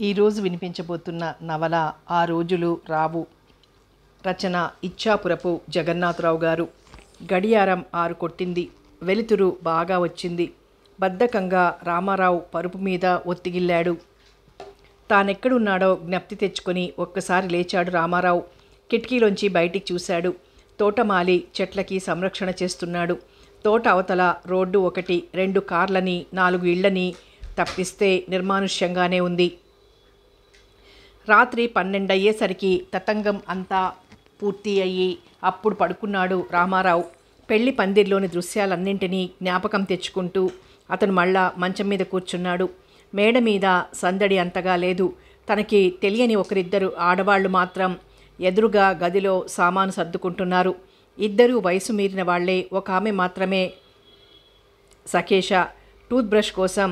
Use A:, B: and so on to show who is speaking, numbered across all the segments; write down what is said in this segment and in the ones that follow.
A: ఈరోజు వినిపించబోతున్న నవల ఆ రోజులు రావు. రచన ఇచ్ఛాపురపు జగన్నాథరావు గారు. గడియారం 6 కొట్టింది. వెలుతురు బాగా వచ్చింది. బద్ధకంగా రామారావు పరుపు మీద ఒత్తిగిల్లాడు. తానెక్కడున్నాడో జ్ఞప్తి తెచ్చుకొని ఒక్కసారి లేచాడు రామారావు. కిటికీలోంచి బయటికి చూశాడు. తోటమాలి చెట్లకి సంరక్షణ చేస్తున్నాడు. తోట అవతల రోడ్డు ఒకటి, 2 కార్లని, 4 ఇళ్లని తప్పిస్తే నిర్మానుష్యంగానే ఉంది. రాత్రి 12 అయ్యేసరికి తతంగం అంతా పూర్తి అయ్యి అప్పుడు పడుకున్నాడు రామారావు. పెళ్లి పందిర్లోని దృశ్యాలన్నింటినీ జ్ఞాపకం తెచ్చుకుంటూ అతను మళ్ళా మంచం మీద కూర్చున్నాడు. మేడ మీద సందడి అంతగా లేదు. తనకి తెలియని ఒకరిద్దరు ఆడవాళ్లు మాత్రం ఎదురుగా గదిలో సామాను సర్దుకుంటున్నారు. ఇద్దరూ వయసు మీరిన వాళ్లే. ఒక ఆమె మాత్రమే సకేష. టూత్ బ్రష్ కోసం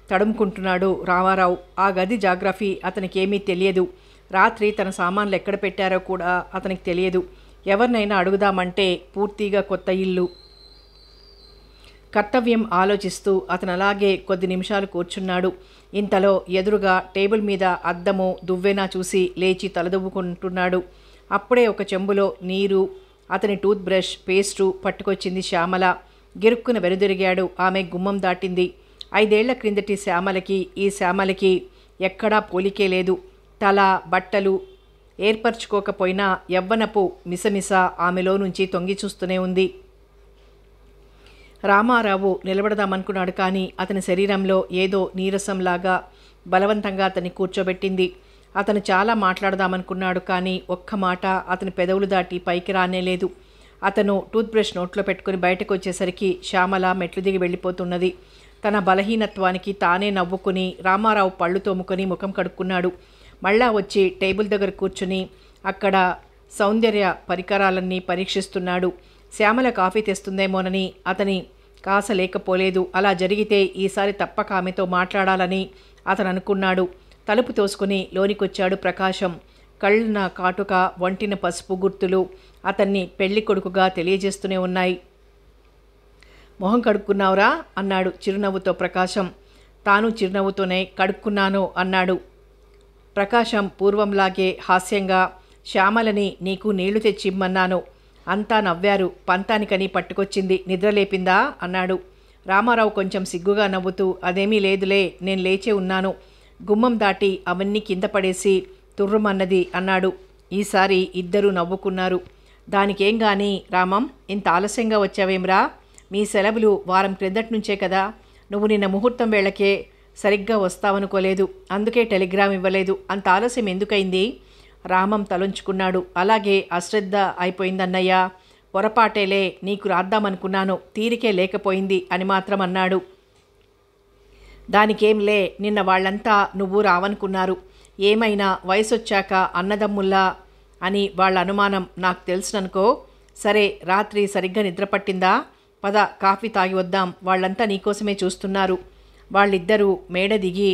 A: తడుముకుంటున్నాడు రామారావు. ఆ గది జాగ్రఫీ అతనికేమీ తెలియదు. రాత్రి తన సామాన్లు ఎక్కడ పెట్టారో కూడా అతనికి తెలియదు. ఎవరినైనా అడుగుదామంటే పూర్తిగా కొత్త ఇల్లు. కర్తవ్యం ఆలోచిస్తూ అతను అలాగే కొద్ది నిమిషాలు కూర్చున్నాడు. ఇంతలో ఎదురుగా టేబుల్ మీద అద్దము దువ్వెనా చూసి లేచి తలదువ్వుకుంటున్నాడు. అప్పుడే ఒక చెంబులో నీరు, అతని టూత్ బ్రష్, పేస్టు పట్టుకొచ్చింది శ్యామల. గిరుక్కున వెనుదిరిగాడు. ఆమె గుమ్మం దాటింది. 5 ఏళ్ల క్రిందటి శ్యామలకి ఈ శ్యామలకి ఎక్కడా పోలికే లేదు. తల, బట్టలు ఏర్పరచుకోకపోయినా యవ్వనపు మిసమిస ఆమెలో నుంచి తొంగి చూస్తూనే ఉంది. రామారావు నిలబడదామనుకున్నాడు. కానీ అతని శరీరంలో ఏదో నీరసంలాగా బలవంతంగా అతన్ని కూర్చోబెట్టింది. అతను చాలా మాట్లాడదామనుకున్నాడు. కానీ ఒక్క మాట అతని పెదవులు దాటి పైకి రానేలేదు. అతను టూత్ బ్రష్ నోట్లో పెట్టుకుని బయటకు వచ్చేసరికి శ్యామల మెట్లు దిగి వెళ్ళిపోతున్నది. తన బలహీనత్వానికి తానే నవ్వుకుని రామారావు పళ్ళు తోముకొని ముఖం కడుక్కున్నాడు. మళ్ళా వచ్చి టేబుల్ దగ్గర కూర్చుని అక్కడ సౌందర్య పరికరాలన్నీ పరీక్షిస్తున్నాడు. శ్యామల కాఫీ తెస్తుందేమోనని అతని కాస లేకపోలేదు. అలా జరిగితే ఈసారి తప్పక ఆమెతో మాట్లాడాలని అతను అనుకున్నాడు. తలుపు తోసుకుని లోనికొచ్చాడు ప్రకాశం. కళ్ళన కాటుక, ఒంటిన పసుపు గుర్తులు అతన్ని పెళ్లి కొడుకుగా తెలియజేస్తూనే ఉన్నాయి. మొహం కడుక్కున్నావురా అన్నాడు చిరునవ్వుతో ప్రకాశం. తాను చిరునవ్వుతోనే కడుక్కున్నాను అన్నాడు. ప్రకాశం పూర్వంలాగే హాస్యంగా, శ్యామలని నీకు నీళ్లు తెచ్చిమ్మన్నాను. అంతా నవ్వారు. పంతానికని పట్టుకొచ్చింది, నిద్రలేపిందా అన్నాడు. రామారావు కొంచెం సిగ్గుగా నవ్వుతూ అదేమీ లేదులే, నేను లేచే ఉన్నాను. గుమ్మం దాటి అవన్నీ కింద పడేసి తుర్రుమన్నది అన్నాడు. ఈసారి ఇద్దరూ నవ్వుకున్నారు. దానికేం గాని రామం, ఇంత ఆలస్యంగా వచ్చావేమ్రా? మీ సెలవులు వారం క్రిందటి నుంచే కదా. నువ్వు నిన్న ముహూర్తం వేళకే సరిగ్గా వస్తావనుకోలేదు. అందుకే టెలిగ్రామ్ ఇవ్వలేదు. అంత ఆలస్యం ఎందుకైంది? రామం తలొంచుకున్నాడు. అలాగే అశ్రద్ధ అయిపోయిందన్నయ్య. పొరపాటేలే, నీకు రాద్దామనుకున్నాను, తీరికే లేకపోయింది అని మాత్రం అన్నాడు. దానికేంలే, నిన్న వాళ్ళంతా నువ్వు రావనుకున్నారు. ఏమైనా వయసొచ్చాక అన్నదమ్ముల్లా అని వాళ్ళ అనుమానం నాకు తెలుసుననుకో. సరే, రాత్రి సరిగ్గా నిద్రపట్టిందా? పద, కాఫీ తాగి వద్దాం. వాళ్ళంతా నీకోసమే చూస్తున్నారు. వాళ్ళిద్దరూ మేడ దిగి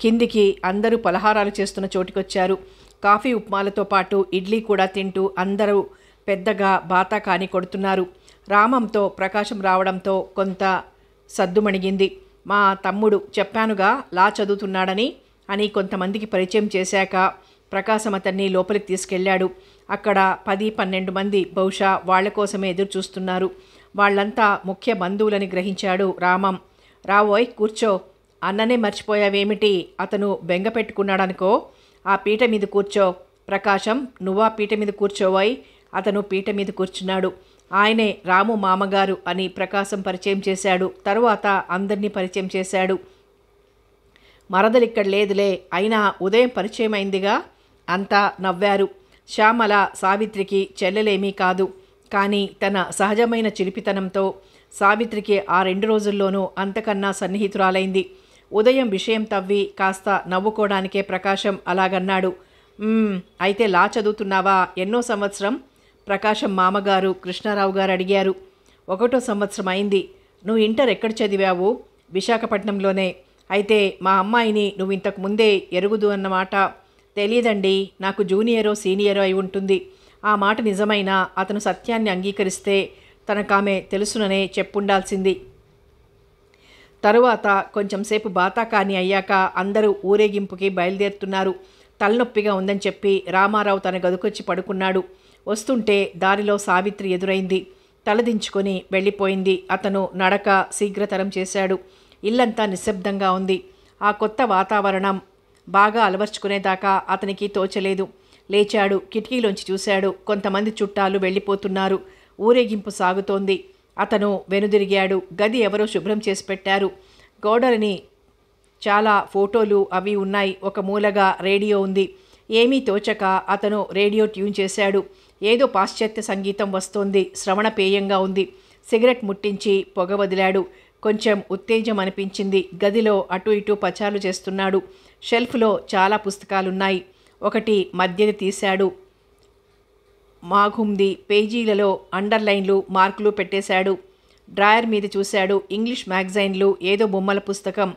A: కిందికి అందరూ పలహారాలు చేస్తున్న చోటికొచ్చారు. కాఫీ ఉప్మాలతో పాటు ఇడ్లీ కూడా తింటూ అందరూ పెద్దగా బాతాకాని కొడుతున్నారు. రామంతో ప్రకాశం రావడంతో కొంత సద్దుమణిగింది. మా తమ్ముడు చెప్పానుగా లా చదువుతున్నాడని అని కొంతమందికి పరిచయం చేశాక ప్రకాశం అతన్ని లోపలికి తీసుకెళ్లాడు. అక్కడ 10-12 మంది బహుశా వాళ్ల కోసమే ఎదురు చూస్తున్నారు. వాళ్ళంతా ముఖ్య బంధువులని గ్రహించాడు రామం. రావోయ్, కూర్చో. అన్ననే మర్చిపోయావేమిటి? అతను బెంగ పెట్టుకున్నాడనుకో. ఆ పీట మీద కూర్చో. ప్రకాశం, నువ్వా పీట మీద కూర్చోవోయ్. అతను పీట మీద కూర్చున్నాడు. ఆయనే రాము మామగారు అని ప్రకాశం పరిచయం చేశాడు. తరువాత అందరినీ పరిచయం చేశాడు. మరదలిక్కడ లేదులే, అయినా ఉదయం పరిచయం అయిందిగా. అంతా నవ్వారు. శ్యామల సావిత్రికి చెల్లెలేమీ కాదు. కానీ తన సహజమైన చిలిపితనంతో సావిత్రికి ఆ 2 రోజుల్లోనూ అంతకన్నా సన్నిహితురాలైంది. ఉదయం విషయం తవ్వి కాస్త నవ్వుకోవడానికే ప్రకాశం అలాగన్నాడు. అయితే లా చదువుతున్నావా? ఎన్నో సంవత్సరం? ప్రకాశం మామగారు కృష్ణారావు గారు అడిగారు. 1వ సంవత్సరం అయింది. నువ్వు ఇంటర్ ఎక్కడ చదివావు? విశాఖపట్నంలోనే. అయితే మా అమ్మాయిని నువ్వు ఇంతకు ముందే ఎరుగుదు అన్నమాట. తెలియదండి, నాకు జూనియరో సీనియరో అయి ఉంటుంది. ఆ మాట నిజమైనా అతను సత్యాన్ని అంగీకరిస్తే తనకామె తెలుసుననే చెప్పుండాల్సింది. తరువాత కొంచెంసేపు బాతాకాని అయ్యాక అందరూ ఊరేగింపుకి బయలుదేరుతున్నారు. తలనొప్పిగా ఉందని చెప్పి రామారావు తన గదికొచ్చి పడుకున్నాడు. వస్తుంటే దారిలో సావిత్రి ఎదురైంది. తలదించుకొని వెళ్ళిపోయింది. అతను నడక శీఘ్రతరం చేశాడు. ఇల్లంతా నిశ్శబ్దంగా ఉంది. ఆ కొత్త వాతావరణం బాగా అలవర్చుకునేదాకా అతనికి తోచలేదు. లేచాడు. కిటికీలోంచి చూశాడు. కొంతమంది చుట్టాలు వెళ్ళిపోతున్నారు. ఊరేగింపు సాగుతోంది. అతను వెనుదిరిగాడు. గది ఎవరో శుభ్రం చేసి పెట్టారు. గోడలని చాలా ఫోటోలు అవి ఉన్నాయి. ఒక మూలగా రేడియో ఉంది. ఏమీ తోచక అతను రేడియో ట్యూన్ చేశాడు. ఏదో పాశ్చాత్య సంగీతం వస్తోంది. శ్రవణపేయంగా ఉంది. సిగరెట్ ముట్టించి పొగ వదిలాడు. కొంచెం ఉత్తేజం అనిపించింది. గదిలో అటు ఇటు పచారులు చేస్తున్నాడు. షెల్ఫ్లో చాలా పుస్తకాలున్నాయి. ఒకటి మధ్యది తీశాడు. మాఘుంది. పేజీలలో అండర్లైన్లు మార్కులు పెట్టేశాడు. డ్రాయర్ మీద చూశాడు. ఇంగ్లీష్ మ్యాగజైన్లు, ఏదో బొమ్మల పుస్తకం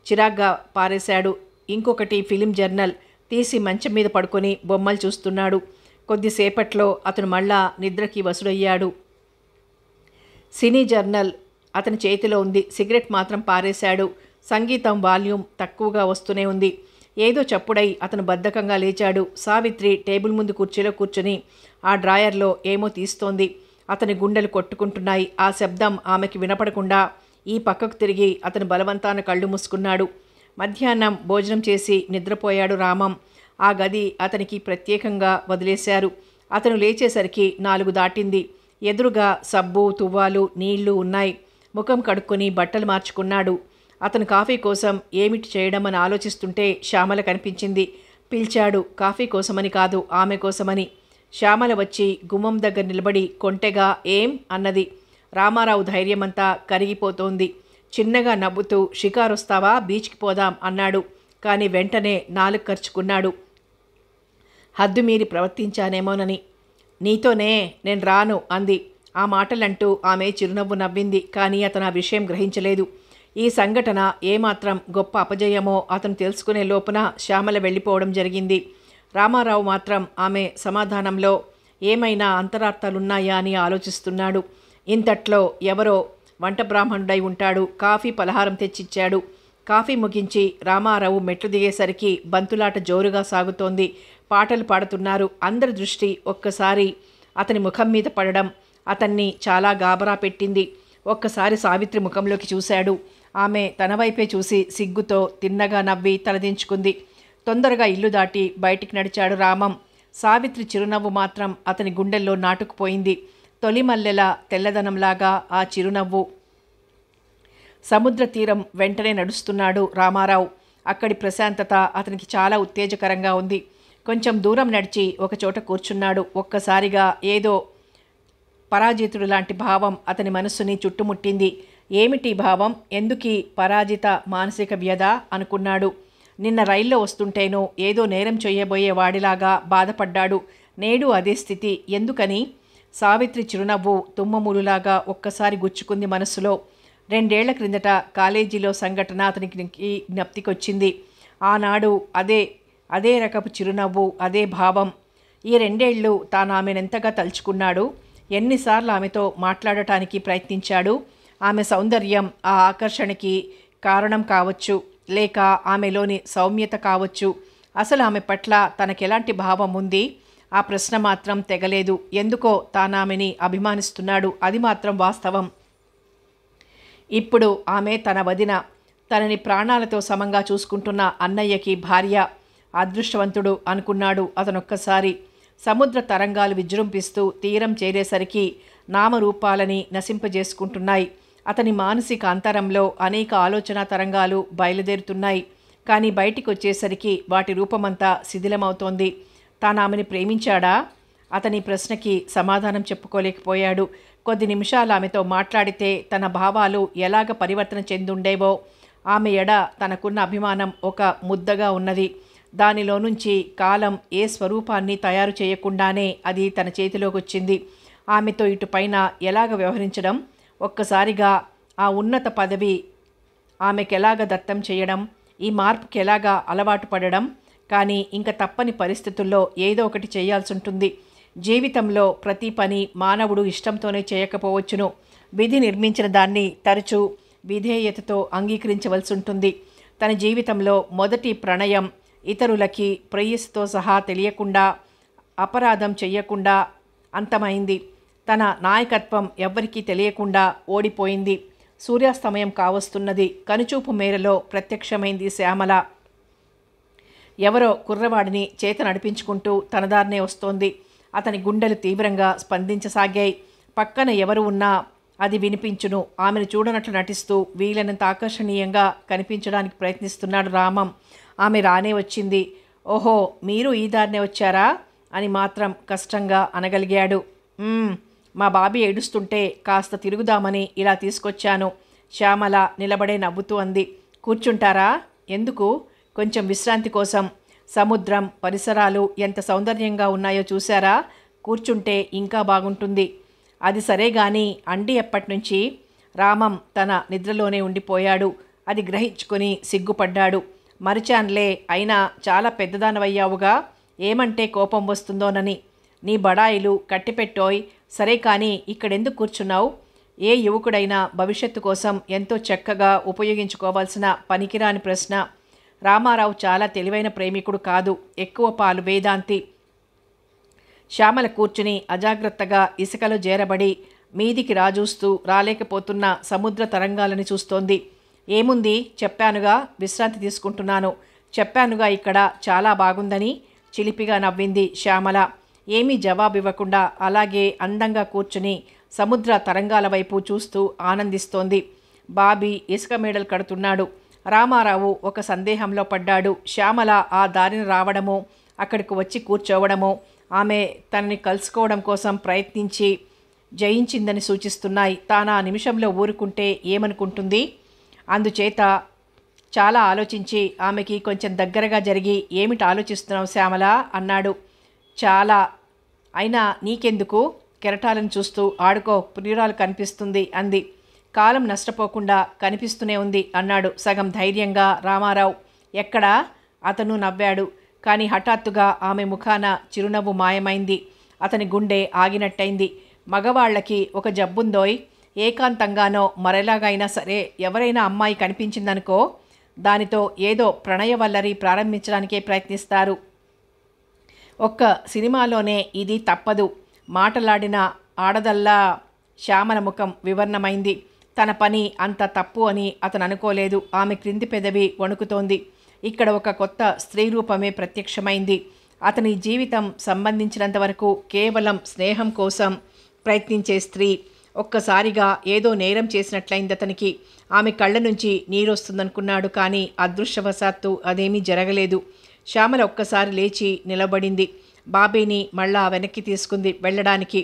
A: చిరాగ్గా పారేశాడు. ఇంకొకటి ఫిలిం జర్నల్ తీసి మంచం మీద పడుకొని బొమ్మలు చూస్తున్నాడు. కొద్దిసేపట్లో అతను మళ్ళా నిద్రకి వసుడయ్యాడు. సినీ జర్నల్ అతని చేతిలో ఉంది. సిగరెట్ మాత్రం పారేశాడు. సంగీతం వాల్యూమ్ తక్కువగా వస్తూనే ఉంది. ఏదో చప్పుడై అతను బద్ధకంగా లేచాడు. సావిత్రి టేబుల్ ముందు కుర్చీలో కూర్చొని ఆ డ్రాయర్లో ఏమో తీస్తోంది. అతని గుండెలు కొట్టుకుంటున్నాయి. ఆ శబ్దం ఆమెకి వినపడకుండా ఈ పక్కకు తిరిగి అతను బలవంతాన కళ్ళు మూసుకున్నాడు. మధ్యాహ్నం భోజనం చేసి నిద్రపోయాడు రామం. ఆ గది అతనికి ప్రత్యేకంగా వదిలేశారు. అతను లేచేసరికి 4 దాటింది. ఎదురుగా సబ్బు, తువ్వాలు, నీళ్లు ఉన్నాయి. ముఖం కడుక్కొని బట్టలు మార్చుకున్నాడు. అతను కాఫీ కోసం ఏమిటి చేయడం అని ఆలోచిస్తుంటే శ్యామల కనిపించింది. పిలిచాడు. కాఫీ కోసమని కాదు, ఆమె కోసమని. శ్యామల వచ్చి గుమ్మం దగ్గర నిలబడి కొంటెగా ఏం అన్నది. రామారావు ధైర్యమంతా కరిగిపోతోంది. చిన్నగా నవ్వుతూ షికారొస్తావా, బీచ్కి పోదాం అన్నాడు. కానీ వెంటనే నాలుగు ఖర్చుకున్నాడు. హద్దుమీరి ప్రవర్తించానేమోనని. నీతోనే నేను రాను అంది. ఆ మాటలంటూ ఆమె చిరునవ్వు నవ్వింది. కానీ అతను ఆ విషయం గ్రహించలేదు. ఈ సంఘటన ఏమాత్రం గొప్ప అపజయమో అతను తెలుసుకునే లోపున శ్యామల వెళ్ళిపోవడం జరిగింది. రామారావు మాత్రం ఆమె సమాధానంలో ఏమైనా అంతరార్థాలున్నాయా అని ఆలోచిస్తున్నాడు. ఇంతట్లో ఎవరో వంట బ్రాహ్మణుడై ఉంటాడు. కాఫీ పలహారం తెచ్చిచ్చాడు. కాఫీ ముగించి రామారావు మెట్లు దిగేసరికి బంతులాట జోరుగా సాగుతోంది. పాటలు పాడుతున్నారు. అందరి దృష్టి ఒక్కసారి అతని ముఖం మీద పడడం అతన్ని చాలా గాబరా పెట్టింది. ఒక్కసారి సావిత్రి ముఖంలోకి చూశాడు. ఆమె తన వైపే చూసి సిగ్గుతో తిన్నగా నవ్వి తలదించుకుంది. తొందరగా ఇల్లు దాటి బయటికి నడిచాడు రామం. సావిత్రి చిరునవ్వు మాత్రం అతని గుండెల్లో నాటుకుపోయింది. తొలిమల్లెల తెల్లదనంలాగా ఆ చిరునవ్వు. సముద్ర తీరం వెంటనే నడుస్తున్నాడు రామారావు. అక్కడి ప్రశాంతత అతనికి చాలా ఉత్తేజకరంగా ఉంది. కొంచెం దూరం నడిచి ఒకచోట కూర్చున్నాడు. ఒక్కసారిగా ఏదో పరాజితుడు లాంటి భావం అతని మనస్సుని చుట్టుముట్టింది. ఏమిటి భావం? ఎందుకీ పరాజిత మానసిక వ్యధ అనుకున్నాడు. నిన్న రైల్లో వస్తుంటేనో ఏదో నేరం చేయబోయే వాడిలాగా బాధపడ్డాడు. నేడు అదే స్థితి. ఎందుకని? సావిత్రి చిరునవ్వు తుమ్మమూలులాగా ఒక్కసారి గుచ్చుకుంది మనస్సులో. 2 ఏళ్ల క్రిందట కాలేజీలో సంఘటన అతనికి జ్ఞప్తికొచ్చింది. ఆనాడు అదే రకపు చిరునవ్వు, అదే భావం. ఈ 2 ఏళ్ళు తాను ఆమెనెంతగా తలుచుకున్నాడు. ఎన్నిసార్లు ఆమెతో మాట్లాడటానికి ప్రయత్నించాడు. ఆమె సౌందర్యం ఆ ఆకర్షణకి కారణం కావచ్చు, లేక ఆమెలోని సౌమ్యత కావచ్చు. అసలు ఆమె పట్ల తనకెలాంటి భావం ఉంది? ఆ ప్రశ్న మాత్రం తెగలేదు. ఎందుకో తానామెని అభిమానిస్తున్నాడు. అది మాత్రం వాస్తవం. ఇప్పుడు ఆమె తన వదిన. తనని ప్రాణాలతో సమంగా చూసుకుంటున్న అన్నయ్యకి భార్య. అదృష్టవంతుడు అనుకున్నాడు అతనొక్కసారి. సముద్ర తరంగాలు విజృంభిస్తూ తీరం చేరేసరికి నామరూపాలని నశింపజేసుకుంటున్నాయి. అతని మానసిక అంతరంలో అనేక ఆలోచన తరంగాలు బయలుదేరుతున్నాయి. కానీ బయటికి వచ్చేసరికి వాటి రూపమంతా శిథిలమవుతోంది. తాను ఆమెని ప్రేమించాడా? అతని ప్రశ్నకి సమాధానం చెప్పుకోలేకపోయాడు. కొద్ది నిమిషాలు ఆమెతో మాట్లాడితే తన భావాలు ఎలాగ పరివర్తన చెందుండేవో. ఆమె ఎడ తనకున్న అభిమానం ఒక ముద్దగా ఉన్నది. దానిలో నుంచి కాలం ఏ స్వరూపాన్ని తయారు చేయకుండానే అది తన చేతిలోకి వచ్చింది. ఆమెతో ఇటుపైన ఎలాగ వ్యవహరించడం, ఒక్కసారిగా ఆ ఉన్నత పదవి ఆమెకెలాగ దత్తం చేయడం, ఈ మార్పుకి ఎలాగా అలవాటు పడడం. కానీ ఇంక తప్పని పరిస్థితుల్లో ఏదో ఒకటి చేయాల్సి ఉంటుంది. జీవితంలో ప్రతి పని మానవుడు ఇష్టంతోనే చేయకపోవచ్చును. విధి నిర్మించిన దాన్ని తరచూ విధేయతతో అంగీకరించవలసి ఉంటుంది. తన జీవితంలో మొదటి ప్రణయం ఇతరులకి ప్రేయస్సుతో సహా తెలియకుండా, అపరాధం చెయ్యకుండా అంతమైంది. తన నాయకత్వం ఎవ్వరికీ తెలియకుండా ఓడిపోయింది. సూర్యాస్తమయం కావస్తున్నది. కనుచూపు మేరలో ప్రత్యక్షమైంది శ్యామల. ఎవరో కుర్రవాడిని చేత నడిపించుకుంటూ తన దారినే వస్తోంది. అతని గుండెలు తీవ్రంగా స్పందించసాగాయి. పక్కన ఎవరు ఉన్నా అది వినిపించును. ఆమెను చూడనట్లు నటిస్తూ వీలైనంత ఆకర్షణీయంగా కనిపించడానికి ప్రయత్నిస్తున్నాడు రామం. ఆమె రానే వచ్చింది. ఓహో, మీరు ఈ దారినే వచ్చారా అని మాత్రం కష్టంగా అనగలిగాడు. మా బాబీ ఏడుస్తుంటే కాస్త తిరుగుదామని ఇలా తీసుకొచ్చాను. శ్యామల నిలబడే నవ్వుతూ అంది. కూర్చుంటారా? ఎందుకు? కొంచెం విశ్రాంతి కోసం. సముద్రం, పరిసరాలు ఎంత సౌందర్యంగా ఉన్నాయో చూసారా? కూర్చుంటే ఇంకా బాగుంటుంది. అది సరే గాని అండి ఎప్పటినుంచి? రామం తన నిద్రలోనే ఉండిపోయాడు. అది గ్రహించుకొని సిగ్గుపడ్డాడు. మరిచాన్లే, అయినా చాలా పెద్దదానవయ్యావుగా, ఏమంటే కోపం వస్తుందోనని. నీ బడాయిలు కట్టిపెట్టోయ్. సరే కానీ ఇక్కడెందుకు కూర్చున్నావు? ఏ యువకుడైనా భవిష్యత్తు కోసం ఎంతో చక్కగా ఉపయోగించుకోవాల్సిన పనికిరాని ప్రశ్న. రామారావు చాలా తెలివైన ప్రేమికుడు కాదు, ఎక్కువ పాలు వేదాంతి. శ్యామల కూర్చుని అజాగ్రత్తగా ఇసుకలో చేరబడి మీదికి రాజూస్తూ రాలేకపోతున్న సముద్ర తరంగాలని చూస్తోంది. ఏముంది, చెప్పానుగా విశ్రాంతి తీసుకుంటున్నాను. చెప్పానుగా ఇక్కడ చాలా బాగుందని. చిలిపిగా నవ్వింది శ్యామల. ఏమీ జవాబివ్వకుండా అలాగే అందంగా కూర్చుని సముద్ర తరంగాల వైపు చూస్తూ ఆనందిస్తోంది. బాబీ ఇసుక మేడలు కడుతున్నాడు. రామారావు ఒక సందేహంలో పడ్డాడు. శ్యామల ఆ దారిని రావడము, అక్కడికి వచ్చి కూర్చోవడము, ఆమె తనని కలుసుకోవడం కోసం ప్రయత్నించి జయించిందని సూచిస్తున్నాయి. తాను ఆ నిమిషంలో ఊరుకుంటే ఏమనుకుంటుంది? అందుచేత చాలా ఆలోచించి ఆమెకి కొంచెం దగ్గరగా జరిగి, ఏమిటి ఆలోచిస్తున్నావు శ్యామల అన్నాడు. చాలా. అయినా నీకెందుకు? కెరటాలను చూస్తూ ఆడుకో, ప్రియురాలు కనిపిస్తుంది అంది. కాలం నష్టపోకుండా కనిపిస్తూనే ఉంది అన్నాడు సగం ధైర్యంగా రామారావు. ఎక్కడా? అతను నవ్వాడు. కానీ హఠాత్తుగా ఆమె ముఖాన చిరునవ్వు మాయమైంది. అతని గుండె ఆగినట్టయింది. మగవాళ్లకి ఒక జబ్బుందోయ్. ఏకాంతంగానో మరెలాగైనా సరే ఎవరైనా అమ్మాయి కనిపించిందనుకో, దానితో ఏదో ప్రణయవల్లరి ప్రారంభించడానికే ప్రయత్నిస్తారు. ఒక్క సినిమాలోనే ఇది తప్పదు. మాటలాడిన ఆడదల్లా. శ్యామల ముఖం వివర్ణమైంది. తన పని అంత తప్పు అని అతను అనుకోలేదు. ఆమె క్రింది పెదవి వణుకుతోంది. ఇక్కడ ఒక కొత్త స్త్రీ రూపమే ప్రత్యక్షమైంది. అతని జీవితం సంబంధించినంతవరకు కేవలం స్నేహం కోసం ప్రయత్నించే స్త్రీ. ఒక్కసారిగా ఏదో నేరం చేసినట్లయింది అతనికి. ఆమె కళ్ళ నుంచి నీరొస్తుందనుకున్నాడు. కానీ అదృష్టవశాత్తు అదేమీ జరగలేదు. శ్యామల ఒక్కసారి లేచి నిలబడింది. బాబీని మళ్ళా వెనక్కి తీసుకుంది వెళ్ళడానికి.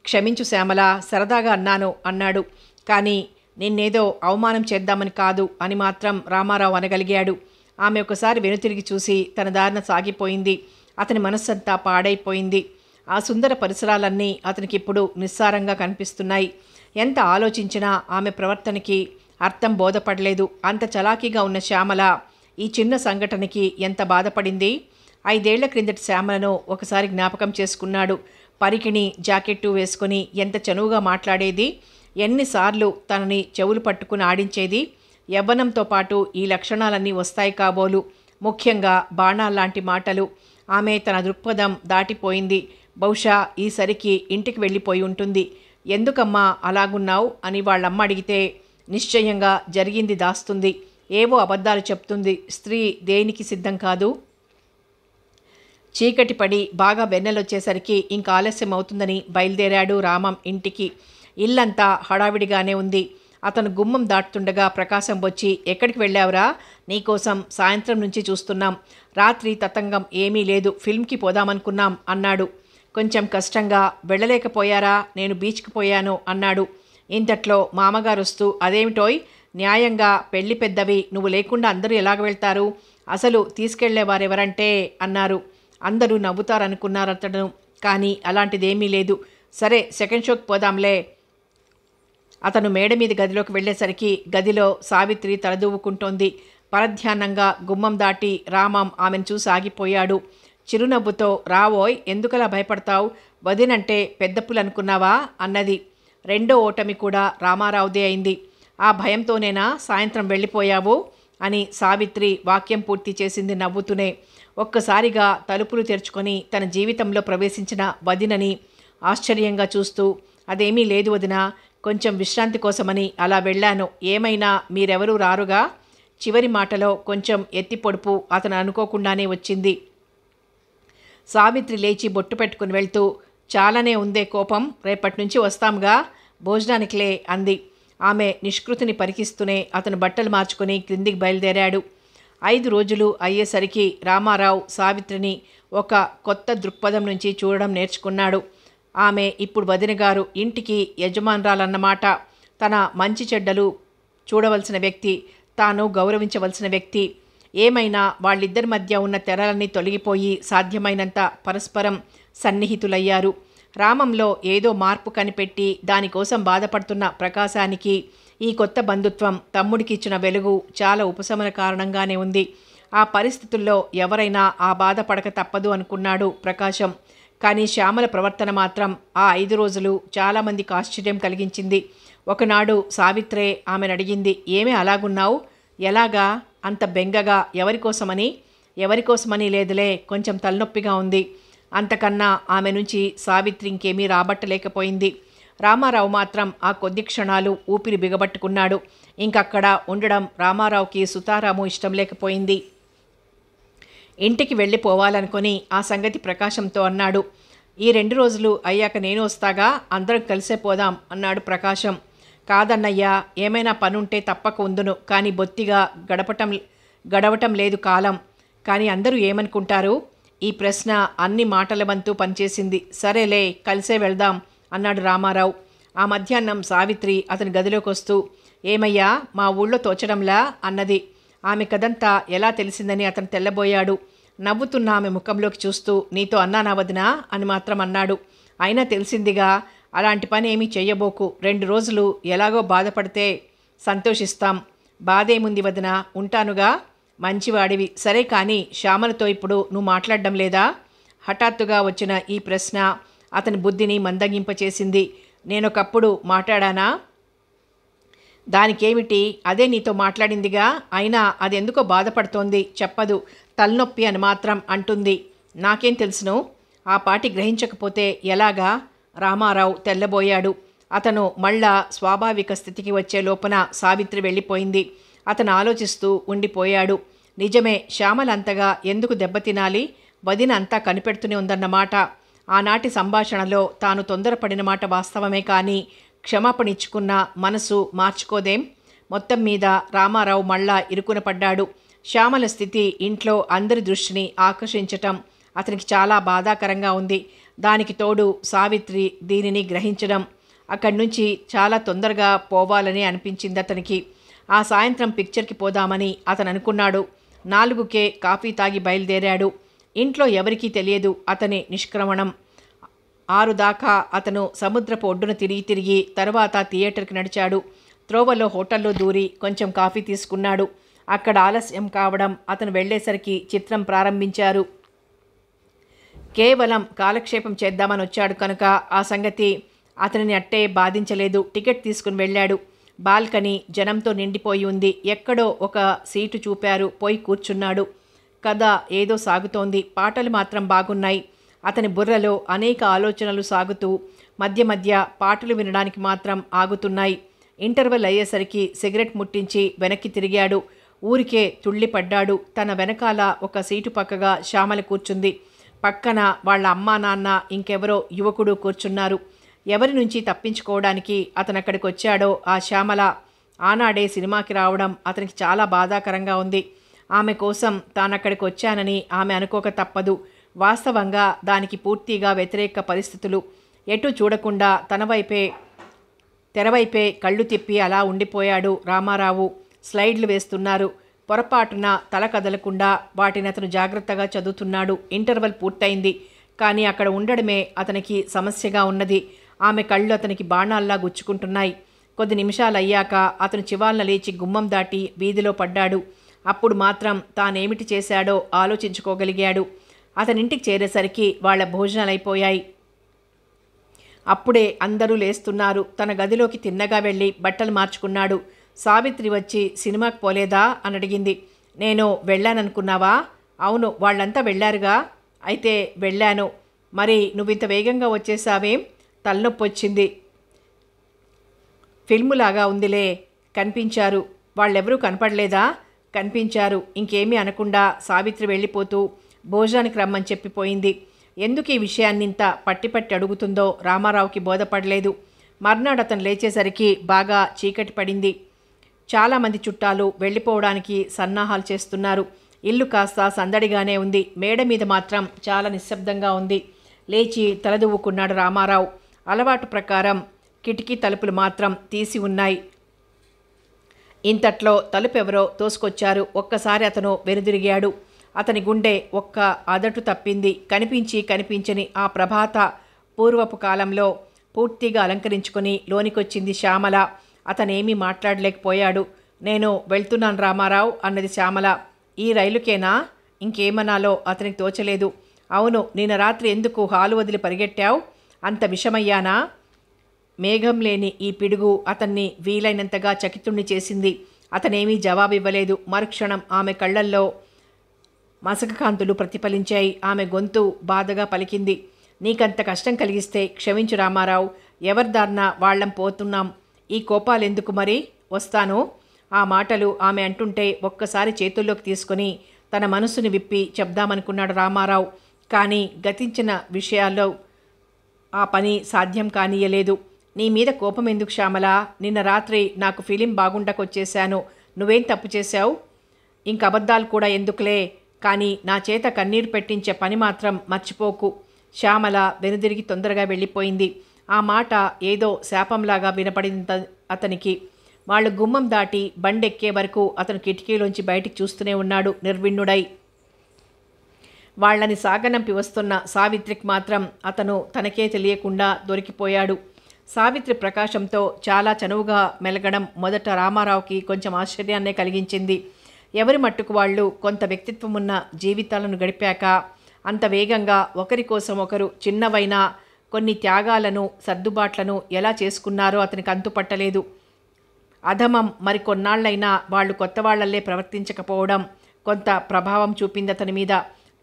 A: క్షమించు శ్యామల, సరదాగా అన్నాను అన్నాడు. కానీ నిన్నేదో అవమానం చేద్దామని కాదు అని మాత్రం రామారావు అనగలిగాడు. ఆమె ఒకసారి వెనుతిరిగి చూసి తన దారిన సాగిపోయింది. అతని మనస్సంతా పాడైపోయింది. ఆ సుందర పరిసరాలన్నీ అతనికిప్పుడు నిస్సారంగా కనిపిస్తున్నాయి. ఎంత ఆలోచించినా ఆమె ప్రవర్తనకి అర్థం బోధపడలేదు. అంత చలాకీగా ఉన్న శ్యామల ఈ చిన్న సంఘటనకి ఎంత బాధపడింది. 5 ఏళ్ల క్రిందటి శ్యామలను ఒకసారి జ్ఞాపకం చేసుకున్నాడు. పరికిణి జాకెట్టు వేసుకొని ఎంత చనువుగా మాట్లాడేది. ఎన్నిసార్లు తనని చెవులు పట్టుకుని ఆడించేది. యవ్వనంతో పాటు ఈ లక్షణాలన్నీ వస్తాయి కాబోలు. ముఖ్యంగా బాణాల్లాంటి మాటలు. ఆమె తన దృక్పథం దాటిపోయింది. బహుశా ఈసరికి ఇంటికి వెళ్ళిపోయి ఉంటుంది. ఎందుకమ్మా అలాగున్నావు అని వాళ్ళమ్మ అడిగితే నిశ్చయంగా జరిగింది దాస్తుంది. ఏవో అబద్ధాలు చెప్తుంది. స్త్రీ దేనికి సిద్ధం కాదు. చీకటి పడి బాగా వెన్నెలొచ్చేసరికి ఇంకా ఆలస్యం అవుతుందని బయలుదేరాడు రామం ఇంటికి. ఇల్లంతా హడావిడిగానే ఉంది. అతను గుమ్మం దాటుతుండగా ప్రకాశం వచ్చి, ఎక్కడికి వెళ్ళావురా? నీకోసం సాయంత్రం నుంచి చూస్తున్నాం. రాత్రి తతంగం ఏమీ లేదు, ఫిల్మ్కి పోదామనుకున్నాం అన్నాడు. కొంచెం కష్టంగా. వెళ్ళలేకపోయారా? నేను బీచ్కి పోయాను అన్నాడు. ఇంతట్లో మామగారు వస్తూ, అదేమిటోయ్, న్యాయంగా పెళ్లి పెద్దవి, నువ్వు లేకుండా అందరూ ఎలాగ వెళ్తారు? అసలు తీసుకెళ్లేవారెవరంటే అన్నారు. అందరూ నవ్వుతారనుకున్నారు అతను. కానీ అలాంటిదేమీ లేదు. సరే, సెకండ్ షోకి పోదాంలే. అతను మేడ మీద గదిలోకి వెళ్ళేసరికి గదిలో సావిత్రి తలదూవుకుంటోంది. పరధ్యానంగా గుమ్మం దాటి రామం ఆమెను చూసి ఆగిపోయాడు. చిరునవ్వుతో, రావోయ్, ఎందుకలా భయపడతావు? వదినంటే పెద్ద పులు అనుకున్నావా అన్నది. రెండో ఓటమి కూడా రామారావుదే అయింది. ఆ భయంతోనేనా సాయంత్రం వెళ్ళిపోయావు అని సావిత్రి వాక్యం పూర్తి చేసింది నవ్వుతూనే. ఒక్కసారిగా తలుపులు తెరుచుకొని తన జీవితంలో ప్రవేశించిన వదినని ఆశ్చర్యంగా చూస్తూ, అదేమీ లేదు వదినా, కొంచెం విశ్రాంతి కోసమని అలా వెళ్ళాను. ఏమైనా మీరెవరూ రారుగా? చివరి మాటలో కొంచెం ఎత్తి పొడుపు అతను అనుకోకుండానే వచ్చింది. సావిత్రి లేచి బొట్టు పెట్టుకుని వెళ్తూ, చాలానే ఉందే కోపం, రేపటి నుంచి వస్తాంగా, భోజనానికిలే అంది. ఆమె నిష్కృతిని పరికిస్తూనే అతను బట్టలు మార్చుకుని క్రిందికి బయలుదేరాడు. 5 రోజులు అయ్యేసరికి రామారావు సావిత్రిని ఒక కొత్త దృక్పథం నుంచి చూడడం నేర్చుకున్నాడు. ఆమె ఇప్పుడు వదినగారు, ఇంటికి యజమానురాలన్నమాట. తన మంచి చెడ్డలు చూడవలసిన వ్యక్తి, తాను గౌరవించవలసిన వ్యక్తి. ఏమైనా వాళ్ళిద్దరి మధ్య ఉన్న తెరలన్నీ తొలగిపోయి సాధ్యమైనంత పరస్పరం సన్నిహితులయ్యారు. రామంలో ఏదో మార్పు కనిపెట్టి దానికోసం బాధపడుతున్న ప్రకాశానికి ఈ కొత్త బంధుత్వం, తమ్ముడికి ఇచ్చిన వెలుగు చాలా ఉపశమన కారణంగానే ఉంది. ఆ పరిస్థితుల్లో ఎవరైనా ఆ బాధపడక తప్పదు అనుకున్నాడు ప్రకాశం. కానీ శ్యామల ప్రవర్తన మాత్రం ఆ 5 రోజులు చాలామందికి ఆశ్చర్యం కలిగించింది. ఒకనాడు సావిత్రే ఆమెను అడిగింది, ఏమీ అలాగున్నావు, ఎలాగా అంత బెంగగా, ఎవరికోసమని లేదులే, కొంచెం తలనొప్పిగా ఉంది. అంతకన్నా ఆమె నుంచి సావిత్రి ఇంకేమీ రాబట్టలేకపోయింది. రామారావు మాత్రం ఆ కొద్ది క్షణాలు ఊపిరి బిగబట్టుకున్నాడు. ఇంకక్కడ ఉండడం రామారావుకి సుతారాము ఇష్టం లేకపోయింది. ఇంటికి వెళ్ళిపోవాలనుకొని ఆ సంగతి ప్రకాశంతో అన్నాడు. ఈ 2 రోజులు అయ్యాక నేను వస్తాగా, అందరం కలిసే పోదాం అన్నాడు ప్రకాశం. కాదన్నయ్యా, ఏమైనా పనుంటే తప్పక ఉందును, కానీ బొత్తిగా గడవటం లేదు కాలం. కానీ అందరూ ఏమనుకుంటారు? ఈ ప్రశ్న అన్ని మాటల వంతు పనిచేసింది. సరేలే, కలిసే వెళ్దాం అన్నాడు రామారావు. ఆ మధ్యాహ్నం సావిత్రి అతని గదిలోకి వస్తూ, ఏమయ్యా, మా ఊళ్ళో తోచడంలా అన్నది. ఆమె కదంతా ఎలా తెలిసిందని అతను తెల్లబోయాడు. నవ్వుతున్న ఆమె ముఖంలోకి చూస్తూ, నీతో అన్నానా వదినా అని మాత్రం అన్నాడు. అయినా తెలిసిందిగా, అలాంటి పని ఏమీ చెయ్యబోకు. 2 రోజులు ఎలాగో బాధపడితే సంతోషిస్తాం. బాధేముంది వదినా, ఉంటానుగా. మంచివాడివి. సరే, కానీ శ్యామలతో ఇప్పుడు నువ్వు మాట్లాడడం లేదా? హఠాత్తుగా వచ్చిన ఈ ప్రశ్న అతని బుద్ధిని మందగింపచేసింది. నేనొకప్పుడు మాట్లాడానా? దానికేమిటి, అదే నీతో మాట్లాడిందిగా. అయినా అదెందుకో బాధపడుతోంది, చెప్పదు. తలనొప్పి అని మాత్రం అంటుంది. నాకేం తెలుసును? ఆ పాటి గ్రహించకపోతే ఎలాగా? రామారావు తెల్లబోయాడు. అతను మళ్ళా స్వాభావిక స్థితికి వచ్చే లోపల సావిత్రి వెళ్ళిపోయింది. అతను ఆలోచిస్తూ ఉండిపోయాడు. నిజమే, శ్యామల అంతగా ఎందుకు దెబ్బతినాలి? వదిన అంతా కనిపెడుతూనే ఉందన్నమాట. ఆనాటి సంభాషణలో తాను తొందరపడిన మాట వాస్తవమే, కానీ క్షమాపణ ఇచ్చుకున్న మనసు మార్చుకోదేం? మొత్తం మీద రామారావు మళ్ళా ఇరుకున పడ్డాడు. శ్యామల స్థితి ఇంట్లో అందరి దృష్టిని ఆకర్షించటం అతనికి చాలా బాధాకరంగా ఉంది. దానికి తోడు సావిత్రి దీనిని గ్రహించడం. అక్కడి నుంచి చాలా తొందరగా పోవాలని అనిపించింది అతనికి. ఆ సాయంత్రం పిక్చర్కి పోదామని అతను అనుకున్నాడు. 4కే కాఫీ తాగి బయలుదేరాడు. ఇంట్లో ఎవరికీ తెలియదు అతని నిష్క్రమణం. 6 దాకా అతను సముద్రపు ఒడ్డున తిరిగి తర్వాత థియేటర్కి నడిచాడు. త్రోవలో హోటల్లో దూరి కొంచెం కాఫీ తీసుకున్నాడు. అక్కడ ఆలస్యం కావడం, అతను వెళ్ళేసరికి చిత్రం ప్రారంభించారు. కేవలం కాలక్షేపం చేద్దామని వచ్చాడు కనుక ఆ సంగతి అతనిని అట్టే బాధించలేదు. టికెట్ తీసుకుని వెళ్ళాడు. బాల్కనీ జనంతో నిండిపోయి ఉంది. ఎక్కడో ఒక సీటు చూపారు. పోయి కూర్చున్నాడు. కథ ఏదో సాగుతోంది. పాటలు మాత్రం బాగున్నాయి. అతని బుర్రలో అనేక ఆలోచనలు సాగుతూ మధ్య మధ్య పాటలు వినడానికి మాత్రం ఆగుతున్నాయి. ఇంటర్వెల్ అయ్యేసరికి సిగరెట్ ముట్టించి వెనక్కి తిరిగాడు. ఊరికే తుళ్ళిపడ్డాడు. తన వెనకాల ఒక సీటు పక్కగా శ్యామల కూర్చుంది. పక్కన వాళ్ళ అమ్మా నాన్న, ఇంకెవరో యువకుడు కూర్చున్నారు. ఎవరి నుంచి తప్పించుకోవడానికి అతను అక్కడికి వచ్చాడో ఆ శ్యామల ఆనాడే సినిమాకి రావడం అతనికి చాలా బాధాకరంగా ఉంది. ఆమె కోసం తానక్కడికి వచ్చానని ఆమె అనుకోక తప్పదు. వాస్తవంగా దానికి పూర్తిగా వ్యతిరేక పరిస్థితులు. ఎటు చూడకుండా తెరవైపే కళ్ళు తిప్పి అలా ఉండిపోయాడు రామారావు. స్లైడ్లు వేస్తున్నారు. పొరపాటున తల కదలకుండా వాటిని అతను జాగ్రత్తగా చదువుతున్నాడు. ఇంటర్వెల్ పూర్తయింది. కానీ అక్కడ ఉండడమే అతనికి సమస్యగా ఉన్నది. ఆమె కళ్ళు అతనికి బాణాల్లా గుచ్చుకుంటున్నాయి. కొద్ది నిమిషాలు అయ్యాక అతను చివాలన లేచి గుమ్మం దాటి వీధిలో పడ్డాడు. అప్పుడు మాత్రం తానేమిటి చేశాడో ఆలోచించుకోగలిగాడు. అతనింటికి చేరేసరికి వాళ్ళ భోజనాలైపోయాయి. అప్పుడే అందరూ లేస్తున్నారు. తన గదిలోకి తిన్నగా వెళ్ళి బట్టలు మార్చుకున్నాడు. సావిత్రి వచ్చి సినిమాకి పోలేదా అని అడిగింది. నేను వెళ్ళాననుకున్నావా? అవును, వాళ్ళంతా వెళ్ళారుగా. అయితే వెళ్ళాను. మరి నువ్వింత వేగంగా వచ్చేసావేం? తలనొప్పి వచ్చింది. ఫిల్ములాగా ఉందిలే. కనిపించారు. వాళ్ళెవరూ కనపడలేదా? కనిపించారు. ఇంకేమీ అనకుండా సావిత్రి వెళ్ళిపోతూ భోజనానికి రమ్మని చెప్పిపోయింది. ఎందుకు ఈ విషయాన్నింత పట్టి పట్టి అడుగుతుందో రామారావుకి బోధపడలేదు. మర్నాడు అతను లేచేసరికి బాగా చీకటి పడింది. చాలామంది చుట్టాలు వెళ్ళిపోవడానికి సన్నాహాలు చేస్తున్నారు. ఇల్లు కాస్త సందడిగానే ఉంది. మేడ మీద మాత్రం చాలా నిశ్శబ్దంగా ఉంది. లేచి తలదువ్వుకున్నాడు రామారావు. అలవాటు ప్రకారం కిటికీ తలుపులు మాత్రం తీసి ఉన్నాయి. ఇంతట్లో తలుపెవరో తోసుకొచ్చారు. ఒక్కసారి అతను వెనుదిరిగాడు. అతని గుండె ఒక్క అదటు తప్పింది. కనిపించని ఆ ప్రభాత పూర్వపు కాలంలో పూర్తిగా అలంకరించుకొని లోనికొచ్చింది శ్యామల. అతనేమీ మాట్లాడలేకపోయాడు. నేను వెళ్తున్నాను రామారావు అన్నది శ్యామల. ఈ రైలుకేనా? ఇంకేమనాలో అతనికి తోచలేదు. అవును, నిన్న రాత్రి ఎందుకు హాలు వదిలి పరిగెట్టావు? అంత విషమయ్యానా? మేఘం లేని ఈ పిడుగు అతన్ని వీలైనంతగా చకితుణ్ణి చేసింది. అతనేమీ జవాబివ్వలేదు. మరుక్షణం ఆమె కళ్ళల్లో మసకకాంతులు ప్రతిఫలించాయి. ఆమె గొంతు బాధగా పలికింది. నీకంత కష్టం కలిగిస్తే క్షమించు రామారావు. ఎవరిదారిన వాళ్ళం పోతున్నాం. ఈ కోపాలెందుకు మరి? వస్తాను. ఆ మాటలు ఆమె అంటుంటే ఒక్కసారి చేతుల్లోకి తీసుకుని తన మనసుని విప్పి చెప్దామనుకున్నాడు రామారావు. కానీ గతించిన విషయాల్లో ఆ పని సాధ్యం కానీయలేదు. నీ మీద కోపం ఎందుకు శ్యామల? నిన్న రాత్రి నాకు ఫిలిం బాగుండకొచ్చేశాను. నువ్వేం తప్పు చేశావు? ఇంక అబద్ధాలు కూడా ఎందుకులే. కానీ నా చేత కన్నీరు పెట్టించే పని మాత్రం మర్చిపోకు. శ్యామల వెనుదిరిగి తొందరగా వెళ్ళిపోయింది. ఆ మాట ఏదో శాపంలాగా వినపడింది అతనికి. వాళ్ళు గుమ్మం దాటి బండెక్కే వరకు అతను కిటికీలోంచి బయటికి చూస్తూనే ఉన్నాడు నిర్విణ్ణుడై. వాళ్ళని సాగనంపి వస్తున్న సావిత్రికి మాత్రం అతను తనకే తెలియకుండా దొరికిపోయాడు. సావిత్రి ప్రకాశంతో చాలా చనువుగా మెలగడం మొదట రామారావుకి కొంచెం ఆశ్చర్యాన్నే కలిగించింది. ఎవరి మట్టుకు వాళ్ళు కొంత వ్యక్తిత్వం ఉన్న జీవితాలను గడిపాక అంత వేగంగా ఒకరి కోసం ఒకరు చిన్నవైనా కొన్ని త్యాగాలను సర్దుబాట్లను ఎలా చేసుకున్నారో అతనికి అంతుపట్టలేదు. అధమం మరి కొన్నాళ్లైనా వాళ్ళు కొత్త వాళ్లల్లే ప్రవర్తించకపోవడం కొంత ప్రభావం చూపింది అతని మీద.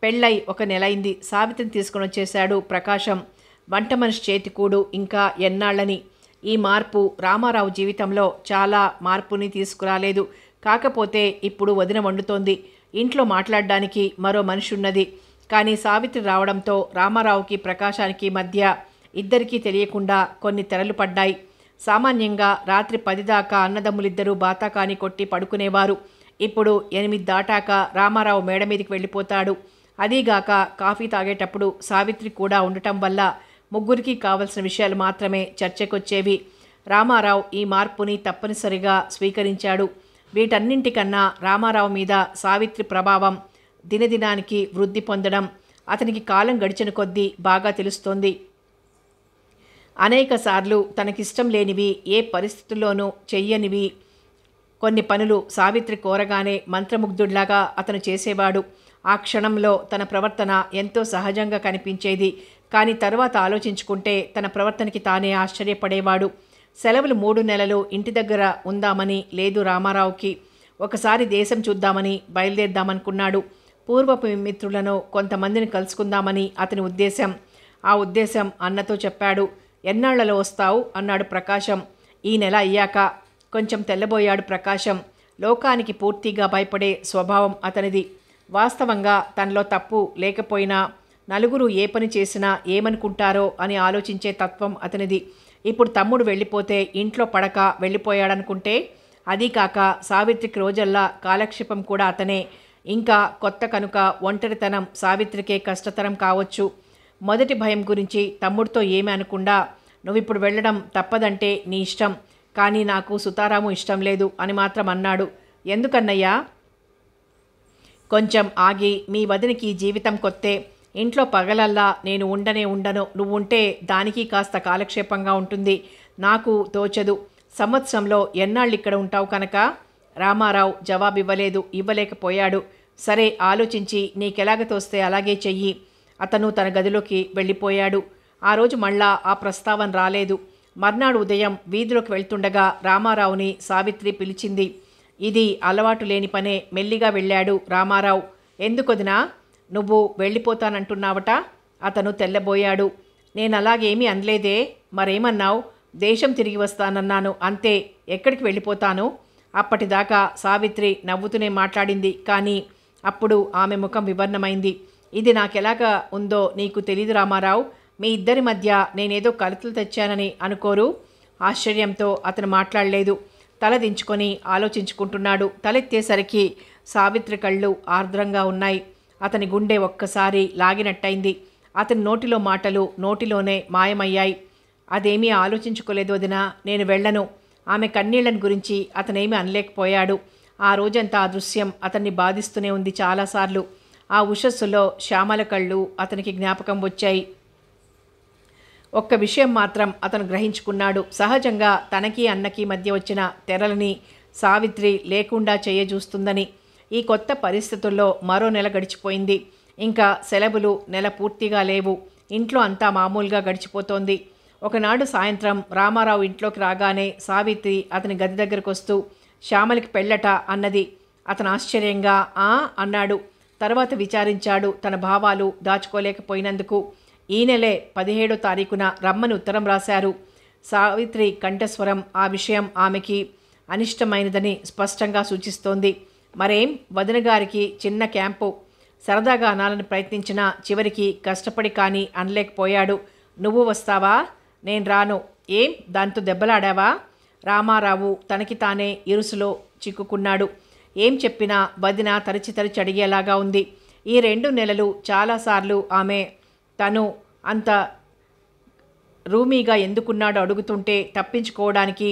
A: పెళ్ళై 1 నెలైంది. సావిత్రిని తీసుకుని వచ్చేశాడు ప్రకాశం. వంట మనిషి చేతికూడు ఇంకా ఎన్నాళ్ళని. ఈ మార్పు రామారావు జీవితంలో చాలా మార్పుని తీసుకురాలేదు. కాకపోతే ఇప్పుడు వదిన వండుతోంది. ఇంట్లో మాట్లాడడానికి మరో మనిషి ఉన్నది. కానీ సావిత్రి రావడంతో రామారావుకి ప్రకాశానికి మధ్య ఇద్దరికీ తెలియకుండా కొన్ని తెరలు పడ్డాయి. సామాన్యంగా రాత్రి 10 దాకా అన్నదమ్ములిద్దరూ బాతాకాని కొట్టి పడుకునేవారు. ఇప్పుడు 8 దాటాక రామారావు మేడ మీదకి వెళ్ళిపోతాడు. అదీగాక కాఫీ తాగేటప్పుడు సావిత్రి కూడా ఉండటం వల్ల ముగ్గురికి కావలసిన విషయాలు మాత్రమే చర్చకొచ్చేవి. రామారావు ఈ మార్పుని తప్పనిసరిగా స్వీకరించాడు. వీటన్నింటికన్నా రామారావు మీద సావిత్రి ప్రభావం దినదినానికి వృద్ధి పొందడం అతనికి కాలం గడిచిన కొద్దీ బాగా తెలుస్తోంది. అనేకసార్లు తనకిష్టం లేనివి, ఏ పరిస్థితుల్లోనూ చెయ్యనివి కొన్ని పనులు సావిత్రి కోరగానే మంత్రముగ్ధుడిలాగా అతను చేసేవాడు. ఆ క్షణంలో తన ప్రవర్తన ఎంతో సహజంగా కనిపించేది. కానీ తర్వాత ఆలోచించుకుంటే తన ప్రవర్తనకి తానే ఆశ్చర్యపడేవాడు. సెలవులు 3 నెలలు ఇంటి దగ్గర ఉందామని లేదు రామారావుకి. ఒకసారి దేశం చూద్దామని బయలుదేరదామనుకున్నాడు. పూర్వపు మిత్రులను కొంతమందిని కలుసుకుందామని అతని ఉద్దేశం. ఆ ఉద్దేశం అన్నతో చెప్పాడు. ఎన్నాళ్లలో వస్తావు అన్నాడు ప్రకాశం. ఈ నెల అయ్యాక. కొంచెం తెల్లబోయాడు ప్రకాశం. లోకానికి పూర్తిగా భయపడే స్వభావం అతనిది. వాస్తవంగా తనలో తప్పు లేకపోయినా నలుగురు ఏ పని చేసినా ఏమనుకుంటారో అని ఆలోచించే తత్వం అతనిది. ఇప్పుడు తమ్ముడు వెళ్ళిపోతే ఇంట్లో పడక వెళ్ళిపోయాడనుకుంటే, అదీ కాక సావిత్రికి రోజల్లా కాలక్షేపం కూడా అతనే. ఇంకా కొత్త కనుక ఒంటరితనం సావిత్రికే కష్టతరం కావచ్చు. మొదటి భయం గురించి తమ్ముడితో ఏమీ అనకుండా, నువ్విప్పుడు వెళ్ళడం తప్పదంటే నీ ఇష్టం, కానీ నాకు సుతారాము ఇష్టం లేదు అని మాత్రం అన్నాడు. ఎందుకన్నయ్యా? కొంచెం ఆగి, మీ వదినికి జీవితం కొత్తే. ఇంట్లో పగలల్లా నేను ఉండను. నువ్వుంటే దానికి కాస్త కాలక్షేపంగా ఉంటుంది. నాకు తోచదు. సంవత్సరంలో ఎన్నాళ్ళు ఇక్కడ ఉంటావు కనుక? రామారావు ఇవ్వలేకపోయాడు. సరే, ఆలోచించి నీకెలాగ తోస్తే అలాగే చెయ్యి. అతను తన గదిలోకి వెళ్ళిపోయాడు. ఆ రోజు మళ్ళా ఆ ప్రస్తావన రాలేదు. మర్నాడు ఉదయం వీధిలోకి వెళ్తుండగా రామారావుని సావిత్రి పిలిచింది. ఇది అలవాటు లేని పనే. మెల్లిగా వెళ్ళాడు రామారావు. ఎందుకొదినా, నువ్వు వెళ్ళిపోతానంటున్నావట? అతను తెల్లబోయాడు. నేనలాగేమీ అనలేదే. మరేమన్నావు? దేశం తిరిగి వస్తానన్నాను అంతే. ఎక్కడికి వెళ్ళిపోతాను? అప్పటిదాకా సావిత్రి నవ్వుతూనే మాట్లాడింది. కానీ అప్పుడు ఆమె ముఖం వివర్ణమైంది. ఇది నాకెలాగా ఉందో నీకు తెలీదు రామారావు. మీ ఇద్దరి మధ్య నేనేదో కలతలు తెచ్చానని అనుకోరు? ఆశ్చర్యంతో అతను మాట్లాడలేదు. తల దించుకొని ఆలోచించుకుంటున్నాడు. తలెత్తేసరికి సావిత్రి కళ్ళు ఆర్ద్రంగా ఉన్నాయి. అతని గుండె ఒక్కసారి లాగినట్టయింది. అతని నోటిలో మాటలు నోటిలోనే మాయమయ్యాయి. అదేమీ ఆలోచించుకోలేదు వదినా, నేను వెళ్ళను. ఆమె కన్నీళ్లను గురించి అతనేమీ అనలేకపోయాడు. ఆ రోజంతా ఆ దృశ్యం అతన్ని బాధిస్తూనే ఉంది చాలాసార్లు. ఆ ఉషస్సులో శ్యామల కళ్ళు అతనికి జ్ఞాపకం వచ్చాయి. ఒక్క విషయం మాత్రం అతను గ్రహించుకున్నాడు. సహజంగా తనకి అన్నకి మధ్య వచ్చిన తెరలని సావిత్రి లేకుండా చేయజూస్తుందని. ఈ కొత్త పరిస్థితుల్లో మరో నెల గడిచిపోయింది. ఇంకా సెలవులు నెల పూర్తిగా లేవు. ఇంట్లో అంతా మామూలుగా గడిచిపోతోంది. ఒకనాడు సాయంత్రం రామారావు ఇంట్లోకి రాగానే సావిత్రి అతని గది దగ్గరకు వస్తూ శ్యామలకి పెళ్ళట అన్నది. అతను ఆశ్చర్యంగా ఆ అన్నాడు. తర్వాత విచారించాడు. తన భావాలు దాచుకోలేకపోయినందుకు ఈ నెలే 17వ తారీఖున రమ్మని ఉత్తరం రాశారు. సావిత్రి కంఠస్వరం ఆ విషయం ఆమెకి అనిష్టమైనదని స్పష్టంగా సూచిస్తోంది. మరేం, వదిన గారికి చిన్న క్యాంపు. సరదాగా అనాలని ప్రయత్నించినా చివరికి కష్టపడి కానీ అనలేకపోయాడు. నువ్వు వస్తావా? నేను రాను. ఏం, దాంతో దెబ్బలాడావా? రామారావు తనకి తానే ఇరుసులో చిక్కుకున్నాడు. ఏం చెప్పినా వదిన తరచి తరచి అడిగేలాగా ఉంది. ఈ 2 నెలలు చాలాసార్లు ఆమె తను అంత రూమీగా ఎందుకున్నాడో అడుగుతుంటే తప్పించుకోవడానికి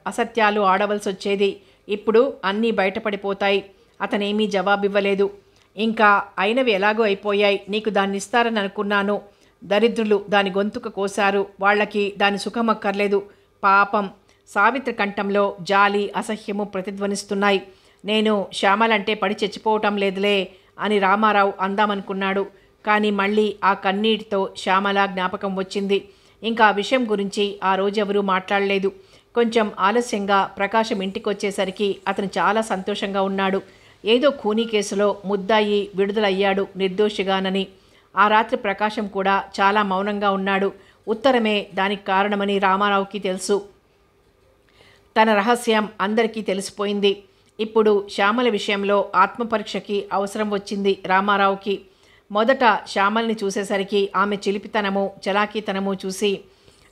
A: అసత్యాలు ఆడవలసి వచ్చేది. ఇప్పుడు అన్నీ బయటపడిపోతాయి. అతనేమీ జవాబివ్వలేదు. ఇంకా అయినవి ఎలాగో అయిపోయాయి. నీకు దాన్ని ఇస్తారని అనుకున్నాను. దరిద్రులు దాని గొంతుక కోశారు. వాళ్ళకి దాని సుఖం అక్కర్లేదు. పాపం. సావిత్రి కంఠంలో జాలి అసహ్యము ప్రతిధ్వనిస్తున్నాయి. నేను శ్యామలంటే పడి చచ్చిపోవటం లేదులే అని రామారావు అందామనుకున్నాడు. కానీ మళ్ళీ ఆ కన్నీటితో శ్యామల జ్ఞాపకం వచ్చింది. ఇంకా ఆ విషయం గురించి ఆ రోజెవరూ మాట్లాడలేదు. కొంచెం ఆలస్యంగా ప్రకాశం ఇంటికి వచ్చేసరికి అతను చాలా సంతోషంగా ఉన్నాడు. ఏదో ఖూనీ కేసులో ముద్దాయి విడుదలయ్యాడు నిర్దోషిగానని. ఆ రాత్రి ప్రకాశం కూడా చాలా మౌనంగా ఉన్నాడు. ఉత్తరమే దానికి కారణమని రామారావుకి తెలుసు. తన రహస్యం అందరికీ తెలిసిపోయింది. ఇప్పుడు శ్యామల విషయంలో ఆత్మపరీక్షకి అవసరం వచ్చింది రామారావుకి. మొదట శ్యామల్ని చూసేసరికి ఆమె చిలిపితనము చలాకీతనము చూసి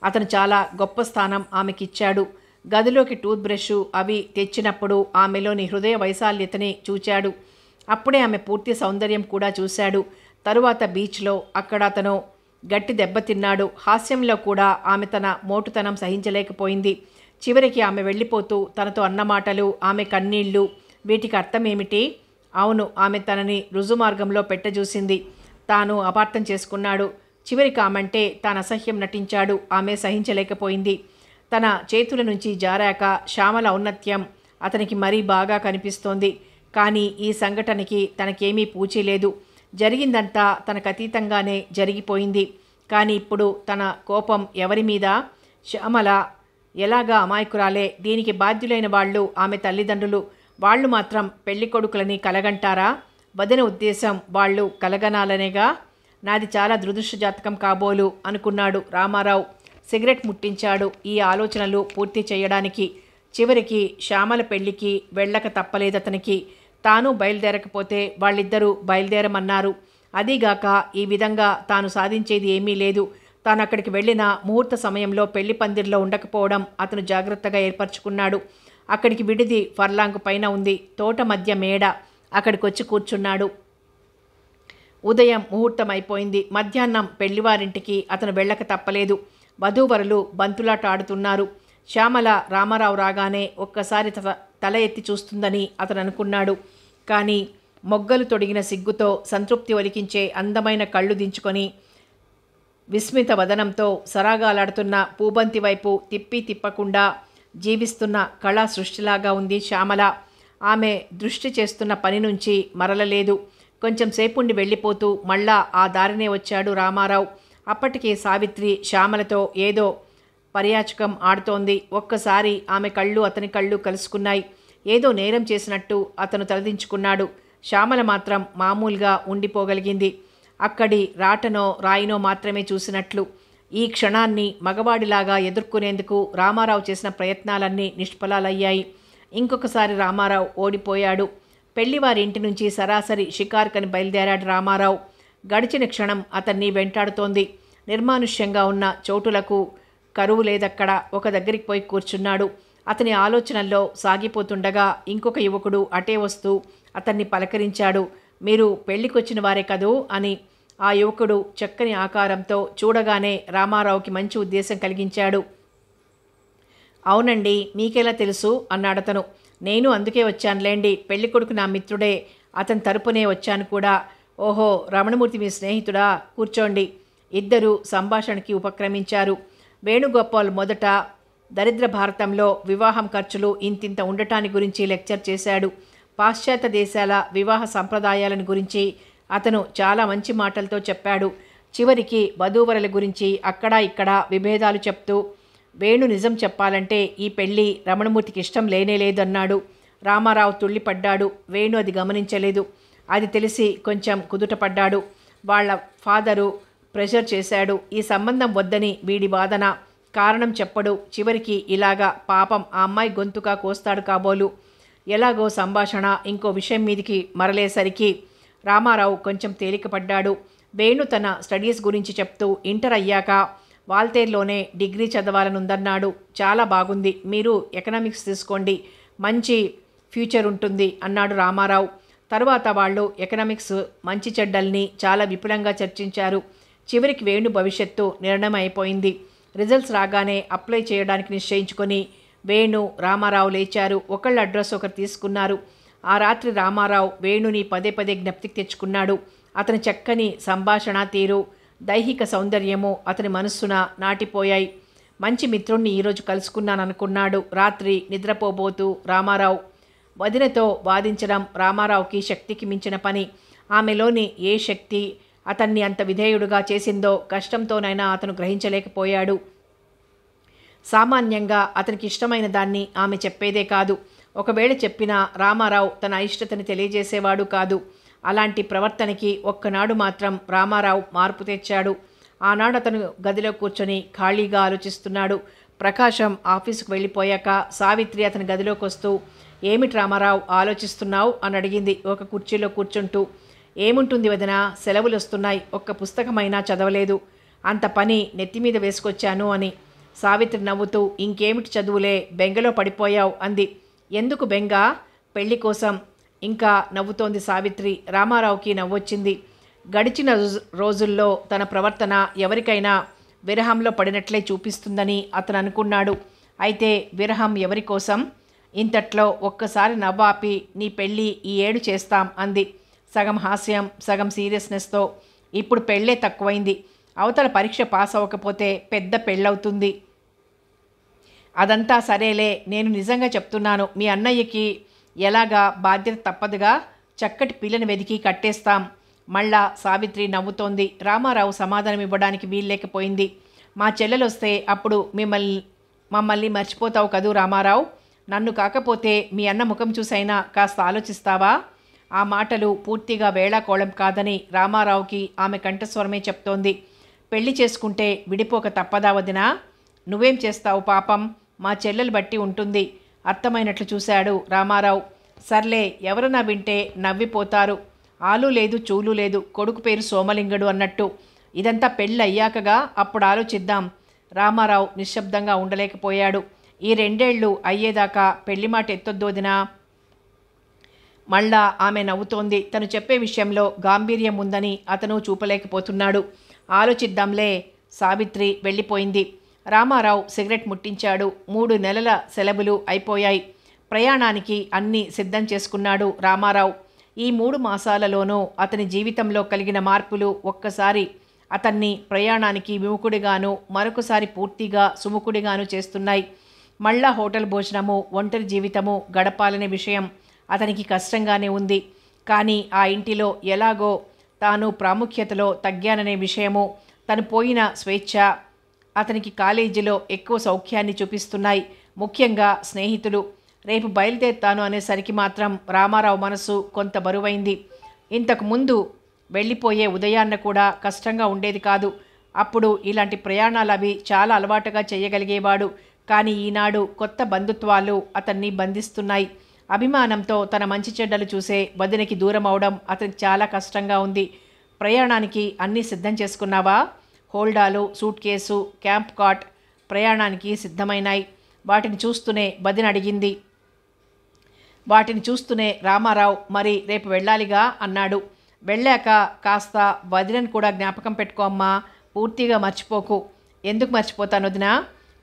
A: అతను చాలా గొప్ప స్థానం ఆమెకిచ్చాడు. గదిలోకి టూత్ బ్రష్ అవి తెచ్చినప్పుడు ఆమెలోని హృదయ వైశాల్యతని చూచాడు. అప్పుడే ఆమె పూర్తి సౌందర్యం కూడా చూశాడు. తరువాత బీచ్లో అక్కడ అతను గట్టి దెబ్బతిన్నాడు. హాస్యంలో కూడా ఆమె తన మోటుతనం సహించలేకపోయింది. చివరికి ఆమె వెళ్ళిపోతూ తనతో అన్నమాటలు, ఆమె కన్నీళ్లు, వీటికి అర్థమేమిటి? అవును, ఆమె తనని రుజుమార్గంలో పెట్టజూసింది. తాను అపార్థం చేసుకున్నాడు. చివరికి ఆమంటే తాను అసహ్యం నటించాడు. ఆమె సహించలేకపోయింది. తన చేతుల నుంచి జారాక శ్యామల ఔన్నత్యం అతనికి మరీ బాగా కనిపిస్తోంది. కానీ ఈ సంఘటనకి తనకేమీ పూచీలేదు. జరిగిందంతా తనకు అతీతంగానే జరిగిపోయింది. కానీ ఇప్పుడు తన కోపం ఎవరి మీద? శ్యామల ఎలాగా అమాయకురాలే. దీనికి బాధ్యులైన వాళ్ళు ఆమె తల్లిదండ్రులు. వాళ్ళు మాత్రం పెళ్లి కొడుకులని కలగంటారా? వదిన ఉద్దేశం వాళ్ళు కలగనాలనేగా. నాది చాలా దురదృష్ట జాతకం కాబోలు అనుకున్నాడు రామారావు. సిగరెట్ ముట్టించాడు ఈ ఆలోచనలు పూర్తి చేయడానికి. చివరికి శ్యామల పెళ్లికి వెళ్ళక తప్పలేదతనికి. తాను బయలుదేరకపోతే వాళ్ళిద్దరూ బయలుదేరమన్నారు. అదీగాక ఈ విధంగా తాను సాధించేది ఏమీ లేదు. తాను అక్కడికి వెళ్ళిన ముహూర్త సమయంలో పెళ్లి పందిరిలో ఉండకపోవడం అతను జాగ్రత్తగా ఏర్పరచుకున్నాడు. అక్కడికి విడిది ఫర్లాంగ్ పైన ఉంది. తోట మధ్య మేడ. అక్కడికొచ్చి కూర్చున్నాడు. ఉదయం ముహూర్తం అయిపోయింది. మధ్యాహ్నం పెళ్లివారింటికి అతను వెళ్ళక తప్పలేదు. వధూవరులు బంతులాట ఆడుతున్నారు. శ్యామల రామారావు రాగానే ఒక్కసారి తల ఎత్తి చూస్తుందని అతను అనుకున్నాడు. కానీ మొగ్గలు తొడిగిన సిగ్గుతో సంతృప్తి ఒలికించే అందమైన కళ్ళు దించుకొని విస్మిత వదనంతో సరాగాలాడుతున్న పూబంతి వైపు తిప్పకుండా జీవిస్తున్న కళా సృష్టిలాగా ఉంది శ్యామల. ఆమె దృష్టి చేస్తున్న పని నుంచి మరలలేదు. కొంచెం సేపుండి వెళ్ళిపోతూ మళ్ళా ఆ దారినే వచ్చాడు రామారావు. అప్పటికే సావిత్రి శ్యామలతో ఏదో పర్యాచకం ఆడుతోంది. ఒక్కసారి ఆమె కళ్ళు అతని కళ్ళు కలుసుకున్నాయి. ఏదో నేరం చేసినట్టు అతను తలదించుకున్నాడు. శ్యామల మాత్రం మామూలుగా ఉండిపోగలిగింది. అక్కడి రాటనో రాయినో మాత్రమే చూసినట్లు. ఈ క్షణాన్ని మగవాడిలాగా ఎదుర్కొనేందుకు రామారావు చేసిన ప్రయత్నాలన్నీ నిష్ఫలాలయ్యాయి. ఇంకొకసారి రామారావు ఓడిపోయాడు. పెళ్లివారి ఇంటి నుంచి సరాసరి షికారుకని బయలుదేరాడు రామారావు. గడిచిన క్షణం అతన్ని వెంటాడుతోంది. నిర్మానుష్యంగా ఉన్న చోటులకు కరువు లేదక్కడ. ఒక దగ్గరికి పోయి కూర్చున్నాడు. అతని ఆలోచనల్లో సాగిపోతుండగా ఇంకొక యువకుడు అటే వస్తూ అతన్ని పలకరించాడు. మీరు పెళ్లికొచ్చిన వారే కదూ అని. ఆ యువకుడు చక్కని ఆకారంతో చూడగానే రామారావుకి మంచి ఉద్దేశం కలిగించాడు. అవునండి, మీకెలా తెలుసు అన్నాడతను. నేను అందుకే వచ్చానులేండి. పెళ్ళికొడుకు నా మిత్రుడే, అతని తరపునే వచ్చాను కూడా. ఓహో, రమణమూర్తి మీ స్నేహితుడా? కూర్చోండి. ఇద్దరు సంభాషణకి ఉపక్రమించారు. వేణుగోపాల్ మొదట దరిద్ర భారతంలో వివాహం ఖర్చులు ఇంతింత ఉండటాన్ని గురించి లెక్చర్ చేశాడు. పాశ్చాత్య దేశాల వివాహ సంప్రదాయాలను గురించి అతను చాలా మంచి మాటలతో చెప్పాడు. చివరికి వధూవరుల గురించి అక్కడా ఇక్కడ విభేదాలు చెప్తూ వేణు నిజం చెప్పాలంటే ఈ పెళ్ళి రమణమూర్తికి ఇష్టం లేనేలేదన్నాడు. రామారావు తుళ్ళిపడ్డాడు. వేణు అది గమనించలేదు. అది తెలిసి కొంచెం కుదుటపడ్డాడు. వాళ్ళ ఫాదరు ప్రెషర్ చేశాడు. ఈ సంబంధం వద్దని వీడి వాదన. కారణం చెప్పడు. చివరికి ఇలాగా పాపం ఆ అమ్మాయి గొంతుగా కోస్తాడు కాబోలు. ఎలాగో సంభాషణ ఇంకో విషయం మీదికి మరలేసరికి రామారావు కొంచెం తేలికపడ్డాడు. వేణు తన స్టడీస్ గురించి చెప్తూ ఇంటర్ అయ్యాక వాల్తేర్లోనే డిగ్రీ చదవాలనుందన్నాడు. చాలా బాగుంది. మీరు ఎకనామిక్స్ తీసుకోండి, మంచి ఫ్యూచర్ ఉంటుంది అన్నాడు రామారావు. తర్వాత వాళ్ళు ఎకనామిక్స్ మంచి చెడ్డల్ని చాలా విపులంగా చర్చించారు. చివరికి వేణు భవిష్యత్తు నిర్ణయం అయిపోయింది. రిజల్ట్స్ రాగానే అప్లై చేయడానికి నిశ్చయించుకొని వేణు రామారావు లేచారు. ఒకళ్ళ అడ్రస్ ఒకరు తీసుకున్నారు. ఆ రాత్రి రామారావు వేణుని పదే పదే జ్ఞప్తికి తెచ్చుకున్నాడు. అతని చక్కని సంభాషణ తీరు, దైహిక సౌందర్యము అతని మనస్సున నాటిపోయాయి. మంచి మిత్రుణ్ణి ఈరోజు కలుసుకున్నాననుకున్నాడు రాత్రి నిద్రపోబోతూ రామారావు. వదినతో వాదించడం రామారావుకి శక్తికి మించిన పని. ఆమెలోని ఏ శక్తి అతన్ని అంత విధేయుడుగా చేసిందో కష్టంతోనైనా అతను గ్రహించలేకపోయాడు. సామాన్యంగా అతనికి ఇష్టమైన దాన్ని ఆమె చెప్పేదే కాదు. ఒకవేళ చెప్పినా రామారావు తన అయిష్టతని తెలియజేసేవాడు కాదు. అలాంటి ప్రవర్తనకి ఒక్కనాడు మాత్రం రామారావు మార్పు తెచ్చాడు. ఆనాడు అతను గదిలో కూర్చొని ఖాళీగా ఆలోచిస్తున్నాడు. ప్రకాశం ఆఫీసుకు వెళ్ళిపోయాక సావిత్రి అతని గదిలోకి వస్తూ ఏమిటి రామారావు ఆలోచిస్తున్నావు అని అడిగింది ఒక కుర్చీలో కూర్చుంటూ. ఏముంటుంది వదిన, సెలవులు వస్తున్నాయి, ఒక్క పుస్తకమైనా చదవలేదు, అంత పని నెత్తిమీద వేసుకొచ్చాను అని. సావిత్రి నవ్వుతూ ఇంకేమిటి చదువులే, బెంగలో పడిపోయావు అంది. ఎందుకు బెంగ? పెళ్లి కోసం. ఇంకా నవ్వుతోంది సావిత్రి. రామారావుకి నవ్వొచ్చింది. గడిచిన రోజుల్లో తన ప్రవర్తన ఎవరికైనా విరహంలో పడినట్లే చూపిస్తుందని అతను అనుకున్నాడు. అయితే విరహం ఎవరి కోసం? ఇంతట్లో ఒక్కసారి నవ్వాపి నీ పెళ్ళి ఈ ఏడు చేస్తాం అంది. సగం హాస్యం సగం సీరియస్నెస్తో. ఇప్పుడు పెళ్ళే తక్కువైంది, అవతల పరీక్ష పాస్ అవ్వకపోతే పెద్ద పెళ్ళవుతుంది. అదంతా సరేలే, నేను నిజంగా చెప్తున్నాను, మీ అన్నయ్యకి ఎలాగా బాధ్యత తప్పదుగా, చక్కటి పిల్లని వెదికి కట్టేస్తాం. మళ్ళా సావిత్రి నవ్వుతోంది. రామారావు సమాధానం ఇవ్వడానికి వీల్లేకపోయింది. మా చెల్లెలొస్తే అప్పుడు మమ్మల్ని మర్చిపోతావు కదూ రామారావు. నన్ను కాకపోతే మీ అన్న ముఖం చూసైనా కాస్త ఆలోచిస్తావా? ఆ మాటలు పూర్తిగా వేళాకోళం కాదని రామారావుకి ఆమె కంఠస్వరమే చెప్తోంది. పెళ్లి చేసుకుంటే విడిపోక తప్పదా వదినా? నువ్వేం చేస్తావు పాపం, మా చెల్లెలు బట్టి ఉంటుంది అర్థమైనట్లు చూశాడు రామారావు. సర్లే, ఎవరన్నా వింటే నవ్విపోతారు. ఆలు లేదు చూలు లేదు, కొడుకు పేరు సోమలింగడు అన్నట్టు. ఇదంతా పెళ్ళి అయ్యాకగా, అప్పుడు ఆలోచిద్దాం. రామారావు నిశ్శబ్దంగా ఉండలేకపోయాడు. ఈ 2 ఏళ్ళు అయ్యేదాకా పెళ్లి మాట ఎత్తొద్దోదినా. మళ్ళా ఆమె నవ్వుతోంది. తను చెప్పే విషయంలో గాంభీర్యం ఉందని అతను చూపలేకపోతున్నాడు. ఆలోచిద్దాంలే. సావిత్రి వెళ్ళిపోయింది. రామారావు సిగరెట్ ముట్టించాడు. 3 నెలల సెలవులు అయిపోయాయి. ప్రయాణానికి అన్నీ సిద్ధం చేసుకున్నాడు రామారావు. ఈ 3 మాసాలలోనూ అతని జీవితంలో కలిగిన మార్పులు ఒక్కసారి అతన్ని ప్రయాణానికి విముఖుడిగాను, మరొకసారి పూర్తిగా సుముఖుడిగాను చేస్తున్నాయి. మళ్ళా హోటల్ భోజనము, ఒంటరి జీవితము గడపాలనే విషయం అతనికి కష్టంగానే ఉంది. కానీ ఆ ఇంటిలో ఎలాగో తాను ప్రాముఖ్యతలో తగ్గాననే విషయము, తను పోయిన స్వేచ్ఛ, అతనికి కాలేజీలో ఎక్కువ సౌఖ్యాన్ని చూపిస్తున్నాయి, ముఖ్యంగా స్నేహితులు. రేపు బయలుదేరుతాను అనేసరికి మాత్రం రామారావు మనసు కొంత బరువైంది. ఇంతకు ముందు వెళ్ళిపోయే ఉదయాన్న కూడా కష్టంగా ఉండేది కాదు. అప్పుడు ఇలాంటి ప్రయాణాలు అవి చాలా అలవాటుగా చేయగలిగేవాడు. కానీ ఈనాడు కొత్త బంధుత్వాలు అతన్ని బంధిస్తున్నాయి. అభిమానంతో తన మంచి చెడ్డలు చూసే వదినకి దూరం అవడం అతనికి చాలా కష్టంగా ఉంది. ప్రయాణానికి అన్నీ సిద్ధం చేసుకున్నావా? హోల్డాలు, సూట్ కేసు, క్యాంప్ కాట్ ప్రయాణానికి సిద్ధమైనాయి. వాటిని చూస్తూనే వదిన అడిగింది. వాటిని చూస్తూనే రామారావు మరి రేపు వెళ్ళాలిగా అన్నాడు. వెళ్ళాక కాస్త వదినను కూడా జ్ఞాపకం పెట్టుకో అమ్మా, పూర్తిగా మర్చిపోకు. ఎందుకు మర్చిపోతాను వదినా?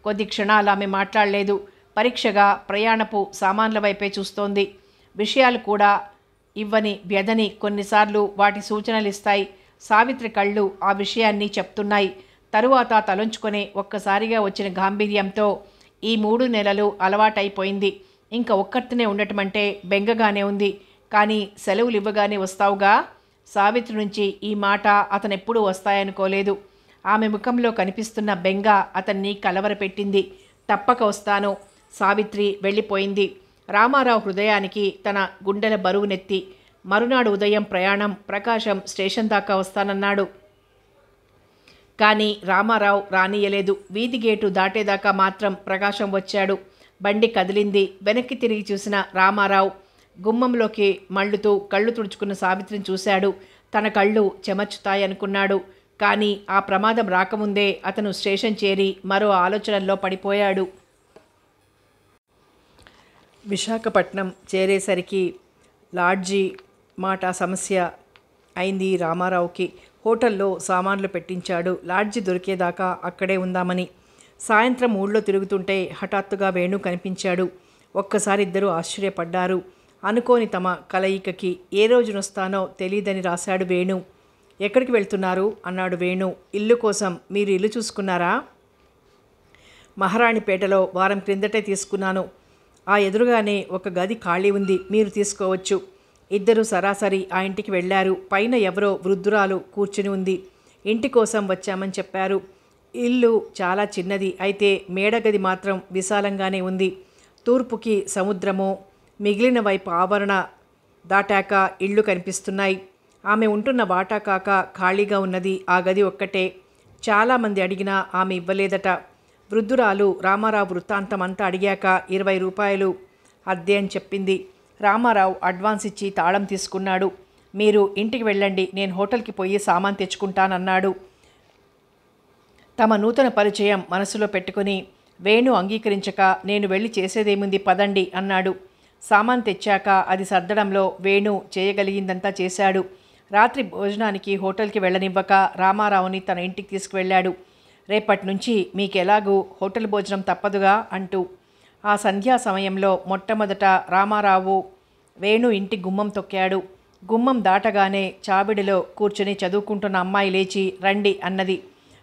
A: కొద్ది క్షణాలు ఆమె మాట్లాడలేదు. పరీక్షగా ప్రయాణపు సామాన్ల వైపే చూస్తోంది. విషయాలు కూడా ఇవ్వని వ్యధని కొన్నిసార్లు వాటి సూచనలు ఇస్తాయి. సావిత్రి కళ్ళు ఆ విషయాన్ని చెప్తున్నాయి. తరువాత తలొంచుకొని ఒక్కసారిగా వచ్చిన గాంభీర్యంతో ఈ 3 నెలలు అలవాటైపోయింది. ఇంకా ఒక్కరితోనే ఉండటమంటే బెంగగానే ఉంది. కానీ సెలవులు ఇవ్వగానే వస్తావుగా? సావిత్రి నుంచి ఈ మాట అతనెప్పుడూ వస్తాయనుకోలేదు. ఆమె ముఖంలో కనిపిస్తున్న బెంగ అతన్ని కలవరపెట్టింది. తప్పక వస్తాను. సావిత్రి వెళ్ళిపోయింది. రామారావు హృదయానికి తన గుండెల బరువునెత్తి మరునాడు ఉదయం ప్రయాణం. ప్రకాశం స్టేషన్ దాకా వస్తానన్నాడు. కానీ రామారావు రానియలేదు. వీధి గేటు దాటేదాకా మాత్రం ప్రకాశం వచ్చాడు. బండి కదిలింది. వెనక్కి తిరిగి చూసిన రామారావు గుమ్మంలోకి మళ్ళుతూ కళ్ళు తుడుచుకున్న సావిత్రిని చూశాడు. తన కళ్ళు చెమర్చుతాయనుకున్నాడు. కానీ ఆ ప్రమాదం రాకముందే అతను స్టేషన్ చేరి మరో ఆలోచనల్లో పడిపోయాడు. విశాఖపట్నం చేరేసరికి లాడ్జీ మాట సమస్య అయింది రామారావుకి. హోటల్లో సామాన్లు పెట్టించాడు. లాడ్జీ దొరికేదాకా అక్కడే ఉందామని. సాయంత్రం ఊళ్ళో తిరుగుతుంటే హఠాత్తుగా వేణు కనిపించాడు. ఒక్కసారి ఇద్దరూ ఆశ్చర్యపడ్డారు. అనుకోని తమ కలయికకి ఏ రోజునొస్తానో తెలియదని రాశాడు వేణు. ఎక్కడికి వెళ్తున్నారు అన్నాడు వేణు. ఇల్లు కోసం. మీరు ఇల్లు చూసుకున్నారా? మహారాణిపేటలో వారం క్రిందటే తీసుకున్నాను. ఆ ఎదురుగానే ఒక గది ఖాళీ ఉంది, మీరు తీసుకోవచ్చు. ఇద్దరు సరాసరి ఆ ఇంటికి వెళ్ళారు. పైన ఎవరో వృద్ధురాలు కూర్చుని ఉంది. ఇంటి కోసం వచ్చామని చెప్పారు. ఇల్లు చాలా చిన్నది, అయితే మేడగది మాత్రం విశాలంగానే ఉంది. తూర్పుకి సముద్రము, మిగిలిన వైపు ఆవరణ దాటాక ఇళ్ళు కనిపిస్తున్నాయి. ఆమె ఉంటున్న వాటా కాక ఖాళీగా ఉన్నది ఆ గది ఒక్కటే. చాలామంది అడిగినా ఆమె ఇవ్వలేదట. వృద్ధురాలు రామారావు వృత్తాంతం అంతా అడిగాక 20 రూపాయలు అద్దె అని చెప్పింది. రామారావు అడ్వాన్స్ ఇచ్చి తాళం తీసుకున్నాడు. మీరు ఇంటికి వెళ్ళండి, నేను హోటల్కి పోయి సామాన్ తెచ్చుకుంటానన్నాడు. తమ నూతన పరిచయం మనసులో పెట్టుకుని వేణు అంగీకరించక నేను వెళ్ళి చేసేదేముంది పదండి అన్నాడు. సామాన్ తెచ్చాక అది సర్దడంలో వేణు చేయగలిగిందంతా చేశాడు. రాత్రి భోజనానికి హోటల్కి వెళ్ళనివ్వక రామారావుని తన ఇంటికి తీసుకువెళ్ళాడు. రేపటి నుంచి మీకెలాగూ హోటల్ భోజనం తప్పదుగా అంటూ. ఆ సంధ్యా సమయంలో మొట్టమొదట రామారావు వేణు ఇంటి గుమ్మం తొక్కాడు. గుమ్మం దాటగానే చావిడిలో కూర్చుని చదువుకుంటున్న అమ్మాయి లేచి రండి అన్నది.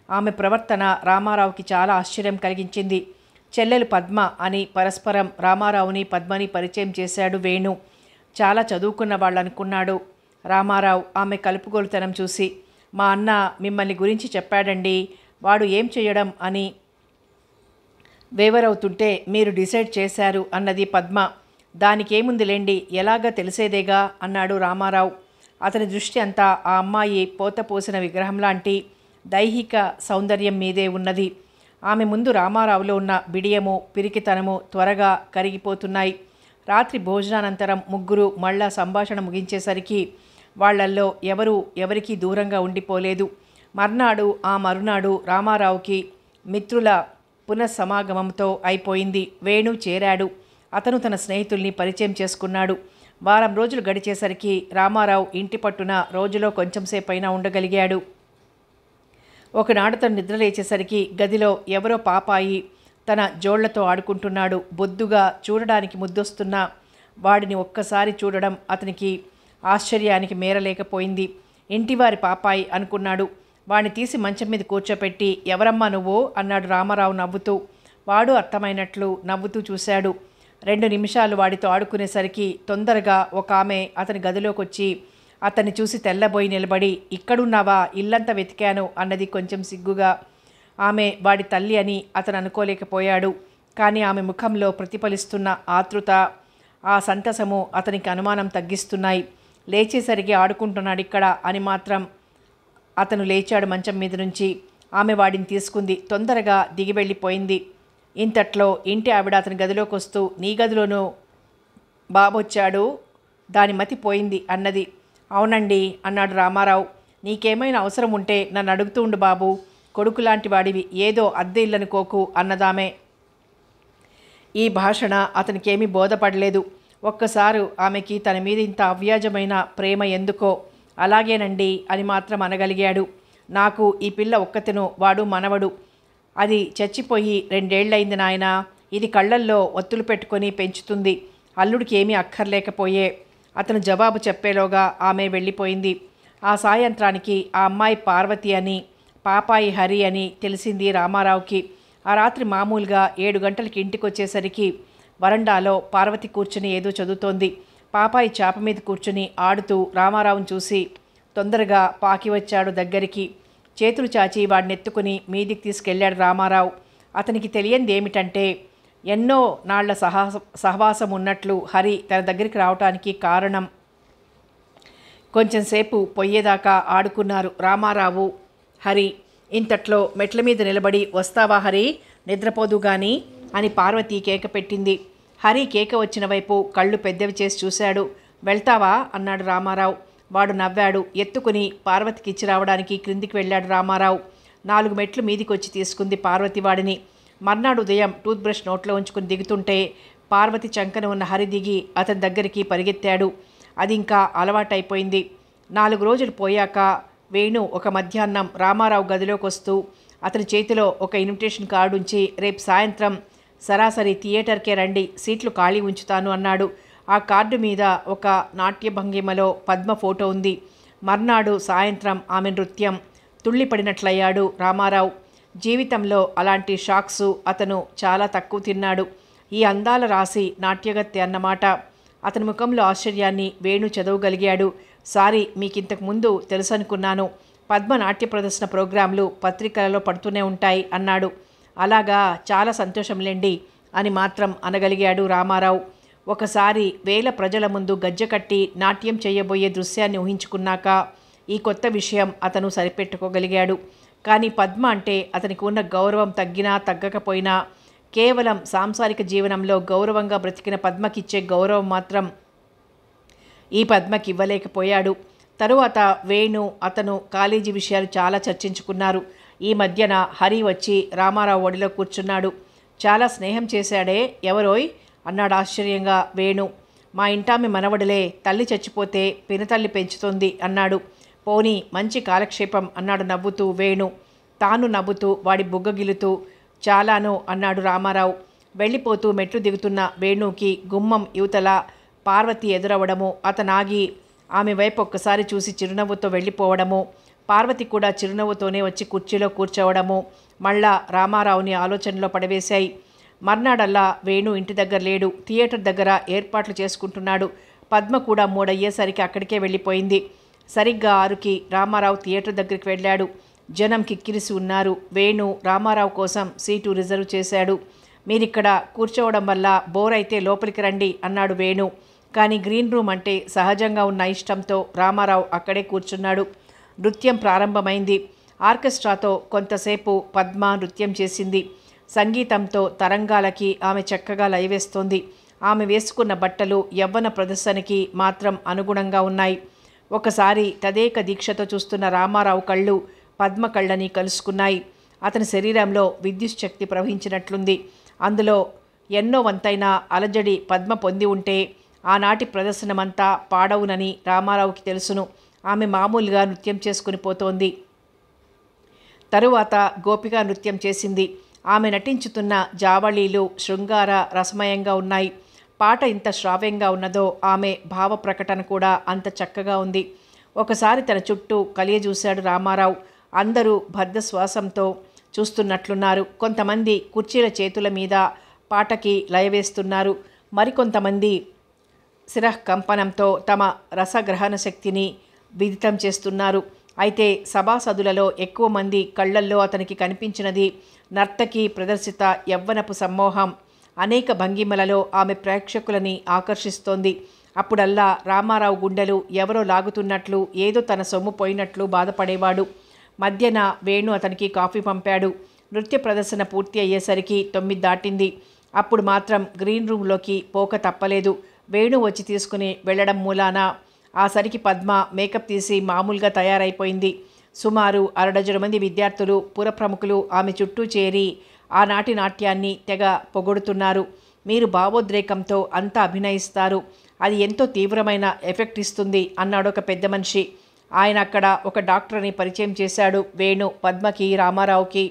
A: ఆమె ప్రవర్తన రామారావుకి చాలా ఆశ్చర్యం కలిగించింది. చెల్లెలు పద్మ అని పరస్పరం రామారావుని పద్మని పరిచయం చేశాడు వేణు. చాలా చదువుకున్న వాళ్ళు అనుకున్నాడు రామారావు ఆమె కలుపుగోలుతనం చూసి. మా అన్న మిమ్మల్ని గురించి చెప్పాడండి, వాడు ఏం చేయడం అని వేవరవుతుంటే మీరు డిసైడ్ చేశారు అన్నది పద్మ. దానికేముందిలేండి, ఎలాగా తెలిసేదేగా అన్నాడు రామారావు. అతని దృష్టి అంతా ఆ అమ్మాయి పోతపోసిన విగ్రహం లాంటి దైహిక సౌందర్యం మీదే ఉన్నది. ఆమె ముందు రామారావులో ఉన్న బిడియము, పిరికితనము త్వరగా కరిగిపోతున్నాయి. రాత్రి భోజనానంతరం ముగ్గురు మళ్ళా సంభాషణ ముగించేసరికి వాళ్లల్లో ఎవరికీ దూరంగా ఉండిపోలేదు. మరునాడు రామారావుకి మిత్రుల పునఃసమాగమంతో అయిపోయింది. వేణు చేరాడు. అతను తన స్నేహితుల్ని పరిచయం చేసుకున్నాడు. వారం రోజులు గడిచేసరికి రామారావు ఇంటి పట్టున రోజులో కొంచెం సేపైనా ఉండగలిగాడు. ఒకనాడు తను నిద్రలేచేసరికి గదిలో ఎవరో పాపాయి తన జోళ్లతో ఆడుకుంటున్నాడు. బొద్దుగా చూడడానికి ముద్దొస్తున్న వాడిని ఒక్కసారి చూడడం అతనికి ఆశ్చర్యానికి మేరలేకపోయింది. ఇంటివారి పాపాయి అనుకున్నాడు. వాడిని తీసి మంచం మీద కూర్చోపెట్టి ఎవరమ్మా నువ్వు అన్నాడు రామారావు నవ్వుతూ. వాడు అర్థమైనట్లు నవ్వుతూ చూశాడు. 2 నిమిషాలు వాడితో ఆడుకునేసరికి తొందరగా ఒక ఆమె అతని గదిలోకి వచ్చి అతన్ని చూసి తెల్లబోయి నిలబడి ఇక్కడున్నావా, ఇల్లంతా వెతికాను అన్నది కొంచెం సిగ్గుగా. ఆమె వాడి తల్లి అని అతను అనుకోలేకపోయాడు. కానీ ఆమె ముఖంలో ప్రతిఫలిస్తున్న ఆతృత, ఆ సంతసము అతనికి అనుమానం తగ్గిస్తున్నాయి. లేచేసరికి ఆడుకుంటున్నాడు ఇక్కడ అని మాత్రం అతను లేచాడు మంచం మీద నుంచి. ఆమె వాడిని తీసుకుంది. తొందరగా దిగి వెళ్ళిపోయింది. ఇంతట్లో ఇంటి ఆవిడ అతని గదిలోకి వస్తూ, నీ గదిలోనూ బాబొచ్చాడు, దాని మతి పోయింది అన్నది. అవునండి అన్నాడు రామారావు. నీకేమైనా అవసరం ఉంటే నన్ను అడుగుతూ ఉండు బాబు, కొడుకు లాంటి వాడివి, ఏదో అద్దె ఇల్లనుకోకు అన్నదామే. ఈ భాషణ అతనికేమీ బోధపడలేదు. ఒక్కసారి ఆమెకి తన మీద ఇంత అవ్యాజమైన ప్రేమ ఎందుకో. అలాగేనండి అని మాత్రం అనగలిగాడు. నాకు ఈ పిల్ల ఒక్కతెను, వాడు మనవడు. అది చచ్చిపోయి 2 ఏళ్లయింది నాయనా. ఇది కళ్ళల్లో ఒత్తులు పెట్టుకొని పెంచుతుంది. అల్లుడికి ఏమీ అక్కర్లేకపోయే. అతను జవాబు చెప్పేలోగా ఆమె వెళ్ళిపోయింది. ఆ సాయంత్రానికి ఆ అమ్మాయి పార్వతి అని, పాపాయి హరి అని తెలిసింది రామారావుకి. ఆ రాత్రి మామూలుగా 7 గంటలకి ఇంటికి వచ్చేసరికి వరండాలో పార్వతి కూర్చుని ఏదో చదువుతోంది. పాపాయి చాప మీద కూర్చుని ఆడుతూ రామారావుని చూసి తొందరగా పాకి వచ్చాడు దగ్గరికి. చేతులు చాచి వాడిని ఎత్తుకుని మీదికి తీసుకెళ్లాడు రామారావు. అతనికి తెలియంది ఏమిటంటే, ఎన్నో నాళ్ల సహవాసం ఉన్నట్లు హరి తన దగ్గరికి రావటానికి కారణం. కొంచెంసేపు పొయ్యేదాకా ఆడుకున్నారు రామారావు, హరి. ఇంతట్లో మెట్ల మీద నిలబడి, వస్తావా హరి, నిద్రపోదు గాని అని పార్వతి కేక పెట్టింది. హరి కేక వచ్చిన వైపు కళ్ళు పెద్దవి చేసి చూశాడు. వెళ్తావా అన్నాడు రామారావు. వాడు నవ్వాడు. ఎత్తుకుని పార్వతికి ఇచ్చి రావడానికి క్రిందికి వెళ్ళాడు రామారావు. 4 మెట్లు మీదికి వచ్చి తీసుకుంది పార్వతి వాడిని. మర్నాడు ఉదయం టూత్ బ్రష్ నోట్లో ఉంచుకుని దిగుతుంటే పార్వతి చంకన ఉన్న హరి దిగి అతని దగ్గరికి పరిగెత్తాడు. అది ఇంకా అలవాటైపోయింది. 4 రోజులు పోయాక వేణు ఒక మధ్యాహ్నం రామారావు గదిలోకి వస్తూ అతని చేతిలో ఒక ఇన్విటేషన్ కార్డు ఉంచి, రేపు సాయంత్రం సరాసరి థియేటర్కే రండి, సీట్లు ఖాళీ ఉంచుతాను అన్నాడు. ఆ కార్డు మీద ఒక నాట్య భంగిమలో పద్మ ఫోటో ఉంది. మర్నాడు సాయంత్రం ఆమె నృత్యం. తుళ్ళిపడినట్లయ్యాడు రామారావు. జీవితంలో అలాంటి షాక్స్ అతను చాలా తక్కువ తిన్నాడు. ఈ అందాల రాశి నాట్యగత్తె అన్నమాట. అతని ముఖంలో ఆశ్చర్యాన్ని వేణు చదవగలిగాడు. సారీ, మీకింతకు ముందు తెలుసనుకున్నాను. పద్మ నాట్య ప్రదర్శన ప్రోగ్రాంలు పత్రికలలో పడుతూనే ఉంటాయి అన్నాడు. అలాగా, చాలా సంతోషంలేండి అని మాత్రం అనగలిగాడు రామారావు. ఒకసారి వేల ప్రజల ముందు గజ్జె కట్టి నాట్యం చేయబోయే దృశ్యాన్ని ఊహించుకున్నాక ఈ కొత్త విషయం అతను సరిపెట్టుకోగలిగాడు. కానీ పద్మ అంటే అతనికి ఉన్న గౌరవం తగ్గినా తగ్గకపోయినా కేవలం సాంసారిక జీవనంలో గౌరవంగా బ్రతికిన పద్మకిచ్చే గౌరవం మాత్రం ఈ పద్మకి ఇవ్వలేకపోయాడు. తరువాత వేణు అతను కాలేజీ విషయాలు చాలా చర్చించుకున్నారు. ఈ మధ్యన హరి వచ్చి రామారావు ఒడిలో కూర్చున్నాడు. చాలా స్నేహం చేశాడే, ఎవరోయ్ అన్నాడు ఆశ్చర్యంగా వేణు. మా ఇంటామె మనవడులే, తల్లి చచ్చిపోతే పినతల్లి పెంచుతుంది అన్నాడు. పోనీ మంచి కాలక్షేపం అన్నాడు నవ్వుతూ వేణు. తాను నవ్వుతూ వాడి బుగ్గగిలుతూ చాలాను అన్నాడు రామారావు. వెళ్ళిపోతూ మెట్లు దిగుతున్న వేణుకి గుమ్మం యువతల పార్వతి ఎదురవడము, అతనాగి ఆమె వైపు ఒక్కసారి చూసి చిరునవ్వుతో వెళ్ళిపోవడము, పార్వతి కూడా చిరునవ్వుతోనే వచ్చి కుర్చీలో కూర్చోవడము మళ్ళా రామారావుని ఆలోచనలో పడవేశాయి. మర్నాడల్లా వేణు ఇంటి దగ్గర లేడు. థియేటర్ దగ్గర ఏర్పాట్లు చేసుకుంటున్నాడు. పద్మ కూడా 3 అయ్యేసరికి అక్కడికే వెళ్ళిపోయింది. సరిగ్గా 6కి రామారావు థియేటర్ దగ్గరికి వెళ్ళాడు. జనం కిక్కిరిసి ఉన్నారు. వేణు రామారావు కోసం సీటు రిజర్వ్ చేశాడు. మీరిక్కడ కూర్చోవడం వల్ల బోర్ అయితే లోపలికి రండి అన్నాడు వేణు. కానీ గ్రీన్ రూమ్ అంటే సహజంగా ఉన్న ఇష్టంతో రామారావు అక్కడే కూర్చున్నాడు. నృత్యం ప్రారంభమైంది. ఆర్కెస్ట్రాతో కొంతసేపు పద్మ నృత్యం చేసింది. సంగీతంతో తరంగాలకి ఆమె చక్కగా లయవేస్తోంది. ఆమె వేసుకున్న బట్టలు యవ్వన ప్రదర్శనకి మాత్రం అనుగుణంగా ఉన్నాయి. ఒకసారి తదేక దీక్షతో చూస్తున్న రామారావు కళ్ళు పద్మ కళ్ళని కలుసుకున్నాయి. అతని శరీరంలో విద్యుత్ శక్తి ప్రవహించినట్లుంది. అందులో ఎన్నో వంతైన అలజడి పద్మ పొంది ఉంటే ఆనాటి ప్రదర్శనమంతా పాడవునని రామారావుకి తెలుసును. ఆమె మామూలుగా నృత్యం చేసుకుని పోతోంది. తరువాత గోపిక నృత్యం చేసింది. ఆమె నటించుతున్న జావళీలు శృంగార రసమయంగా ఉన్నాయి. పాట ఇంత శ్రావ్యంగా ఉన్నదో ఆమె భావ ప్రకటన కూడా అంత చక్కగా ఉంది. ఒకసారి తన చుట్టూ కలియజూశాడు రామారావు. అందరూ బద్ధశ్వాసంతో చూస్తున్నట్లున్నారు. కొంతమంది కుర్చీల చేతుల మీద పాటకి లయవేస్తున్నారు. మరికొంతమంది శిరఃకంపనంతో తమ రసగ్రహణ శక్తిని విదితం చేస్తున్నారు. అయితే సభాసదులలో ఎక్కువ మంది కళ్ళల్లో అతనికి కనిపించినది నర్తకి ప్రదర్శిత యవ్వనపు సమ్మోహం. అనేక భంగిమలలో ఆమె ప్రేక్షకులని ఆకర్షిస్తోంది. అప్పుడల్లా రామారావు గుండెలు ఎవరో లాగుతున్నట్లు, ఏదో తన సొమ్ము పోయినట్లు బాధపడేవాడు. మధ్యన వేణు అతనికి కాఫీ పంపాడు. నృత్య ప్రదర్శన పూర్తి అయ్యేసరికి 9 దాటింది. అప్పుడు మాత్రం గ్రీన్ రూమ్లోకి పోక తప్పలేదు. వేణు వచ్చి తీసుకుని వెళ్ళడం మూలాన ఆ సరికి పద్మ మేకప్ తీసి మామూలుగా తయారైపోయింది. సుమారు 1/2 మంది విద్యార్థులు, పురప్రముఖులు ఆమె చుట్టూ చేరి ఆనాటి నాట్యాన్ని తెగ పొగడుతున్నారు. మీరు భావోద్రేకంతో అంతా అభినయిస్తారు, అది ఎంతో తీవ్రమైన ఎఫెక్ట్ ఇస్తుంది అన్నాడు ఒక పెద్ద మనిషి. ఆయన అక్కడ ఒక డాక్టర్ని పరిచయం చేశాడు వేణు పద్మకి, రామారావుకి.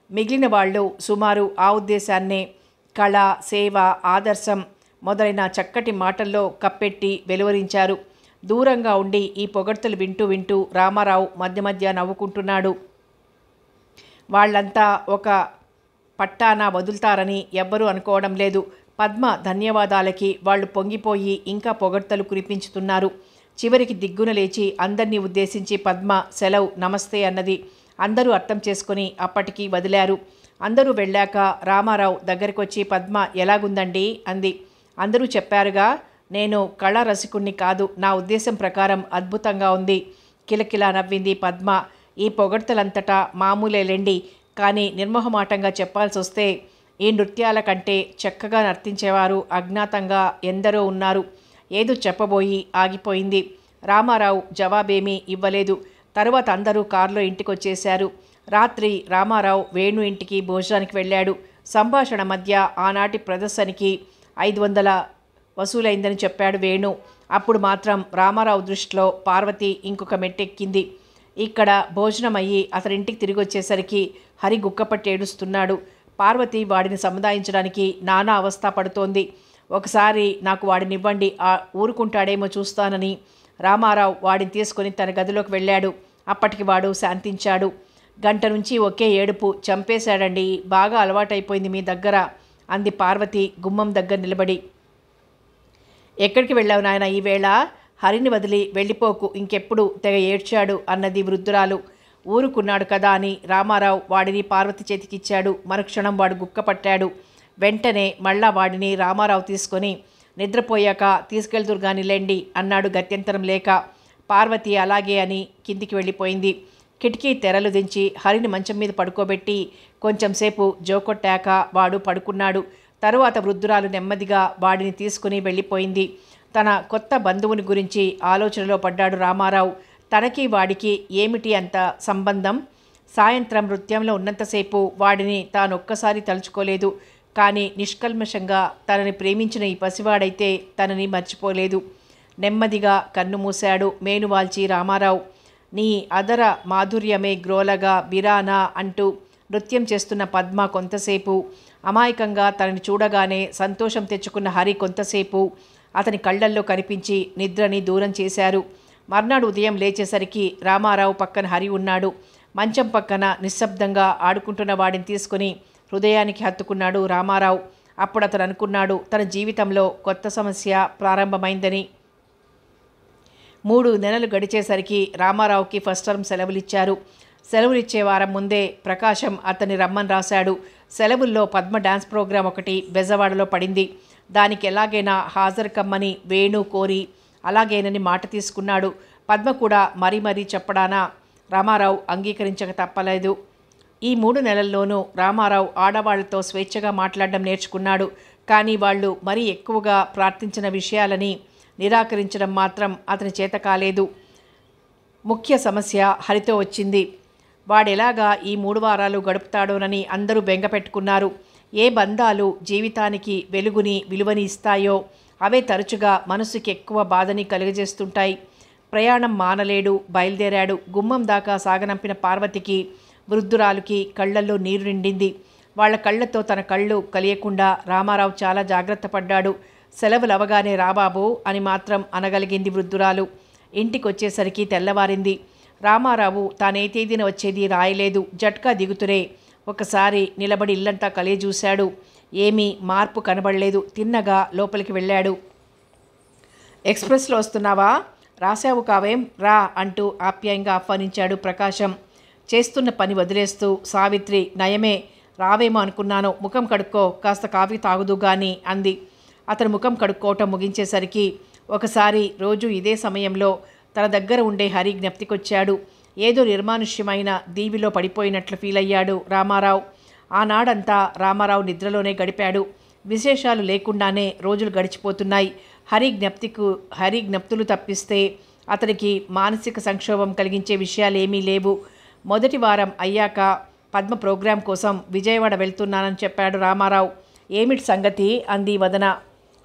A: మిగిలిన వాళ్ళు సుమారు ఆ ఉద్దేశాన్నే కళ, సేవ, ఆదర్శం మొదలైన చక్కటి మాటల్లో కప్పెట్టి వెలువరించారు. దూరంగా ఉండి ఈ పొగడ్తలు వింటూ వింటూ రామారావు మధ్య మధ్య నవ్వుకుంటున్నాడు. వాళ్ళంతా ఒక పట్టాన వదులుతారని ఎవ్వరూ అనుకోవడం లేదు. పద్మ ధన్యవాదాలకి వాళ్ళు పొంగిపోయి ఇంకా పొగడ్తలు కురిపించుతున్నారు. చివరికి దిగ్గున లేచి అందరినీ ఉద్దేశించి పద్మ సెలవు, నమస్తే అన్నది. అందరూ అర్థం చేసుకుని అప్పటికి వదిలారు. అందరూ వెళ్ళాక రామారావు దగ్గరికొచ్చి పద్మ ఎలాగుందండి అంది. అందరూ చెప్పారుగా, నేను కళా రసికుణ్ణి కాదు, నా ఉద్దేశం ప్రకారం అద్భుతంగా ఉంది. కిలకిలా నవ్వింది పద్మ. ఈ పొగడ్తలంతటా మామూలేలేండి, కానీ నిర్మోహమాటంగా చెప్పాల్సి వస్తే ఈ నృత్యాల కంటే చక్కగా నర్తించేవారు అజ్ఞాతంగా ఎందరో ఉన్నారు. ఏదో చెప్పబోయి ఆగిపోయింది. రామారావు జవాబేమీ ఇవ్వలేదు. తరువాత అందరూ కారులో ఇంటికొచ్చేశారు. రాత్రి రామారావు వేణు ఇంటికి భోజనానికి వెళ్ళాడు. సంభాషణ మధ్య ఆనాటి ప్రదర్శనకి 500 వసూలైందని చెప్పాడు వేణు. అప్పుడు మాత్రం రామారావు దృష్టిలో పార్వతి ఇంకొక మెట్టెక్కింది. ఇక్కడ భోజనం అయ్యి అతనింటికి తిరిగి వచ్చేసరికి హరి గుక్కపట్టి ఏడుస్తున్నాడు. పార్వతి వాడిని సముదాయించడానికి నానా అవస్థ పడుతోంది. ఒకసారి నాకు వాడినివ్వండి, ఊరుకుంటాడేమో చూస్తానని రామారావు వాడిని తీసుకుని తన గదిలోకి వెళ్ళాడు. అప్పటికి వాడు శాంతించాడు. గంట నుంచి ఒకే ఏడుపు. చంపేశాడండి, బాగా అలవాటైపోయింది మీ దగ్గర అంది పార్వతి గుమ్మం దగ్గర నిలబడి. ఎక్కడికి వెళ్ళావు నాయన ఈవేళ? హరిని వదిలి వెళ్ళిపోకు, ఇంకెప్పుడు తెగ ఏడ్చాడు అన్నది వృద్ధురాలు. ఊరుకున్నాడు కదా అని రామారావు వాడిని పార్వతి చేతికిచ్చాడు. మరుక్షణం వాడు గుక్కపట్టాడు. వెంటనే మళ్ళా వాడిని రామారావు తీసుకొని నిద్రపోయాక తీసుకెళ్తురుగాని లేండి అన్నాడు గత్యంతరం లేక. పార్వతి అలాగే అని కిందికి వెళ్ళిపోయింది. కిటికీ తెరలు దించి హరిని మంచం మీద పడుకోబెట్టి కొంచెంసేపు జోకొట్టాక వాడు పడుకున్నాడు. తరువాత వృద్ధురాలు నెమ్మదిగా వాడిని తీసుకుని వెళ్ళిపోయింది. తన కొత్త బంధువుని గురించి ఆలోచనలో పడ్డాడు రామారావు. తనకి వాడికి ఏమిటి అంత సంబంధం? సాయంత్రం నృత్యంలో ఉన్నంతసేపు వాడిని తానొక్కసారి తలుచుకోలేదు. కానీ నిష్కల్మషంగా తనని ప్రేమించిన ఈ పసివాడైతే తనని మర్చిపోలేదు. నెమ్మదిగా కన్ను మూశాడు మేనువాల్చి రామారావు. నీ అదర మాధుర్యమే గ్రోలగా బిరానా అంటూ నృత్యం చేస్తున్న పద్మ కొంతసేపు, అమాయకంగా తనని చూడగానే సంతోషం తెచ్చుకున్న హరి కొంతసేపు అతని కళ్ళల్లో కనిపించి నిద్రని దూరం చేశారు. మర్నాడు ఉదయం లేచేసరికి రామారావు పక్కన హరి ఉన్నాడు. మంచం పక్కన నిశ్శబ్దంగా ఆడుకుంటున్న వాడిని తీసుకుని హృదయానికి హత్తుకున్నాడు రామారావు. అప్పుడు అతను అనుకున్నాడు తన జీవితంలో కొత్త సమస్య ప్రారంభమైందని. 3 నెలలు గడిచేసరికి రామారావుకి ఫస్ట్ టర్మ్ సెలవులిచ్చారు. సెలవులిచ్చే వారం ముందే ప్రకాశం అతన్ని రమ్మని రాశాడు. సెలవుల్లో పద్మ డ్యాన్స్ ప్రోగ్రాం ఒకటి బెజవాడలో పడింది. దానికి ఎలాగైనా హాజరు కమ్మని వేణు కోరి అలాగేనని మాట తీసుకున్నాడు. పద్మ కూడా మరీ చెప్పడాన రామారావు అంగీకరించక తప్పలేదు. ఈ 3 నెలల్లోనూ రామారావు ఆడవాళ్లతో స్వేచ్ఛగా మాట్లాడడం నేర్చుకున్నాడు. కానీ వాళ్ళు మరీ ఎక్కువగా ప్రార్థించిన విషయాలని నిరాకరించడం మాత్రం అతని చేత కాలేదు. ముఖ్య సమస్య హరితో వచ్చింది. వాడెలాగా ఈ 3 వారాలు గడుపుతాడోనని అందరూ బెంగ పెట్టుకున్నారు. ఏ బంధాలు జీవితానికి వెలుగుని విలువని ఇస్తాయో అవే తరచుగా మనసుకి ఎక్కువ బాధని కలుగజేస్తుంటాయి. ప్రయాణం మానలేడు, బయలుదేరాడు. గుమ్మం దాకా సాగనంపిన పార్వతికి, వృద్ధురాలుకి కళ్ళల్లో నీరు నిండింది. వాళ్ల కళ్ళతో తన కళ్ళు కలియకుండా రామారావు చాలా జాగ్రత్త పడ్డాడు. సెలవులు అవగానే రాబాబు అని మాత్రం అనగలిగింది వృద్ధురాలు. ఇంటికొచ్చేసరికి తెల్లవారింది. రామారావు తానే తేదీన వచ్చేది రాయలేదు. జట్కా దిగుతురే ఒకసారి నిలబడి ఇల్లంతా కలియ చూశాడు. ఏమీ మార్పు కనబడలేదు. తిన్నగా లోపలికి వెళ్ళాడు. ఎక్స్ప్రెస్లో వస్తున్నావా? రాశావు కావేం రా అంటూ ఆప్యాయంగా ఆహ్వానించాడు ప్రకాశం. చేస్తున్న పని వదిలేస్తూ సావిత్రి నయమే రావేమో అనుకున్నాను, ముఖం కడుక్కో, కాస్త కాఫీ తాగుదు గాని అంది. అతను ముఖం కడుక్కోవటం ముగించేసరికి ఒకసారి రోజు ఇదే సమయంలో తన దగ్గర ఉండే హరి జ్ఞప్తికొచ్చాడు. ఏదో నిర్మానుష్యమైన దీవిలో పడిపోయినట్లు ఫీల్ అయ్యాడు రామారావు. ఆనాడంతా రామారావు నిద్రలోనే గడిపాడు. విశేషాలు లేకుండానే రోజులు గడిచిపోతున్నాయి. హరి జ్ఞప్తులు తప్పిస్తే అతనికి మానసిక సంక్షోభం కలిగించే విషయాలేమీ లేవు. మొదటి వారం అయ్యాక పద్మ ప్రోగ్రాం కోసం విజయవాడ వెళ్తున్నానని చెప్పాడు రామారావు. ఏమిటి సంగతి అంది వదన.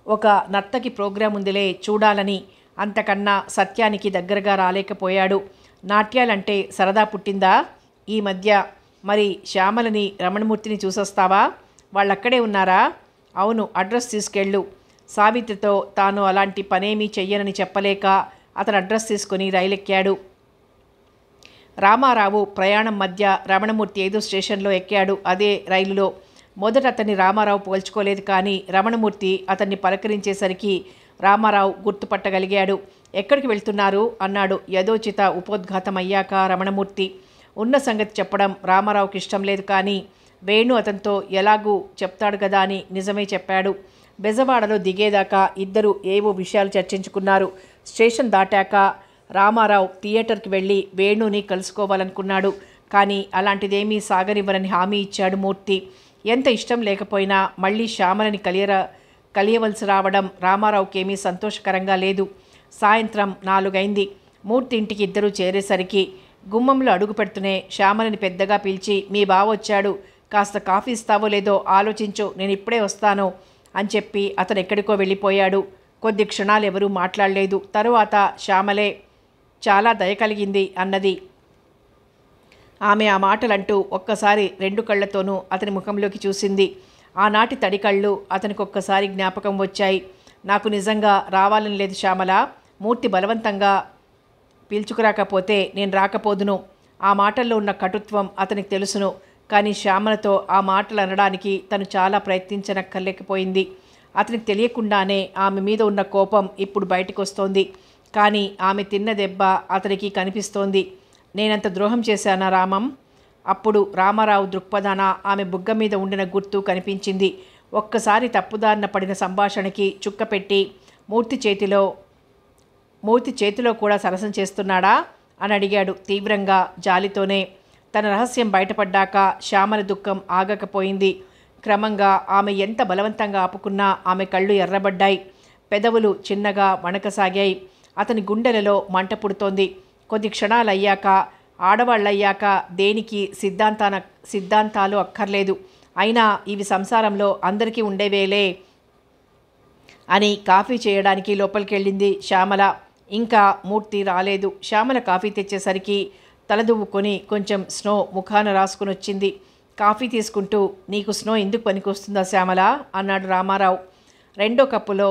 A: ఒక నర్తకి ప్రోగ్రాం ఉందిలే చూడాలని. అంతకన్నా సత్యానికి దగ్గరగా రాలేకపోయాడు. నాట్యాలంటే సరదా పుట్టిందా ఈ మధ్య? మరి శ్యామలని రమణమూర్తిని చూసొస్తావా? వాళ్ళక్కడే ఉన్నారా? అవును, అడ్రస్ తీసుకెళ్ళు. సావిత్రితో తాను అలాంటి పనేమీ చెయ్యనని చెప్పలేక అతను అడ్రస్ తీసుకుని రైలెక్కాడు. రామారావు ప్రయాణం మధ్య రమణమూర్తి ఏదో స్టేషన్లో ఎక్కాడు. అదే రైలులో. మొదట అతన్ని రామారావు పోల్చుకోలేదు, కానీ రమణమూర్తి అతన్ని పలకరించేసరికి రామారావు గుర్తుపట్టగలిగాడు. ఎక్కడికి వెళ్తున్నారు అన్నాడు యథోచిత ఉపోద్ఘాతం అయ్యాక రమణమూర్తి. ఉన్న సంగతి చెప్పడం రామారావుకి ఇష్టం లేదు, కానీ వేణు అతనితో ఎలాగూ చెప్తాడు కదా అని నిజమే చెప్పాడు. బెజవాడలో దిగేదాకా ఇద్దరు ఏవో విషయాలు చర్చించుకున్నారు. స్టేషన్ దాటాక రామారావు థియేటర్కి వెళ్ళి వేణుని కలుసుకోవాలనుకున్నాడు. కానీ అలాంటిదేమీ సాగనివ్వరని హామీ ఇచ్చాడు మూర్తి. ఎంత ఇష్టం లేకపోయినా మళ్ళీ శ్యామలని కలియవలసి రావడం రామారావుకేమీ సంతోషకరంగా లేదు. సాయంత్రం 4 అయింది. మూర్తి ఇంటికి ఇద్దరూ చేరేసరికి గుమ్మంలో అడుగు పెడుతూనే శ్యామలని పెద్దగా పిలిచి, మీ బావ వచ్చాడు, కాస్త కాఫీ ఇస్తావో లేదో ఆలోచించు, నేను ఇప్పుడే వస్తాను అని చెప్పి అతను ఎక్కడికో వెళ్ళిపోయాడు. కొద్ది క్షణాలు ఎవరూ మాట్లాడలేదు. తరువాత శ్యామలే చాలా దయ కలిగింది అన్నది. ఆమె ఆ మాటలంటూ ఒక్కసారి 2 కళ్ళతోనూ అతని ముఖంలోకి చూసింది. ఆనాటి తడి కళ్ళు అతనికి ఒక్కసారి జ్ఞాపకం వచ్చాయి. నాకు నిజంగా రావాలని లేదు శ్యామల. మూర్తి బలవంతంగా పిలుచుకురాకపోతే నేను రాకపోదును. ఆ మాటల్లో ఉన్న కటుత్వం అతనికి తెలుసును. కానీ శ్యామలతో ఆ మాటలు అనడానికి తను చాలా ప్రయత్నించనక్కర్లేకపోయింది. అతనికి తెలియకుండానే ఆమె మీద ఉన్న కోపం ఇప్పుడు బయటకు వస్తోంది. కానీ ఆమె తిన్న దెబ్బ అతనికి కనిపిస్తోంది. నేనంత ద్రోహం చేశానా రామం? అప్పుడు రామారావు దృక్పథాన ఆమె బుగ్గ మీద ఉండిన గుర్తు కనిపించింది. ఒక్కసారి తప్పుదారిన పడిన సంభాషణకి చుక్కపెట్టి మూర్తి చేతిలో కూడా సరసం చేస్తున్నాడా అని అడిగాడు తీవ్రంగా, జాలితోనే. తన రహస్యం బయటపడ్డాక శ్యామల దుఃఖం ఆగకపోయింది. క్రమంగా ఆమె ఎంత బలవంతంగా ఆపుకున్నా ఆమె కళ్ళు ఎర్రబడ్డాయి. పెదవులు చిన్నగా వణకసాగాయి. అతని గుండెలలో మంట పుడుతోంది. కొద్ది క్షణాలయ్యాక, ఆడవాళ్ళయ్యాక దేనికి సిద్ధాంతాలు అక్కర్లేదు, అయినా ఇవి సంసారంలో అందరికీ ఉండేవేలే అని కాఫీ చేయడానికి లోపలికెళ్ళింది శ్యామల. ఇంకా మూర్తి రాలేదు. శ్యామల కాఫీ తెచ్చేసరికి తలదువ్వుకొని కొంచెం స్నో ముఖాన రాసుకుని వచ్చింది. కాఫీ తీసుకుంటూ, నీకు స్నో ఎందుకు పనికొస్తుందా శ్యామల అన్నాడు రామారావు. 2వ కప్పులో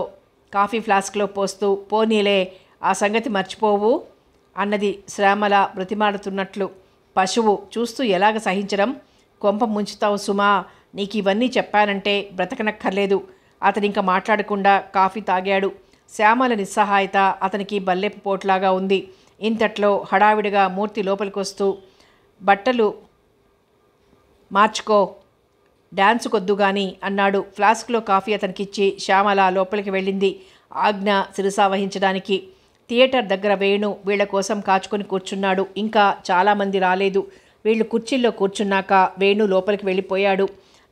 A: కాఫీ ఫ్లాస్క్లో పోస్తూ. పోనీలే, ఆ సంగతి మర్చిపోవు అన్నది శ్యామల బ్రతిమాడుతున్నట్లు. పశువు చూస్తూ ఎలాగ సహించడం? కొంప ముంచుతావు సుమా, నీకు ఇవన్నీ చెప్పానంటే బ్రతకనక్కర్లేదు. అతనింక మాట్లాడకుండా కాఫీ తాగాడు. శ్యామల నిస్సహాయత అతనికి బల్లెపు పోట్లాగా ఉంది. ఇంతట్లో హడావిడిగా మూర్తి లోపలికొస్తూ, బట్టలు మార్చుకో, డ్యాన్స్ కొద్దు గాని అన్నాడు. ఫ్లాస్క్లో కాఫీ అతనికిచ్చి శ్యామల లోపలికి వెళ్ళింది ఆజ్ఞ శిరసావహించడానికి. థియేటర్ దగ్గర వేణు వీళ్ల కోసం కాచుకొని కూర్చున్నాడు. ఇంకా చాలామంది రాలేదు. వీళ్ళు కుర్చీల్లో కూర్చున్నాక వేణు లోపలికి వెళ్ళిపోయాడు.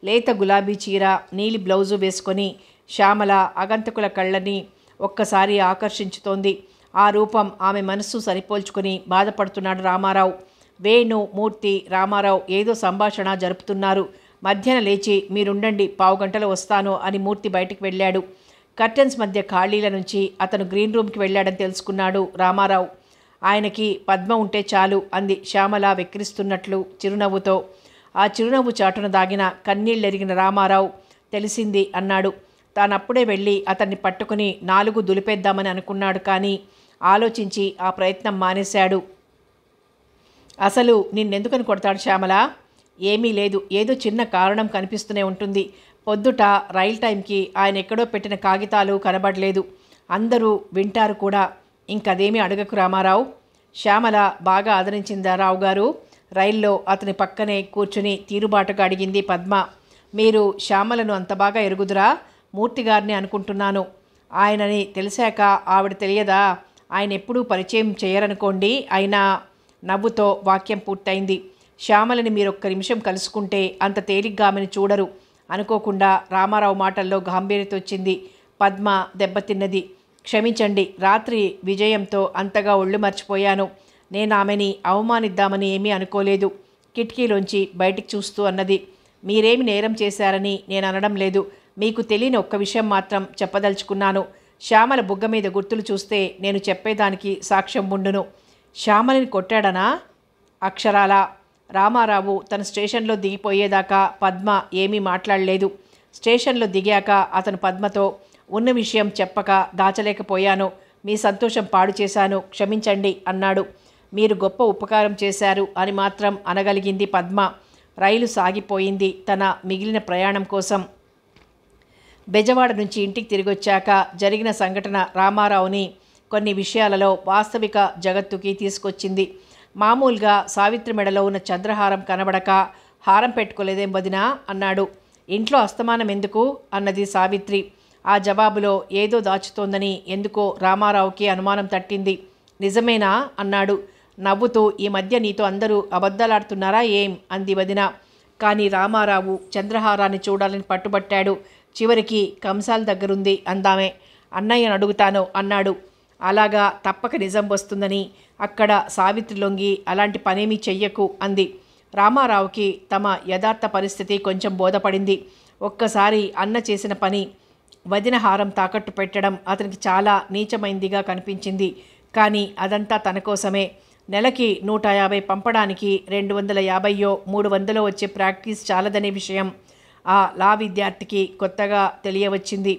A: లేత గులాబీ చీర, నీలి బ్లౌజు వేసుకొని శ్యామల అగంతకుల కళ్ళని ఒక్కసారి ఆకర్షించుతోంది. ఆ రూపం ఆమె మనస్సు సరిపోల్చుకొని బాధపడుతున్నాడు రామారావు. వేణు, మూర్తి, రామారావు ఏదో సంభాషణ జరుపుతున్నారు. మధ్యన లేచి, మీరుండండి, 15 గంటలు వస్తాను అని మూర్తి బయటికి వెళ్ళాడు. కర్టెన్స్ మధ్య ఖాళీల నుంచి అతను గ్రీన్ రూమ్కి వెళ్ళాడని తెలుసుకున్నాడు రామారావు. ఆయనకి పద్మ ఉంటే చాలు అంది శ్యామల వెక్కిరిస్తున్నట్లు చిరునవ్వుతో. ఆ చిరునవ్వు చాటున దాగిన కన్నీళ్ళెరిగిన రామారావు తెలిసింది అన్నాడు. తానప్పుడే వెళ్ళి అతన్ని పట్టుకుని 4 దులిపేద్దామని అనుకున్నాడు. కానీ ఆలోచించి ఆ ప్రయత్నం మానేశాడు. అసలు నిన్నెందుకని కొడతాడు శ్యామల? ఏమీ లేదు, ఏదో చిన్న కారణం కనిపిస్తూనే ఉంటుంది. పొద్దుట రైల్ టైంకి ఆయన ఎక్కడో పెట్టిన కాగితాలు కనబడలేదు. అందరూ వింటారు కూడా. ఇంకదేమీ అడగకు రామారావు. శ్యామల బాగా ఆదరించిందా రావుగారు? రైల్లో అతని పక్కనే కూర్చుని తీరుబాటుగా అడిగింది పద్మ. మీరు శ్యామలను అంత బాగా ఎరుగుదురా? మూర్తిగారిని అనుకుంటున్నాను. ఆయనని తెలిసాక ఆవిడ తెలియదా? ఆయన ఎప్పుడూ పరిచయం చేయరనుకోండి. అయినా నవ్వుతో వాక్యం పూర్తయింది. శ్యామలని మీరొక్క నిమిషం కలుసుకుంటే అంత తేలిగ్గా ఆమెను చూడరు. అనుకోకుండా రామారావు మాటల్లో గాంభీర్యత వచ్చింది. పద్మ దెబ్బతిన్నది. క్షమించండి, రాత్రి విజయంతో అంతగా ఒళ్ళు మర్చిపోయాను. నేను ఆమెని అవమానిద్దామని ఏమీ అనుకోలేదు. కిటికీలోంచి బయటికి చూస్తూ అన్నది. మీరేమి నేరం చేశారని నేను అనడం లేదు. మీకు తెలియని ఒక్క విషయం మాత్రం చెప్పదలుచుకున్నాను. శ్యామల బుగ్గ మీద గుర్తులు చూస్తే నేను చెప్పేదానికి సాక్ష్యం ఉండును. శ్యామలని కొట్టాడనా? అక్షరాల. రామారావు తన స్టేషన్లో దిగిపోయేదాకా పద్మ ఏమీ మాట్లాడలేదు. స్టేషన్లో దిగాక అతను పద్మతో ఉన్న విషయం చెప్పక దాచలేకపోయాను. మీ సంతోషం పాడు చేశాను, క్షమించండి అన్నాడు. మీరు గొప్ప ఉపకారం చేశారు అని మాత్రం అనగలిగింది పద్మ. రైలు సాగిపోయింది తన మిగిలిన ప్రయాణం కోసం. బెజవాడ నుంచి ఇంటికి తిరిగొచ్చాక జరిగిన సంఘటన రామారావుని కొన్ని విషయాలలో వాస్తవిక జగత్తుకి తీసుకొచ్చింది. మామూలుగా సావిత్రి మెడలో ఉన్న చంద్రహారం కనబడక హారం పెట్టుకోలేదేం వదినా అన్నాడు. ఇంట్లో అస్తమానం ఎందుకు అన్నది సావిత్రి. ఆ జవాబులో ఏదో దాచుతోందని ఎందుకో రామారావుకి అనుమానం తట్టింది. నిజమేనా అన్నాడు నవ్వుతూ. ఈ మధ్య నీతో అందరూ అబద్ధాలాడుతున్నారా ఏం అంది వదిన. కానీ రామారావు చంద్రహారాన్ని చూడాలని పట్టుబట్టాడు. చివరికి కంసాల దగ్గరుంది అందామే. అన్నయ్యను అడుగుతాను అన్నాడు. అలాగా, తప్పక నిజం వస్తుందని. అక్కడ సావిత్రి లొంగి అలాంటి పనేమీ చెయ్యకు అంది. రామారావుకి తమ యథార్థ పరిస్థితి కొంచెం బోధపడింది. ఒక్కసారి అన్న చేసిన పని వదిన హారం తాకట్టు పెట్టడం అతనికి చాలా నీచమైందిగా కనిపించింది. కానీ అదంతా తన కోసమే. నెలకి 150 పంపడానికి 250 300 వచ్చే ప్రాక్టీస్ చాలదనే విషయం ఆ లా విద్యార్థికి కొత్తగా తెలియవచ్చింది.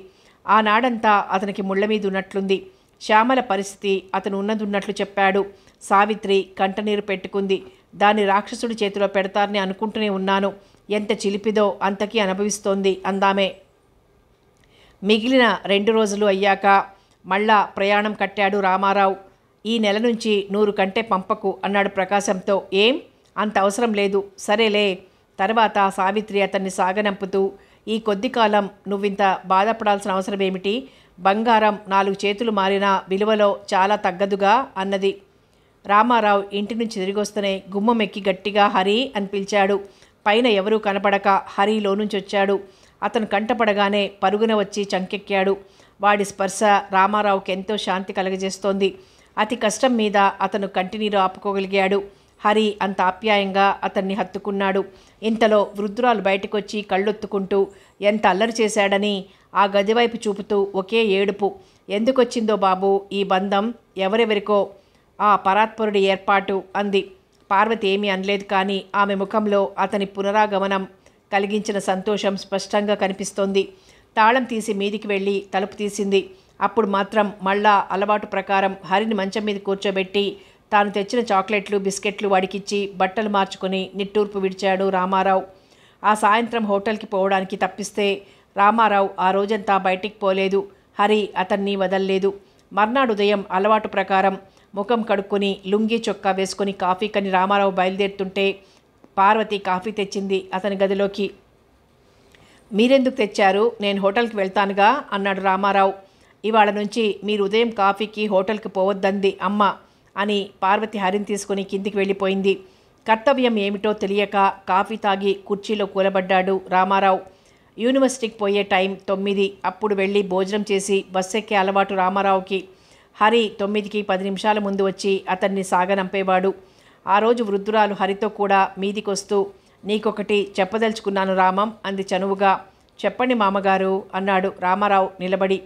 A: ఆనాడంతా అతనికి ముళ్ళ మీద ఉన్నట్లుంది. శ్యామల పరిస్థితి అతను ఉన్నదున్నట్లు చెప్పాడు. సావిత్రి కంటనీరు పెట్టుకుంది. దాన్ని రాక్షసుడి చేతిలో పెడతారని అనుకుంటూనే ఉన్నాను. ఎంత చిలిపిదో అంతకీ అనుభవిస్తోంది అందామే. మిగిలిన 2 రోజులు అయ్యాక మళ్ళా ప్రయాణం కట్టాడు రామారావు. ఈ నెల నుంచి 100 కంటే పంపకు అన్నాడు ప్రకాశంతో. ఏం అంత అవసరం లేదు. సరేలే. తర్వాత సావిత్రి అతన్ని సాగనంపుతూ, ఈ కొద్ది కాలం నువ్వింత బాధపడాల్సిన అవసరం ఏమిటి? బంగారం 4 చేతులు మారినా విలువలో చాలా తగ్గదుగా అన్నది. రామారావు ఇంటి నుంచి తిరిగొస్తూనే గుమ్మం ఎక్కి గట్టిగా హరి అని పిలిచాడు. పైన ఎవరూ కనపడక హరిలో నుంచి వచ్చాడు. అతను కంటపడగానే పరుగున వచ్చి చంకెక్కాడు. వాడి స్పర్శ రామారావుకి ఎంతో శాంతి కలగజేస్తోంది. అతి కష్టం మీద అతను కంటినీరు ఆపుకోగలిగాడు. హరి అంత ఆప్యాయంగా అతన్ని హత్తుకున్నాడు. ఇంతలో వృద్ధురాలు బయటకొచ్చి కళ్ళొత్తుకుంటూ ఎంత అల్లరి చేశాడని ఆ గదివైపు చూపుతూ ఒకే ఏడుపు. ఎందుకొచ్చిందో బాబు ఈ బంధం? ఎవరెవరికో ఆ పరాత్పరుడి ఏర్పాటు అంది. పార్వతి ఏమీ అనలేదు. కానీ ఆమె ముఖంలో అతని పునరాగమనం కలిగించిన సంతోషం స్పష్టంగా కనిపిస్తోంది. తాళం తీసి మీదికి వెళ్ళి తలుపు తీసింది. అప్పుడు మాత్రం మళ్ళా అలవాటు ప్రకారం హరిని మంచం మీద కూర్చోబెట్టి తాను తెచ్చిన చాక్లెట్లు బిస్కెట్లు వాడికిచ్చి బట్టలు మార్చుకొని నిట్టూర్పు విడిచాడు రామారావు. ఆ సాయంత్రం హోటల్కి పోవడానికి తప్పిస్తే రామారావు ఆ రోజంతా బయటికి పోలేదు. హరి అతన్ని వదల్లేదు. మర్నాడు ఉదయం అలవాటు ప్రకారం ముఖం కడుక్కొని లుంగీ చొక్కా వేసుకొని కాఫీ కని రామారావు బయలుదేరుతుంటే పార్వతి కాఫీ తెచ్చింది అతని గదిలోకి. మీరెందుకు తెచ్చారు? నేను హోటల్కి వెళ్తానుగా అన్నాడు రామారావు. ఇవాళ నుంచి మీరు ఉదయం కాఫీకి హోటల్కి పోవద్దంది అమ్మ అని పార్వతి హరిని తీసుకుని కిందికి వెళ్ళిపోయింది. కర్తవ్యం ఏమిటో తెలియక కాఫీ తాగి కుర్చీలో కూలబడ్డాడు రామారావు. యూనివర్సిటీకి పోయే టైం 9. అప్పుడు వెళ్ళి భోజనం చేసి బస్సు ఎక్కే అలవాటు రామారావుకి. హరి 9కి 10 నిమిషాల ముందు వచ్చి అతన్ని సాగనంపేవాడు. ఆ రోజు వృద్ధురాలు హరితో కూడా మీదికొస్తూ, నీకొకటి చెప్పదలుచుకున్నాను రామం అంది చనువుగా. చెప్పండి మామగారు అన్నాడు రామారావు నిలబడి.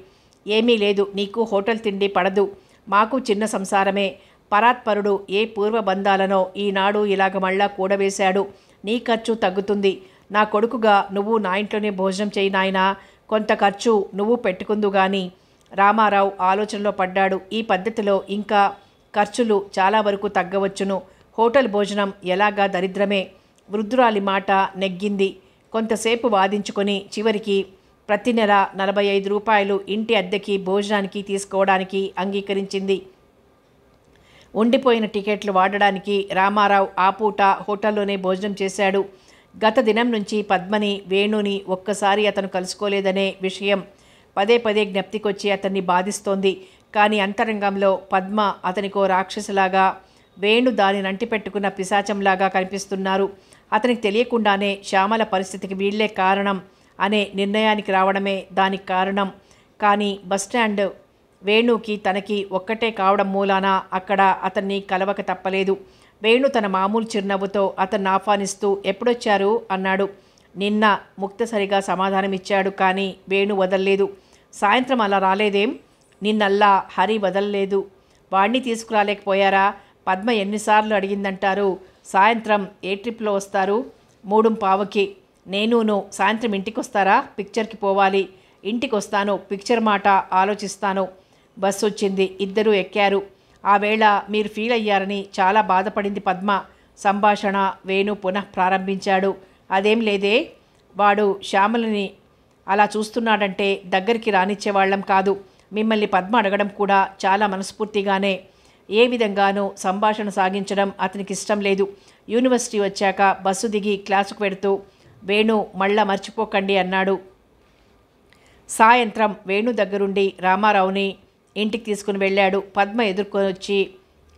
A: ఏమీ లేదు, నీకు హోటల్ తిండి పడదు. మాకు చిన్న సంసారమే. పరాత్పరుడు ఏ పూర్వబంధాలనో ఈనాడు ఇలాగ మళ్ళా కూడవేశాడు. నీ ఖర్చు తగ్గుతుంది. నా కొడుకుగా నువ్వు నా ఇంట్లోనే భోజనం చేయి నాయనా. కొంత ఖర్చు నువ్వు పెట్టుకుందు గాని. రామారావు ఆలోచనలో పడ్డాడు. ఈ పద్ధతిలో ఇంకా ఖర్చులు చాలా వరకు తగ్గవచ్చును. హోటల్ భోజనం ఎలాగా దరిద్రమే. వృద్ధురాలి మాట నెగ్గింది. కొంతసేపు వాదించుకొని చివరికి ప్రతి నెల 45 రూపాయలు ఇంటి అద్దెకి భోజనానికి తీసుకోవడానికి అంగీకరించింది. ఉండిపోయిన టికెట్లు వాడడానికి రామారావు ఆ పూట హోటల్లోనే భోజనం చేశాడు. గత దినం నుంచి పద్మని, వేణుని ఒక్కసారి అతను కలుసుకోలేదనే విషయం పదే పదే జ్ఞప్తికొచ్చి అతన్ని బాధిస్తోంది. కానీ అంతరంగంలో పద్మ అతనికో రాక్షసులాగా, వేణు దాని నంటి పెట్టుకున్న పిశాచంలాగా కనిపిస్తున్నారు. అతనికి తెలియకుండానే శ్యామల పరిస్థితికి వీళ్లే కారణం అనే నిర్ణయానికి రావడమే దానికి కారణం. కానీ బస్టాండ్ వేణుకి తనకి ఒక్కటే కావడం మూలాన అక్కడ అతన్ని కలవక తప్పలేదు. వేణు తన మామూలు చిరునవ్వుతో అతన్ని ఆహ్వానిస్తూ ఎప్పుడొచ్చారు అన్నాడు. నిన్న ముక్తసరిగా సమాధానమిచ్చాడు. కానీ వేణు వదల్లేదు. సాయంత్రం అలా రాలేదేం? నిన్నల్లా హరి వదలలేదు. వాణ్ణి తీసుకురాలేకపోయారా? పద్మ ఎన్నిసార్లు అడిగిందంటారు. సాయంత్రం ఏ ట్రిప్లో వస్తారు? 3:15కి. నేనును సాయంత్రం ఇంటికొస్తారా? పిక్చర్కి పోవాలి. ఇంటికి వస్తాను, పిక్చర్ మాట ఆలోచిస్తాను. బస్సు వచ్చింది. ఇద్దరూ ఎక్కారు. ఆ వేళ మీరు ఫీల్ అయ్యారని చాలా బాధపడింది పద్మ. సంభాషణ వేణు పునః ప్రారంభించాడు. అదేం లేదే, వాడు శ్యామలని అలా చూస్తున్నాడంటే దగ్గరికి రానిచ్చేవాళ్ళం కాదు. మిమ్మల్ని పద్మ అడగడం కూడా చాలా మనస్ఫూర్తిగానే. ఏ విధంగానూ సంభాషణ సాగించడం అతనికి ఇష్టం లేదు. యూనివర్సిటీ వచ్చాక బస్సు దిగి క్లాసుకు వెడుతూ వేణు మళ్ళా మర్చిపోకండి అన్నాడు. సాయంత్రం వేణు దగ్గరుండి రామారావుని ఇంటికి తీసుకుని వెళ్ళాడు. పద్మ ఎదుర్కొని వచ్చి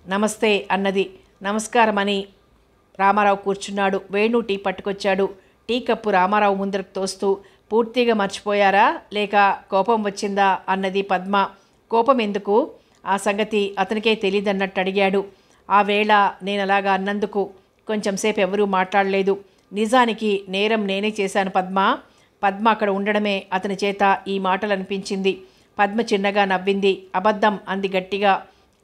A: నమస్తే అన్నది. నమస్కారమని రామారావు కూర్చున్నాడు. వేణు టీ పట్టుకొచ్చాడు. టీ కప్పు రామారావు ముందరకు తోస్తూ పూర్తిగా మర్చిపోయారా లేక కోపం వచ్చిందా అన్నది పద్మ. కోపం ఎందుకు? ఆ సంగతి అతనికే తెలియదన్నట్టు అడిగాడు. ఆ వేళ నేనలాగా అన్నందుకు కొంచెంసేపు ఎవరూ మాట్లాడలేదు. నిజానికి నేరం నేనే చేశాను పద్మ. పద్మ అక్కడ ఉండడమే అతని చేత ఈ మాటలు అనిపించింది. పద్మ చిన్నగా నవ్వింది. అబద్ధం అంది గట్టిగా.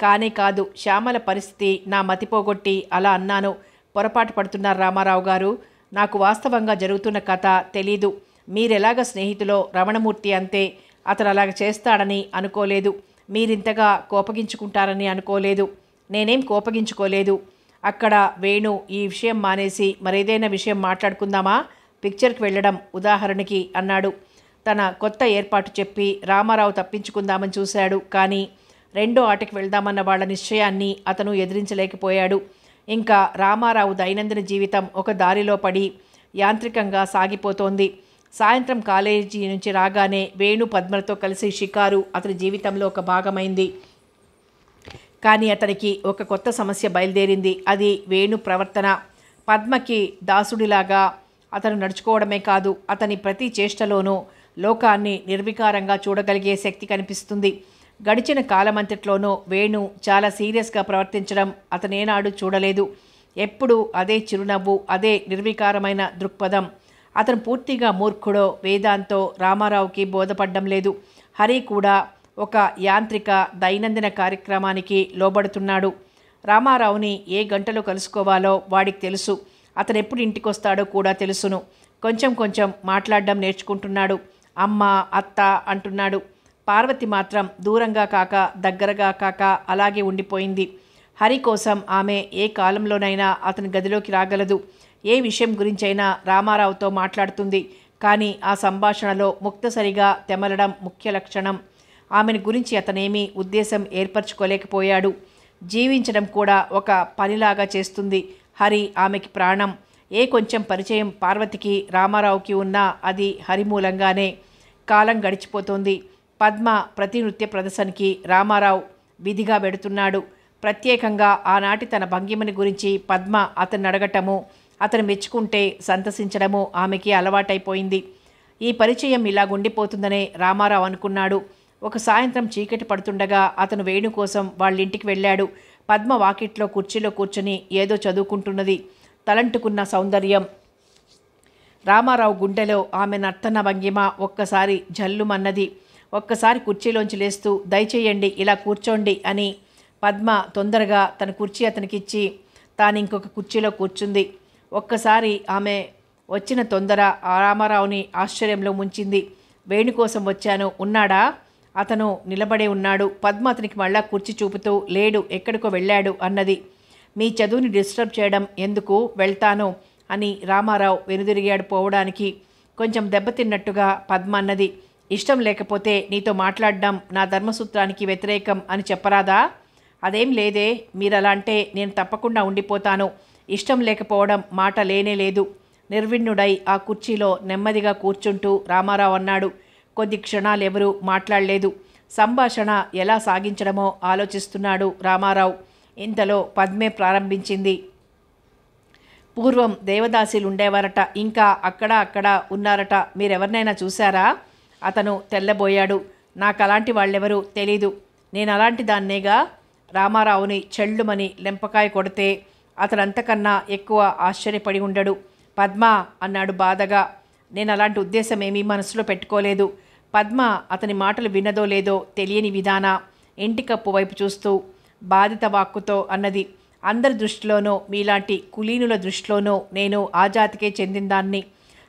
A: కానే కాదు, శ్యామల పరిస్థితి నా మతిపోగొట్టి అలా అన్నాను. పొరపాటు పడుతున్నారు రామారావు గారు. నాకు వాస్తవంగా జరుగుతున్న కథ తెలీదు. మీరెలాగ స్నేహితులో రమణమూర్తి అంతే. అతను అలాగ చేస్తాడని అనుకోలేదు. మీరింతగా కోపగించుకుంటారని అనుకోలేదు. నేనేం కోపగించుకోలేదు. అక్కడ వేణు ఈ విషయం మానేసి మరేదైనా విషయం మాట్లాడుకుందామా? పిక్చర్కి వెళ్ళడం ఉదాహరణకి అన్నాడు. తన కొత్త ఏర్పాటు చెప్పి రామారావు తప్పించుకుందామని చూశాడు. కానీ రెండో ఆటకి వెళ్దామన్న వాళ్ళ నిశ్చయాన్ని అతను ఎదిరించలేకపోయాడు. ఇంకా రామారావు దైనందిన జీవితం ఒక దారిలో పడి యాంత్రికంగా సాగిపోతోంది. సాయంత్రం కాలేజీ నుంచి రాగానే వేణు పద్మలతో కలిసి షికారు అతని జీవితంలో ఒక భాగమైంది. కానీ అతనికి ఒక కొత్త సమస్య బయలుదేరింది. అది వేణు ప్రవర్తన. పద్మకి దాసుడిలాగా అతను నడుచుకోవడమే కాదు, అతని ప్రతి చేష్టలోనూ లోకాన్ని నిర్వికారంగా చూడగలిగే శక్తి కనిపిస్తుంది. గడిచిన కాలమంతట్లోనూ వేణు చాలా సీరియస్గా ప్రవర్తించడం అతనేనాడు చూడలేదు. ఎప్పుడూ అదే చిరునవ్వు, అదే నిర్వికారమైన దృక్పథం. అతను పూర్తిగా మూర్ఖుడో వేదాంతో రామారావుకి బోధపడ్డం లేదు. హరి కూడా ఒక యాంత్రిక దైనందిన కార్యక్రమానికి లోబడుతున్నాడు. రామారావుని ఏ గంటలో కలుసుకోవాలో వాడికి తెలుసు. అతను ఎప్పుడు ఇంటికి వస్తాడో కూడా తెలుసును. కొంచెం కొంచెం మాట్లాడడం నేర్చుకుంటున్నాడు. అమ్మ, అత్త అంటున్నాడు. పార్వతి మాత్రం దూరంగా కాక దగ్గరగా కాక అలాగే ఉండిపోయింది. హరి కోసం ఆమె ఏ కాలంలోనైనా అతని గదిలోకి రాగలదు. ఏ విషయం గురించైనా రామారావుతో మాట్లాడుతుంది. కానీ ఆ సంభాషణలో ముక్తసరిగా తెమలడం ముఖ్య లక్షణం. ఆమెను గురించి అతనేమీ ఉద్దేశం ఏర్పరచుకోలేకపోయాడు. జీవించడం కూడా ఒక పనిలాగా చేస్తుంది. హరి ఆమెకి ప్రాణం. ఏ కొంచెం పరిచయం పార్వతికి రామారావుకి ఉన్నా అది హరి మూలంగానే. కాలం గడిచిపోతోంది. పద్మ ప్రతి నృత్య ప్రదర్శనకి రామారావు విధిగా వెడుతున్నాడు. ప్రత్యేకంగా ఆనాటి తన భంగిమని గురించి పద్మ అతన్ని అడగటము, అతను మెచ్చుకుంటే సంతసించడము ఆమెకి అలవాటైపోయింది. ఈ పరిచయం ఇలా గుండిపోతుందనే రామారావు అనుకున్నాడు. ఒక సాయంత్రం చీకటి పడుతుండగా అతను వేణు కోసం వాళ్ళింటికి వెళ్ళాడు. పద్మ వాకిట్లో కుర్చీలో కూర్చొని ఏదో చదువుకుంటున్నది. తలంటుకున్న సౌందర్యం. రామారావు గుండెలో ఆమె నర్తన భంగిమ ఒక్కసారి జల్లుమన్నది. ఒక్కసారి కుర్చీలోంచి లేస్తూ దయచేయండి, ఇలా కూర్చోండి అని పద్మ తొందరగా తన కుర్చీ అతనికిచ్చి తాను ఇంకొక కుర్చీలో కూర్చుంది. ఒక్కసారి ఆమె వచ్చిన తొందర రామారావుని ఆశ్చర్యంలో ముంచింది. వేణు కోసం వచ్చాను, ఉన్నాడా? అతను నిలబడే ఉన్నాడు. పద్మ అతనికి మళ్ళా కుర్చీ చూపుతూ లేడు, ఎక్కడికో వెళ్ళాడు అన్నది. మీ చదువుని డిస్టర్బ్ చేయడం ఎందుకు, వెళ్తాను అని రామారావు వెనుదిరిగాడు పోవడానికి. కొంచెం దెబ్బతిన్నట్టుగా పద్మ అన్నది. ఇష్టం లేకపోతే నీతో మాట్లాడడం నా ధర్మసూత్రానికి వ్యతిరేకం అని చెప్పరాదా? అదేం లేదే, మీరలా అంటే నేను తప్పకుండా ఉండిపోతాను. ఇష్టం లేకపోవడం మాట లేనే లేదు. నిర్విణ్ణుడై ఆ కుర్చీలో నెమ్మదిగా కూర్చుంటూ రామారావు అన్నాడు. కొద్ది క్షణాలెవరూ మాట్లాడలేదు. సంభాషణ ఎలా సాగించడమో ఆలోచిస్తున్నాడు రామారావు. ఇంతలో పద్మే ప్రారంభించింది. పూర్వం దేవదాసీలు ఉండేవారట, ఇంకా అక్కడ ఉన్నారట. మీరెవరినైనా చూశారా? అతను తెల్లబోయాడు. నాకు అలాంటి వాళ్ళెవరూ తెలీదు. నేను అలాంటి దాన్నేగా. రామారావుని చెళ్ళుమని లెంపకాయ కొడితే అతనంతకన్నా ఎక్కువ ఆశ్చర్యపడి ఉండడు. పద్మ అన్నాడు బాధగా. నేను అలాంటి ఉద్దేశం ఏమీ మనసులో పెట్టుకోలేదు. పద్మ అతని మాటలు విన్నదో లేదో తెలియని విధాన ఇంటికప్పు వైపు చూస్తూ బాధిత వాక్కుతో అన్నది. అందరి దృష్టిలోనూ, మీలాంటి కులీనుల దృష్టిలోనూ నేను ఆ జాతికే చెందిందాన్ని.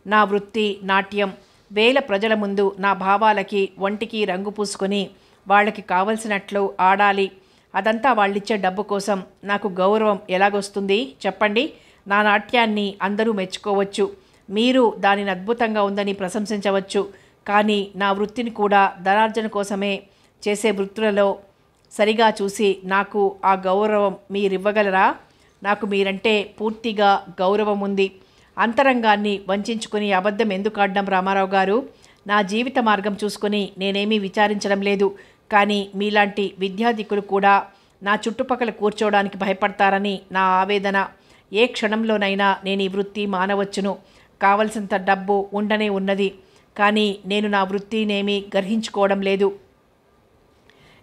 A: నా వృత్తి నాట్యం. వేల ప్రజల ముందు నా భావాలకి ఒంటికి రంగు పూసుకొని వాళ్ళకి కావలసినట్లు ఆడాలి. అదంతా వాళ్ళిచ్చే డబ్బు కోసం. నాకు గౌరవం ఎలాగొస్తుంది చెప్పండి? నా నాట్యాన్ని అందరూ మెచ్చుకోవచ్చు, మీరు దానిని అద్భుతంగా ఉందని ప్రశంసించవచ్చు. కానీ నా వృత్తిని కూడా ధనార్జన కోసమే చేసే వృత్తులలో సరిగా చూసి నాకు ఆ గౌరవం మీరివ్వగలరా? నాకు మీరంటే పూర్తిగా గౌరవం ఉంది. అంతరంగాన్ని వంచుకుని అబద్ధం ఎందుకు ఆడడం రామారావు గారు? నా జీవిత మార్గం చూసుకొని నేనేమీ విచారించడం లేదు. కానీ మీలాంటి విద్యాధికులు కూడా నా చుట్టుపక్కల కూర్చోవడానికి భయపడతారని నా ఆవేదన. ఏ క్షణంలోనైనా నేను ఈ వృత్తి మానవచ్చును. కావలసినంత డబ్బు ఉండనే ఉన్నది. కానీ నేను నా వృత్తినేమీ గ్రహించుకోవడం లేదు.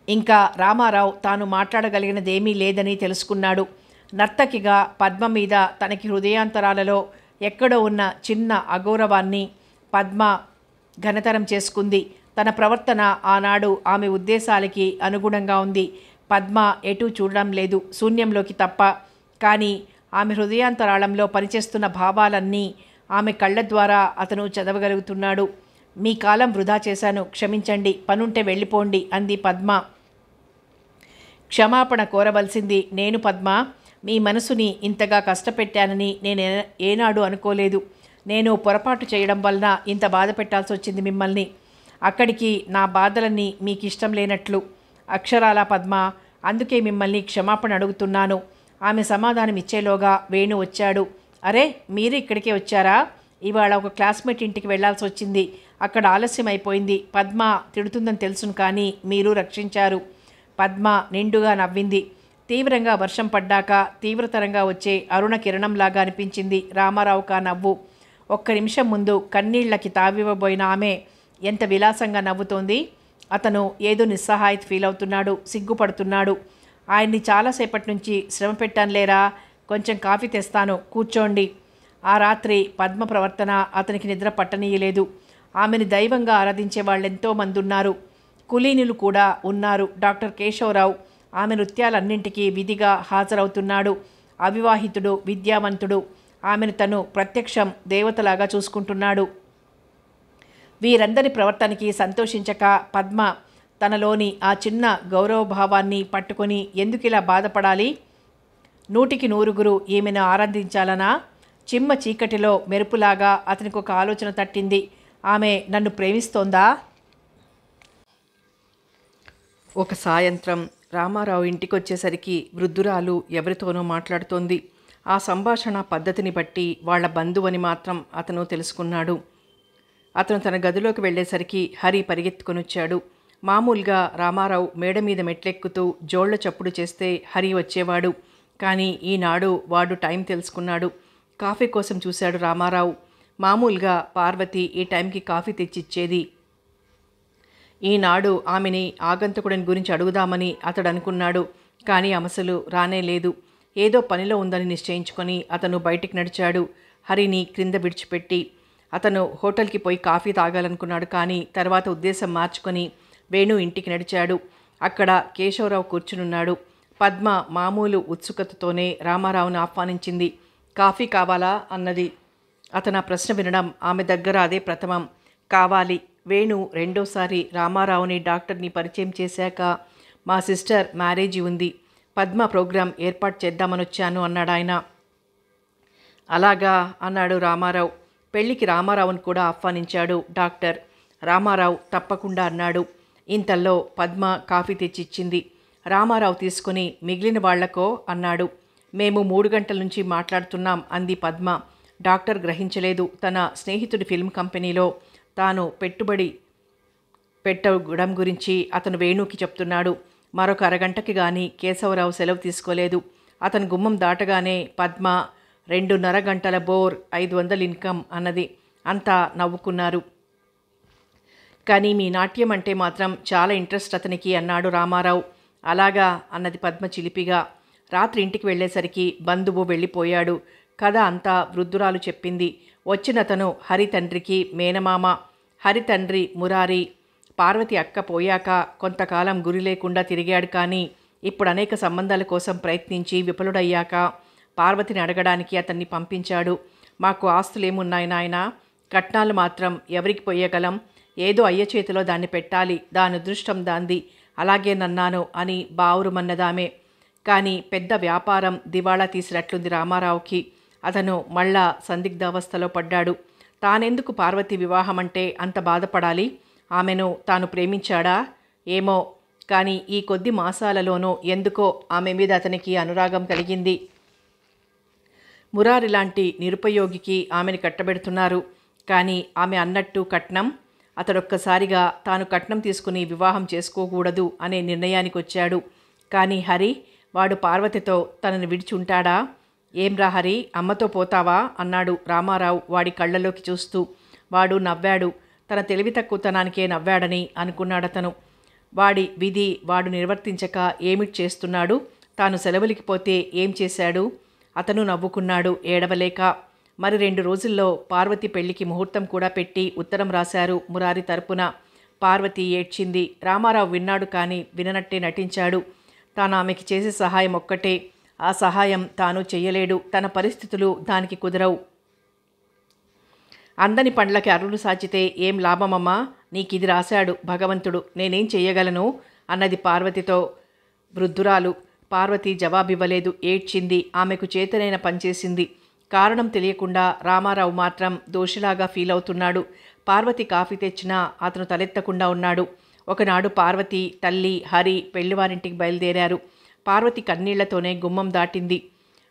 A: ఇంకా రామారావు తాను మాట్లాడగలిగినదేమీ లేదని తెలుసుకున్నాడు. నర్తకిగా పద్మ మీద తనకి హృదయాంతరాలలో ఎక్కడో ఉన్న చిన్న అగౌరవాన్ని పద్మ ఘనతరం చేసుకుంది. తన ప్రవర్తన ఆనాడు ఆమె ఉద్దేశాలకి అనుగుణంగా ఉంది. పద్మ ఎటూ చూడడం లేదు, శూన్యంలోకి తప్ప. కానీ ఆమె హృదయాంతరాళంలో పనిచేస్తున్న భావాలన్నీ ఆమె కళ్ళ ద్వారా అతను చదవగలుగుతున్నాడు. మీ కాలం వృధా చేశాను, క్షమించండి, పనుంటే వెళ్ళిపోండి అంది పద్మ. క్షమాపణ కోరవలసింది నేను పద్మ. మీ మనసుని ఇంతగా కష్టపెట్టానని నేను ఏనాడు అనుకోలేదు. నేను పొరపాటు చేయడం వలన ఇంత బాధ పెట్టాల్సి వచ్చింది మిమ్మల్ని. అక్కడికి నా బాధలన్నీ మీకు ఇష్టం లేనట్లు. అక్షరాల పద్మ, అందుకే మిమ్మల్ని క్షమాపణ అడుగుతున్నాను. ఆమె సమాధానం ఇచ్చేలోగా వేణు వచ్చాడు. అరే, మీరు ఇక్కడికే వచ్చారా? ఇవాళ ఒక క్లాస్మేట్ ఇంటికి వెళ్లాల్సి వచ్చింది. అక్కడ ఆలస్యం అయిపోయింది. పద్మ తిడుతుందని తెలుసును, కానీ మీరు రక్షించారు. పద్మ నిండుగా నవ్వింది. తీవ్రంగా వర్షం పడ్డాక తీవ్రతరంగా వచ్చే అరుణ కిరణంలాగా అనిపించింది రామారావు కా నవ్వు. ఒక్క నిమిషం ముందు కన్నీళ్లకి తావివ్వబోయిన ఆమె ఎంత విలాసంగా నవ్వుతోంది. అతను ఏదో నిస్సహాయత ఫీల్ అవుతున్నాడు, సిగ్గుపడుతున్నాడు. ఆయన్ని చాలాసేపటి నుంచి శ్రమ పెట్టానులేరా, కొంచెం కాఫీ తెస్తాను, కూర్చోండి. ఆ రాత్రి పద్మ ప్రవర్తన అతనికి నిద్ర పట్టనీయలేదు. ఆమెను దైవంగా ఆరాధించే వాళ్ళెంతో మంది ఉన్నారు. కులీనులు కూడా ఉన్నారు. డాక్టర్ కేశవరావు ఆమె నృత్యాలన్నింటికీ విధిగా హాజరవుతున్నాడు. అవివాహితుడు, విద్యావంతుడు. ఆమెను తను ప్రత్యక్షం దేవతలాగా చూసుకుంటున్నాడు. వీరందరి ప్రవర్తనకి సంతోషించక పద్మ తనలోని ఆ చిన్న గౌరవభావాన్ని పట్టుకొని ఎందుకిలా బాధపడాలి? 100కి 100 ఈమెను ఆరాధించాలనా? చిమ్మ చీకటిలో మెరుపులాగా అతనికి ఒక ఆలోచన తట్టింది. ఆమె నన్ను ప్రేమిస్తోందా? ఒక సాయంత్రం రామారావు ఇంటికొచ్చేసరికి వృద్ధురాలు ఎవరితోనో మాట్లాడుతోంది. ఆ సంభాషణ పద్ధతిని బట్టి వాళ్ల బంధువని మాత్రం అతను తెలుసుకున్నాడు. అతను తన గదిలోకి వెళ్ళేసరికి హరి పరిగెత్తుకొనొచ్చాడు. మామూలుగా రామారావు మేడ మీద మెట్లెక్కుతూ జోళ్ల చప్పుడు చేస్తే హరి వచ్చేవాడు. కానీ ఈనాడు వాడు టైం తెలుసుకున్నాడు. కాఫీ కోసం చూశాడు రామారావు. మామూలుగా పార్వతి ఈ టైంకి కాఫీ తెచ్చిచ్చేది. ఈనాడు ఆమెని ఆగంతకుడిని గురించి అడుగుదామని అతడు అనుకున్నాడు. కానీ అమసలు రానే లేదు. ఏదో పనిలో ఉందని నిశ్చయించుకొని అతను బయటికి నడిచాడు, హరిని క్రింద విడిచిపెట్టి. అతను హోటల్కి పోయి కాఫీ తాగాలనుకున్నాడు. కానీ తర్వాత ఉద్దేశం మార్చుకొని వేణు ఇంటికి నడిచాడు. అక్కడ కేశవరావు కూర్చునున్నాడు. పద్మ మామూలు ఉత్సుకతతోనే రామారావును ఆహ్వానించింది. కాఫీ కావాలా అన్నది. అతను ఆ ప్రశ్న వినడం ఆమె దగ్గర అదే ప్రథమం. కావాలి. వేణు రెండోసారి రామారావుని డాక్టర్ని పరిచయం చేశాక, మా సిస్టర్ మ్యారేజీ ఉంది, పద్మ ప్రోగ్రాం ఏర్పాటు చేద్దామనొచ్చాను అన్నాడాయన. అలాగా అన్నాడు రామారావు. పెళ్లికి రామారావును కూడా ఆహ్వానించాడు డాక్టర్. రామారావు తప్పకుండా అన్నాడు. ఇంతల్లో పద్మ కాఫీ తెచ్చిచ్చింది. రామారావు తీసుకుని మిగిలిన వాళ్లకో అన్నాడు. మేము 3 గంటల నుంచి మాట్లాడుతున్నాం అంది పద్మ. డాక్టర్ గ్రహించలేదు. తన స్నేహితుడి ఫిల్మ్ కంపెనీలో తాను పెట్టుబడి పెట్టడం గురించి అతను వేణుకి చెప్తున్నాడు. మరొక అరగంటకి గాని కేశవరావు సెలవు తీసుకోలేదు. అతను గుమ్మం దాటగానే పద్మ 2.5 గంటల బోర్, 500 ఇన్కమ్ అన్నది. అంతా నవ్వుకున్నారు. కానీ మీ నాట్యం అంటే మాత్రం చాలా ఇంట్రెస్ట్ అతనికి అన్నాడు రామారావు. అలాగా అన్నది పద్మ చిలిపిగా. రాత్రి ఇంటికి వెళ్ళేసరికి బంధువు వెళ్ళిపోయాడు. కథ అంతా వృద్ధురాలు చెప్పింది. వచ్చినతను హరి తండ్రికి మేనమామ. హరి తండ్రి మురారి. పార్వతి అక్క పోయాక కొంతకాలం గురి లేకుండా తిరిగాడు. కానీ ఇప్పుడు అనేక సంబంధాల కోసం ప్రయత్నించి విఫలుడయ్యాక పార్వతిని అడగడానికి అతన్ని పంపించాడు. మాకు ఆస్తులేమున్నాయి నాయనా, కట్నాలు మాత్రం ఎవరికి పొయ్యగలం? ఏదో అయ్య చేతిలో దాన్ని పెట్టాలి, దాని అదృష్టం దాంది, అలాగే నన్నాను అని బావురుమన్నదామే. కానీ పెద్ద వ్యాపారం దివాళా తీసినట్లుంది రామారావుకి. అతను మళ్ళా సందిగ్ధావస్థలో పడ్డాడు. తానెందుకు పార్వతి వివాహం అంటే అంత బాధపడాలి? ఆమెను తాను ప్రేమించాడా ఏమో, కానీ ఈ కొద్ది మాసాలలోనూ ఎందుకో ఆమె మీద అతనికి అనురాగం కలిగింది. మురారి లాంటి నిరుపయోగికి ఆమెను కట్టబెడుతున్నారు. కానీ ఆమె అన్నట్టు కట్నం, అతడొక్కసారిగా తాను కట్నం తీసుకుని వివాహం చేసుకోకూడదు అనే నిర్ణయానికి వచ్చాడు. కానీ హరి, వాడు పార్వతితో తనని విడిచుంటాడా? ఏంరా హరి, అమ్మతో పోతావా అన్నాడు రామారావు వాడి కళ్ళలోకి చూస్తూ. వాడు నవ్వాడు. తన తెలివి తక్కువతనానికే నవ్వాడని అనుకున్నాడతను. వాడి విధి వాడు నిర్వర్తించక ఏమిటి చేస్తున్నాడు? తాను సెలవులకి పోతే ఏం చేశాడు? అతను నవ్వుకున్నాడు ఏడవలేక. మరి 2 రోజుల్లో పార్వతి పెళ్లికి ముహూర్తం కూడా పెట్టి ఉత్తరం రాశారు మురారి తరపున. పార్వతి ఏడ్చింది. రామారావు విన్నాడు కానీ విననట్టే నటించాడు. తాను ఆమెకి చేసే సహాయం ఒక్కటే. ఆ సహాయం తాను చెయ్యలేడు. తన పరిస్థితులు దానికి కుదరవు. అందని పండ్లకి అరులు సాచితే ఏం లాభమమ్మా? నీకిది రాశాడు భగవంతుడు, నేనేం చెయ్యగలను అన్నది పార్వతితో వృద్ధురాలు. పార్వతి జవాబివ్వలేదు. ఏడ్చింది. ఆమెకు చేతనైన పనిచేసింది. కారణం తెలియకుండా రామారావు మాత్రం దోషిలాగా ఫీల్ అవుతున్నాడు. పార్వతి కాఫీ తెచ్చినా అతను తలెత్తకుండా ఉన్నాడు. ఒకనాడు పార్వతి తల్లి హరి పెళ్లివారింటికి బయలుదేరారు. పార్వతి కన్నీళ్లతోనే గుమ్మం దాటింది.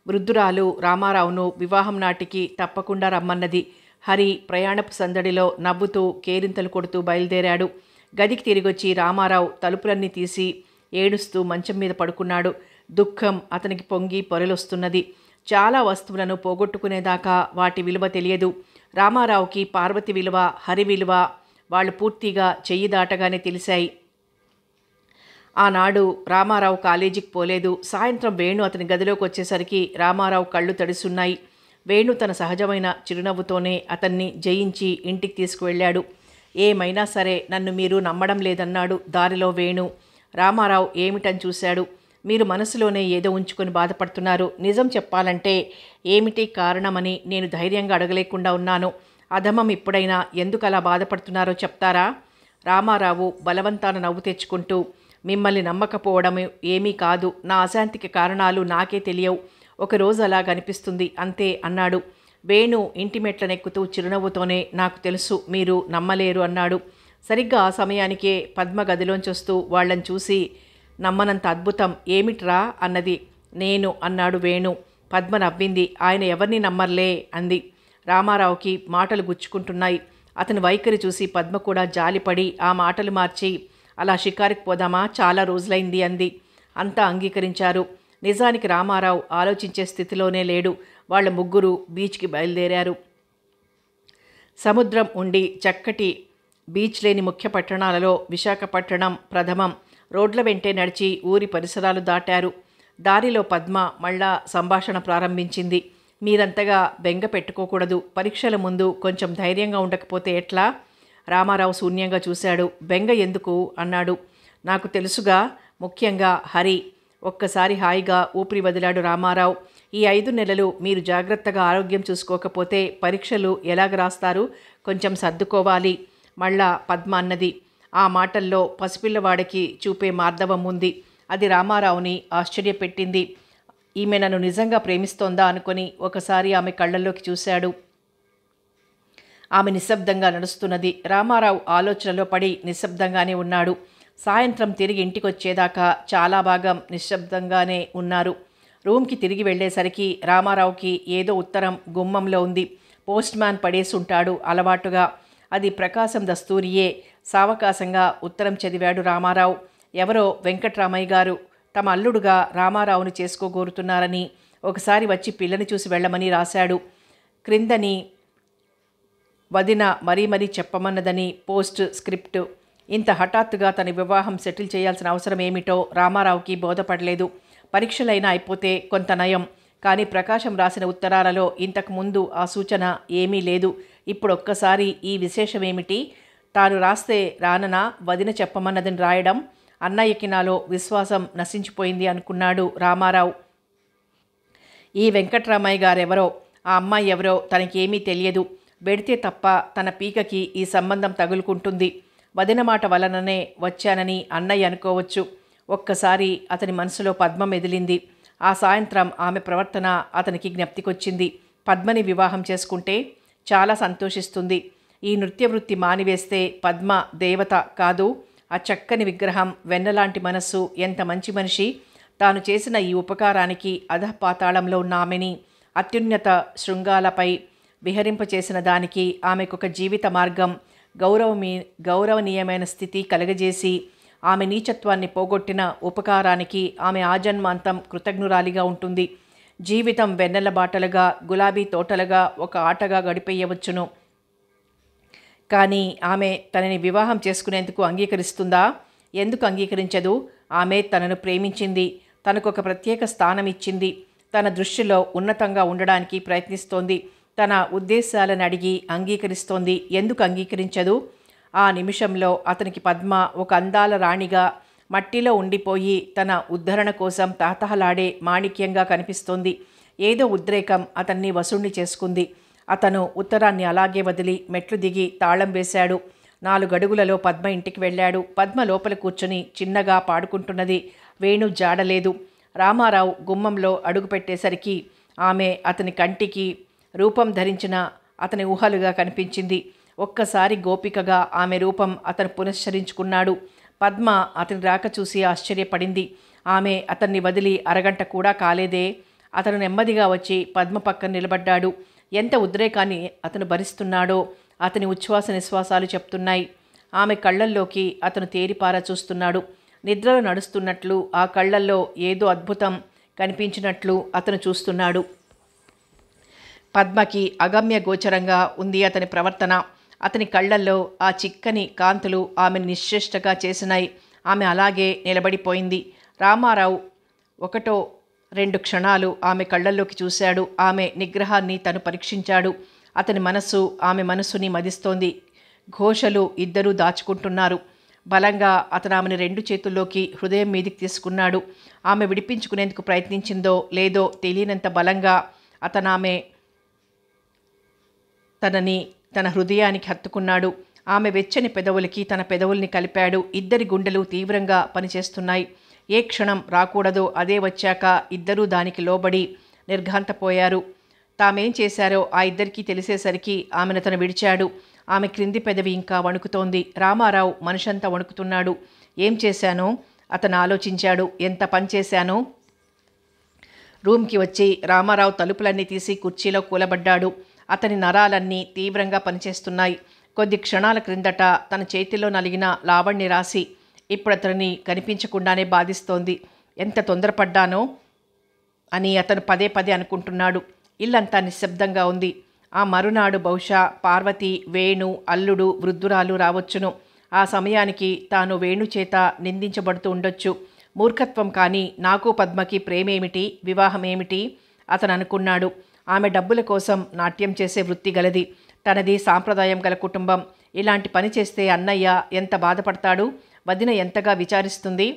A: వృద్ధురాలు రామారావును వివాహం నాటికి తప్పకుండా రమ్మన్నది. హరి ప్రయాణపు సందడిలో నవ్వుతూ కేరింతలు కొడుతూ బయలుదేరాడు. గదికి తిరిగొచ్చి రామారావు తలుపులన్నీ తీసి ఏడుస్తూ మంచం మీద పడుకున్నాడు. దుఃఖం అతనికి పొంగి పొరలొస్తున్నది. చాలా వస్తువులను పోగొట్టుకునేదాకా వాటి విలువ తెలియదు. రామారావుకి పార్వతి విలువ, హరి విలువ వాళ్ళు పూర్తిగా చెయ్యి దాటగానే తెలిసాయి. ఆనాడు రామారావు కాలేజీకి పోలేదు. సాయంత్రం వేణు అతని గదిలోకి వచ్చేసరికి రామారావు కళ్ళు తడిసున్నాయి. వేణు తన సహజమైన చిరునవ్వుతోనే అతన్ని జయించి ఇంటికి తీసుకువెళ్ళాడు. ఏమైనా సరే నన్ను మీరు నమ్మడం లేదన్నాడు దారిలో వేణు. రామారావు ఏమిటని చూశాడు. మీరు మనసులోనే ఏదో ఉంచుకొని బాధపడుతున్నారు. నిజం చెప్పాలంటే ఏమిటి కారణమని నేను ధైర్యంగా అడగలేకుండా ఉన్నాను. అధమం ఇప్పుడైనా ఎందుకు అలా బాధపడుతున్నారో చెప్తారా? రామారావు బలవంతాన నవ్వు తెచ్చుకుంటూ, మిమ్మల్ని నమ్మకపోవడం ఏమీ కాదు. నా అశాంతికి కారణాలు నాకే తెలియవు. ఒకరోజు అలా కనిపిస్తుంది అంతే అన్నాడు. వేణు ఇంటి మెట్లనెక్కుతూ చిరునవ్వుతోనే నాకు తెలుసు మీరు నమ్మలేరు అన్నాడు. సరిగ్గా ఆ సమయానికే పద్మ గదిలోంచొస్తూ వాళ్ళని చూసి నమ్మనంత అద్భుతం ఏమిట్రా అన్నది. నేను అన్నాడు వేణు. పద్మ నవ్వింది. ఆయన ఎవరిని నమ్మర్లే అంది. రామారావుకి మాటలు గుచ్చుకుంటున్నాయి. అతని వైఖరి చూసి పద్మ కూడా జాలిపడి ఆ మాటలు మార్చి అలా షికారుకి పోదామా, చాలా రోజులైంది అంది. అంతా అంగీకరించారు. నిజానికి రామారావు ఆలోచించే స్థితిలోనే లేడు. వాళ్ళ ముగ్గురు బీచ్కి బయలుదేరారు. సముద్రం ఉండి చక్కటి బీచ్ లేని ముఖ్య పట్టణాలలో విశాఖపట్టణం ప్రథమం. రోడ్ల వెంటే నడిచి ఊరి పరిసరాలు దాటారు. దారిలో పద్మ మళ్ళా సంభాషణ ప్రారంభించింది. మీరంతగా బెంగ పెట్టుకోకూడదు. పరీక్షల ముందు కొంచెం ధైర్యంగా ఉండకపోతే ఎట్లా? రామారావు శూన్యంగా చూశాడు. బెంగ ఎందుకు అన్నాడు. నాకు తెలుసుగా, ముఖ్యంగా హరి. ఒక్కసారి హాయిగా ఊపిరి వదిలాడు రామారావు. ఈ 5 నెలలు మీరు జాగ్రత్తగా ఆరోగ్యం చూసుకోకపోతే పరీక్షలు ఎలాగ రాస్తారు? కొంచెం సర్దుకోవాలి మళ్ళా పద్మ అన్నది. ఆ మాటల్లో పసిపిల్లవాడికి చూపే మార్దవం ఉంది. అది రామారావుని ఆశ్చర్యపెట్టింది. ఈమె నన్ను నిజంగా ప్రేమిస్తోందా అనుకొని ఒకసారి ఆమె కళ్ళల్లోకి చూశాడు. ఆమె నిశ్శబ్దంగా నడుస్తున్నది. రామారావు ఆలోచనలో పడి నిశ్శబ్దంగానే ఉన్నాడు. సాయంత్రం తిరిగి ఇంటికొచ్చేదాకా చాలా భాగం నిశ్శబ్దంగానే ఉన్నారు. రూమ్కి తిరిగి వెళ్ళేసరికి రామారావుకి ఏదో ఉత్తరం గుమ్మంలో ఉంది. పోస్ట్ మ్యాన్ పడేసుంటాడు అలవాటుగా. అది ప్రకాశం దస్తూరియే. సావకాశంగా ఉత్తరం చదివాడు రామారావు. ఎవరో వెంకట్రామయ్య గారు తమ అల్లుడుగా రామారావును చేసుకోగోరుతున్నారని, ఒకసారి వచ్చి పిల్లని చూసి వెళ్ళమని రాశాడు. క్రిందని వదిన మరీ మరీ చెప్పమన్నదని పోస్ట్ స్క్రిప్ట్. ఇంత హఠాత్తుగా తన వివాహం సెటిల్ చేయాల్సిన అవసరం ఏమిటో రామారావుకి బోధపడలేదు. పరీక్షలైనా అయిపోతే కొంత నయం. కానీ ప్రకాశం రాసిన ఉత్తరాలలో ఇంతకు ముందు ఆ సూచన ఏమీ లేదు. ఇప్పుడు ఒక్కసారి ఈ విశేషమేమిటి? తాను రాస్తే రాననా వదిన చెప్పమన్నదని రాయడం? అన్నయ్యకి నాలో విశ్వాసం నశించిపోయింది అనుకున్నాడు రామారావు. ఈ వెంకట్రామయ్య గారెవరో, ఆ అమ్మాయి ఎవరో తనకేమీ తెలియదు. వెడితే తప్ప తన పీకకి ఈ సంబంధం తగులుకుంటుంది. వదిన మాట వలననే వచ్చానని అన్నయ్య అనుకోవచ్చు. ఒక్కసారి అతని మనసులో పద్మ మెదిలింది. ఆ సాయంత్రం ఆమె ప్రవర్తన అతనికి జ్ఞప్తికొచ్చింది. పద్మని వివాహం చేసుకుంటే చాలా సంతోషిస్తుంది. ఈ నృత్య వృత్తి మానివేస్తే పద్మ దేవత కాదు, ఆ చక్కని విగ్రహం, వెన్నలాంటి మనస్సు, ఎంత మంచి మనిషి. తాను చేసిన ఈ ఉపకారానికి అధపాతాళంలో ఉన్న ఆమెని అత్యున్నత శృంగాలపై విహరింపచేసిన దానికి ఆమెకొక జీవిత మార్గం, గౌరవనీయమైన స్థితి కలగజేసి ఆమె నీచత్వాన్ని పోగొట్టిన ఉపకారానికి ఆమె ఆజన్మాంతం కృతజ్ఞురాలిగా ఉంటుంది. జీవితం వెన్నెల బాటలుగా, గులాబీ తోటలుగా, ఒక ఆటగా గడిపేయవచ్చును. కానీ ఆమె తనని వివాహం చేసుకునేందుకు అంగీకరిస్తుందా? ఎందుకు అంగీకరించదు? ఆమె తనను ప్రేమించింది. తనకొక ప్రత్యేక స్థానం ఇచ్చింది. తన దృష్టిలో ఉన్నతంగా ఉండడానికి ప్రయత్నిస్తోంది. తన ఉద్దేశాలను అడిగి అంగీకరిస్తోంది. ఎందుకు అంగీకరించదు? ఆ నిమిషంలో అతనికి పద్మ ఒక అందాల రాణిగా మట్టిలో ఉండిపోయి తన ఉద్ధరణ కోసం తహతహలాడే మాణిక్యంగా కనిపిస్తోంది. ఏదో ఉద్రేకం అతన్ని వశుణ్ణి చేసుకుంది. అతను ఉత్తరాన్ని అలాగే వదిలి మెట్లు దిగి తాళం వేశాడు. 4 అడుగులలో పద్మ ఇంటికి వెళ్ళాడు. పద్మ లోపల కూర్చొని చిన్నగా పాడుకుంటున్నది. వేణు జాడలేదు. రామారావు గుమ్మంలో అడుగుపెట్టేసరికి ఆమె అతని కంటికి రూపం ధరించిన అతని ఊహలుగా కనిపించింది. ఒక్కసారి గోపికగా ఆమె రూపం అతను పునశ్చరించుకున్నాడు. పద్మ అతని రాక చూసి ఆశ్చర్యపడింది. ఆమె అతన్ని వదిలి అరగంట కూడా కాలేదే. అతను నెమ్మదిగా వచ్చి పద్మ పక్కన నిలబడ్డాడు. ఎంత ఉద్రేకాన్ని అతను భరిస్తున్నాడో అతని ఉచ్ఛ్వాస నిశ్వాసాలు చెప్తున్నాయి. ఆమె కళ్ళల్లోకి అతను తేరిపారా చూస్తున్నాడు. నిద్రలో నడుస్తున్నట్లు ఆ కళ్ళల్లో ఏదో అద్భుతం కనిపించినట్లు అతను చూస్తున్నాడు. పద్మకి అగమ్య గోచరంగా ఉంది అతని ప్రవర్తన. అతని కళ్ళల్లో ఆ చిక్కని కాంతులు ఆమెను నిశ్చేష్టగా చేసినాయి. ఆమె అలాగే నిలబడిపోయింది. రామారావు 1-2 క్షణాలు ఆమె కళ్ళల్లోకి చూశాడు. ఆమె నిగ్రహాన్ని తను పరీక్షించాడు. అతని మనస్సు ఆమె మనస్సుని మదిస్తోంది. ఘోషలు ఇద్దరూ దాచుకుంటున్నారు. బలంగా అతను ఆమెను 2 చేతుల్లోకి హృదయం మీదికి తీసుకున్నాడు. ఆమె విడిపించుకునేందుకు ప్రయత్నించిందో లేదో తెలియనంత బలంగా అతను తనని తన హృదయానికి హత్తుకున్నాడు. ఆమె వెచ్చని పెదవులకి తన పెదవుల్ని కలిపాడు. ఇద్దరి గుండెలు తీవ్రంగా పనిచేస్తున్నాయి. ఏ క్షణం రాకూడదో అదే వచ్చాక ఇద్దరూ దానికి లోబడి నిర్ఘాంతపోయారు. తామేం చేశారో ఆ ఇద్దరికీ తెలిసేసరికి ఆమెను తను విడిచాడు. ఆమె క్రింది పెదవి ఇంకా వణుకుతోంది. రామారావు మనిషంతా వణుకుతున్నాడు. ఏం చేశానో అతను ఆలోచించాడు. ఎంత పని చేశానో. రూమ్కి వచ్చి రామారావు తలుపులన్నీ తీసి కుర్చీలో కూలబడ్డాడు. అతని నరాలన్నీ తీవ్రంగా పనిచేస్తున్నాయి. కొద్ది క్షణాల క్రిందట తన చేతిలో నలిగిన లావణ్య రాసి ఇప్పుడు అతనిని కనిపించకుండానే బాధిస్తోంది. ఎంత తొందరపడ్డానో అని అతను పదే పదే అనుకుంటున్నాడు. ఇల్లంతా నిశ్శబ్దంగా ఉంది. ఆ మరునాడు బహుశా పార్వతి, వేణు, అల్లుడు, వృద్ధురాలు రావచ్చును. ఆ సమయానికి తాను వేణు చేత నిందించబడుతూ ఉండొచ్చు. మూర్ఖత్వం కానీ నాకు పద్మకి ప్రేమేమిటి, వివాహమేమిటి? అతను అనుకున్నాడు. ఆమె డబ్బుల కోసం నాట్యం చేసే వృత్తి గలది. తనది సాంప్రదాయం గల కుటుంబం. ఇలాంటి పని చేస్తే అన్నయ్య ఎంత బాధపడతాడు? వదిన ఎంతగా విచారిస్తుంది?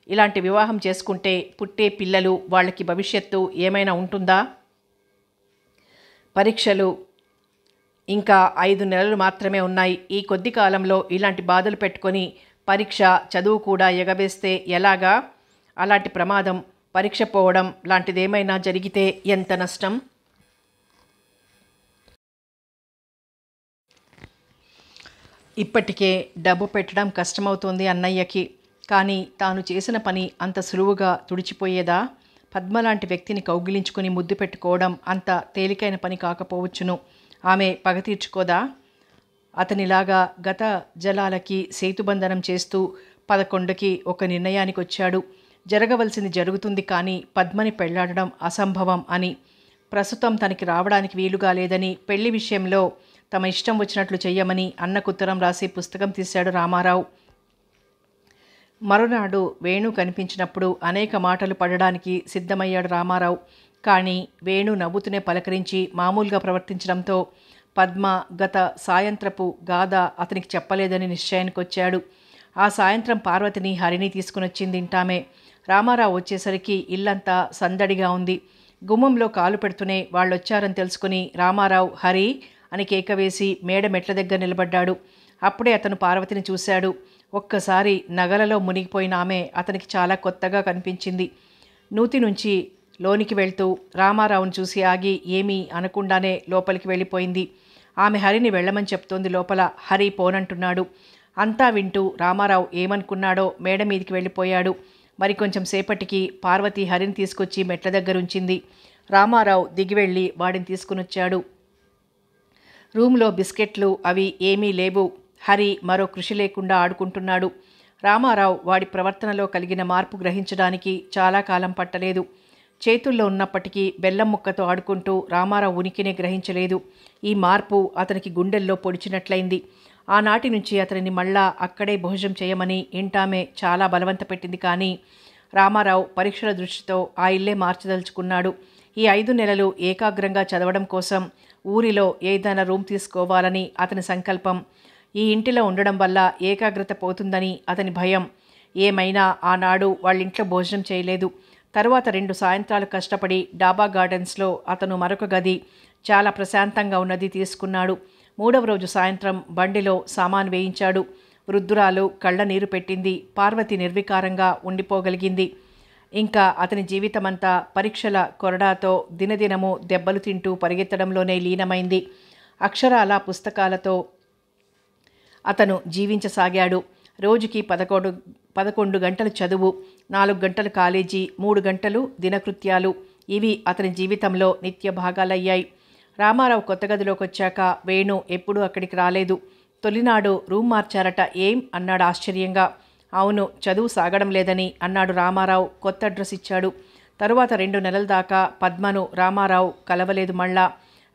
A: ఇలాంటి వివాహం చేసుకుంటే పుట్టే పిల్లలు, వాళ్ళకి భవిష్యత్తు ఏమైనా ఉంటుందా? పరీక్షలు ఇంకా 5 నెలలు మాత్రమే ఉన్నాయి. ఈ కొద్ది కాలంలో ఇలాంటి బాధలు పెట్టుకొని పరీక్ష, చదువు కూడా ఎగవేస్తే ఎలాగా? అలాంటి ప్రమాదం, పరీక్ష పోవడం లాంటిదేమైనా జరిగితే ఎంత నష్టం? ఇప్పటికే డబ్బు పెట్టడం కష్టమవుతోంది అన్నయ్యకి. కానీ తాను చేసిన పని అంత సులువుగా తుడిచిపోయేదా? పద్మ లాంటి వ్యక్తిని కౌగిలించుకుని ముద్దు పెట్టుకోవడం అంత తేలికైన పని కాకపోవచ్చును. ఆమె పగ తీర్చుకోదా? అతనిలాగా గత జలాలకి సేతుబంధనం చేస్తూ 11కి ఒక నిర్ణయానికి వచ్చాడు. జరగవలసింది జరుగుతుంది, కానీ పద్మని పెళ్లాడడం అసంభవం అని, ప్రస్తుతం తనకి రావడానికి వీలుగా లేదని, పెళ్లి విషయంలో తమ ఇష్టం వచ్చినట్లు చెయ్యమని అన్నకు ఉత్తరం రాసి పుస్తకం తీశాడు రామారావు. మరునాడు వేణు కనిపించినప్పుడు అనేక మాటలు పడడానికి సిద్ధమయ్యాడు రామారావు. కానీ వేణు నవ్వుతూనే పలకరించి మామూలుగా ప్రవర్తించడంతో పద్మ గత సాయంత్రపు గాథ అతనికి చెప్పలేదని నిశ్చయానికి వచ్చాడు. ఆ సాయంత్రం పార్వతిని హరిని తీసుకునొచ్చింది ఇంటామే. రామారావు వచ్చేసరికి ఇల్లంతా సందడిగా ఉంది. గుమ్మంలో కాలు పెడుతూనే వాళ్ళొచ్చారని తెలుసుకుని రామారావు హరి అని కేక వేసి మేడ మెట్ల దగ్గర నిలబడ్డాడు. అప్పుడే అతను పార్వతిని చూశాడు. ఒక్కసారి నగలలో మునిగిపోయిన ఆమె అతనికి చాలా కొత్తగా కనిపించింది. నూతి నుంచి లోనికి వెళ్తూ రామారావును చూసి ఆగి ఏమీ అనకుండానే లోపలికి వెళ్ళిపోయింది. ఆమె హరిని వెళ్ళమని చెప్తోంది లోపల. హరి పోనంటున్నాడు. అంతా వింటూ రామారావు ఏమనుకున్నాడో మేడ మీదికి వెళ్ళిపోయాడు. మరికొంచెం సేపటికి పార్వతి హరిని తీసుకొచ్చి మెట్ల దగ్గర ఉంచింది. రామారావు దిగి వెళ్ళి వాడిని తీసుకునొచ్చాడు. రూమ్లో బిస్కెట్లు అవి ఏమీ లేవు. హరి మరో కృషి లేకుండా ఆడుకుంటున్నాడు. రామారావు వాడి ప్రవర్తనలో కలిగిన మార్పు గ్రహించడానికి చాలా కాలం పట్టలేదు. చేతుల్లో ఉన్నప్పటికీ బెల్లం ముక్కతో ఆడుకుంటూ రామారావు ఉనికినే గ్రహించలేదు. ఈ మార్పు అతనికి గుండెల్లో పొడిచినట్లయింది. ఆనాటి నుంచి అతనిని మళ్ళా అక్కడే భోజనం చేయమని ఇంటామే చాలా బలవంత పెట్టింది. కానీ రామారావు పరీక్షల దృష్టితో ఆ ఇల్లే మార్చదలుచుకున్నాడు. ఈ 5 నెలలు ఏకాగ్రంగా చదవడం కోసం ఊరిలో ఏదైనా రూమ్ తీసుకోవాలని అతని సంకల్పం. ఈ ఇంటిలో ఉండడం వల్ల ఏకాగ్రత పోతుందని అతని భయం. ఏమైనా ఆనాడు వాళ్ళింట్లో భోజనం చేయలేదు. తరువాత 2 సాయంత్రాలు కష్టపడి డాబా గార్డెన్స్లో అతను మరొక గది, చాలా ప్రశాంతంగా ఉన్నది తీసుకున్నాడు. 3వ రోజు సాయంత్రం బండిలో సామాను వేయించాడు. వృద్ధురాలు కళ్ళ నీరు పెట్టింది. పార్వతి నిర్వికారంగా ఉండిపోగలిగింది. ఇంకా అతని జీవితమంతా పరీక్షల కొరడాతో దినదినము దెబ్బలు తింటూ పరిగెత్తడంలోనే లీనమైంది. అక్షరాల పుస్తకాలతో అతను జీవించసాగాడు. రోజుకి 11 గంటలు చదువు, 4 గంటలు కాలేజీ, 3 గంటలు దినకృత్యాలు. ఇవి అతని జీవితంలో నిత్య భాగాలయ్యాయి. రామారావు కొత్త గదిలోకి వచ్చాక వేణు ఎప్పుడూ అక్కడికి రాలేదు. తొలినాడు రూమ్ మార్చారట. ఏం అన్నాడు ఆశ్చర్యంగా. అవును, చదువు సాగడం లేదని అన్నాడు రామారావు. కొత్త అడ్రస్ ఇచ్చాడు. తరువాత 2 నెలల దాకా పద్మను రామారావు కలవలేదు. మళ్ళా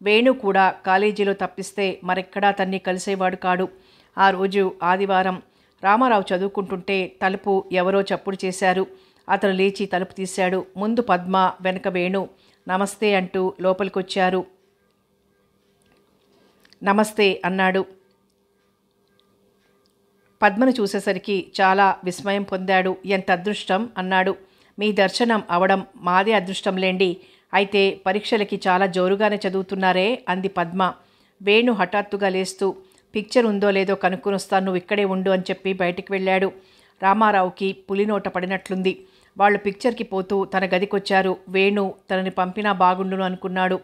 A: వేణు కూడా కాలేజీలో తప్పిస్తే మరెక్కడా తన్ని కలిసేవాడు కాడు. ఆ రోజు ఆదివారం. రామారావు చదువుకుంటుంటే తలుపు ఎవరో చప్పుడు చేశారు. అతను లేచి తలుపు తీశాడు. ముందు పద్మ, వెనక వేణు. నమస్తే అంటూ లోపలికొచ్చారు. నమస్తే అన్నాడు. పద్మను చూసేసరికి చాలా విస్మయం పొందాడు. ఎంత అదృష్టం అన్నాడు. మీ దర్శనం అవడం మాదే అదృష్టంలేండి. అయితే పరీక్షలకి చాలా జోరుగానే చదువుతున్నారే అంది పద్మ. వేణు హఠాత్తుగా లేస్తూ పిక్చర్ ఉందో లేదో కనుక్కొని వస్తాను, నువ్వు ఇక్కడే ఉండు అని చెప్పి బయటికి వెళ్ళాడు. రామారావుకి పులినోట పడినట్లుంది. వాళ్ళు పిక్చర్కి పోతూ తన గదికొచ్చారు. వేణు తనని పంపినా బాగుండును అనుకున్నాడు.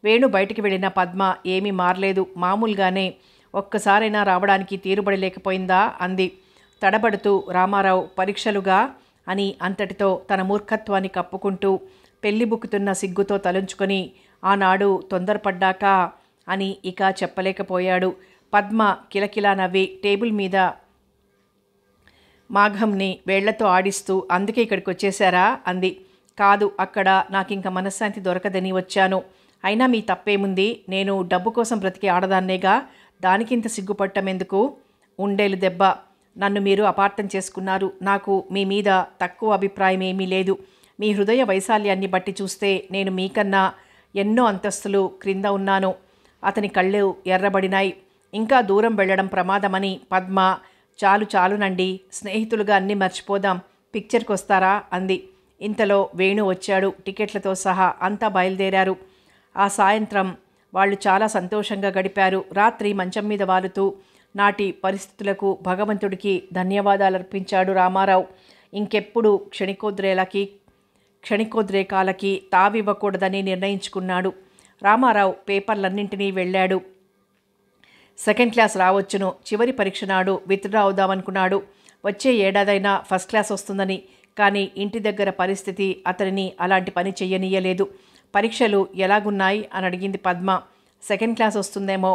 A: వేణు బయటికి వెళ్ళిన పద్మ ఏమీ మారలేదు. మామూలుగానే ఒక్కసారైనా రావడానికి తీరుబడి లేకపోయిందా అంది తడబడుతూ. రామారావు పరీక్షలుగా అని అంతటితో తన మూర్ఖత్వాన్ని కప్పుకుంటూ పెళ్లిబుక్కుతున్న సిగ్గుతో తలంచుకొని ఆనాడు తొందరపడ్డాక అని ఇక చెప్పలేకపోయాడు. పద్మ కిలకిలా నవ్వి టేబుల్ మీద మాఘంని వేళ్లతో ఆడిస్తూ అందుకే ఇక్కడికి వచ్చేశారా అంది. కాదు, అక్కడ నాకింక మనశ్శాంతి దొరకదని వచ్చాను. అయినా మీ తప్పేముంది? నేను డబ్బు కోసం బ్రతికి ఆడదాన్నేగా, దానికింత సిగ్గుపట్టం ఎందుకు? ఉండేలు దెబ్బ. నన్ను మీరు అపార్థం చేసుకున్నారు. నాకు మీ మీద తక్కువ అభిప్రాయం ఏమీ లేదు. మీ హృదయ వైశాల్యాన్ని బట్టి చూస్తే నేను మీకన్నా ఎన్నో అంతస్తులు క్రింద ఉన్నాను. అతని కళ్ళు ఎర్రబడినాయి. ఇంకా దూరం వెళ్ళడం ప్రమాదమని పద్మ చాలునండి, స్నేహితులుగా అన్నీ మర్చిపోదాం, పిక్చర్కి వస్తారా అంది. ఇంతలో వేణు వచ్చాడు. టికెట్లతో సహా అంతా బయలుదేరారు. ఆ సాయంత్రం వాళ్ళు చాలా సంతోషంగా గడిపారు. రాత్రి మంచం మీద వాలుతూ నాటి పరిస్థితులకు భగవంతుడికి ధన్యవాదాలర్పించాడు రామారావు. ఇంకెప్పుడు క్షణికోద్రేకాలకి తావివ్వకూడదని నిర్ణయించుకున్నాడు. రామారావు పేపర్లన్నింటినీ వెళ్ళాడు. 2nd class రావచ్చును. చివరి పరీక్ష నాడు విత్డ్రా అవుదామనుకున్నాడు. వచ్చే ఏడాదైనా ఫస్ట్ క్లాస్ వస్తుందని. కానీ ఇంటి దగ్గర పరిస్థితి అతనిని అలాంటి పని చెయ్యనీయలేదు. పరీక్షలు ఎలాగున్నాయి అని అడిగింది పద్మ. సెకండ్ క్లాస్ వస్తుందేమో.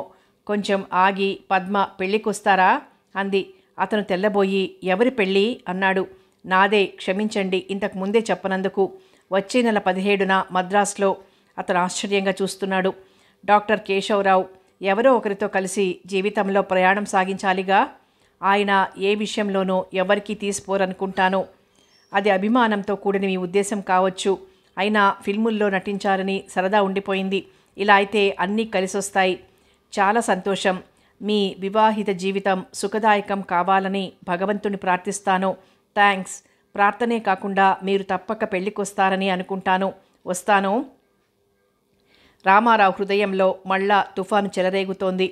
A: కొంచెం ఆగి పద్మ పెళ్ళికొస్తారా అంది. అతను తెల్లబోయి ఎవరి పెళ్ళి అన్నాడు. నాదే, క్షమించండి ఇంతకు ముందే చెప్పనందుకు. వచ్చే నెల 17న మద్రాసులో. అతను ఆశ్చర్యంగా చూస్తున్నాడు. డాక్టర్ కేశవరావు ఎవరో ఒకరితో కలిసి జీవితంలో ప్రయాణం సాగించాలిగా. ఆయన ఏ విషయంలోనూ ఎవరికీ తీసిపోరనుకుంటాను. అది అభిమానంతో కూడిన మీ ఉద్దేశం కావచ్చు. అయినా ఫిల్ముల్లో నటించాలని సరదా ఉండిపోయింది. ఇలా అయితే అన్నీ కలిసొస్తాయి. చాలా సంతోషం. మీ వివాహిత జీవితం సుఖదాయకం కావాలని భగవంతుని ప్రార్థిస్తాను. థ్యాంక్స్. ప్రార్థనే కాకుండా మీరు తప్పక పెళ్ళికొస్తారని అనుకుంటాను. వస్తాను. రామారావు హృదయంలో మళ్ళా తుఫాను చెలరేగుతోంది.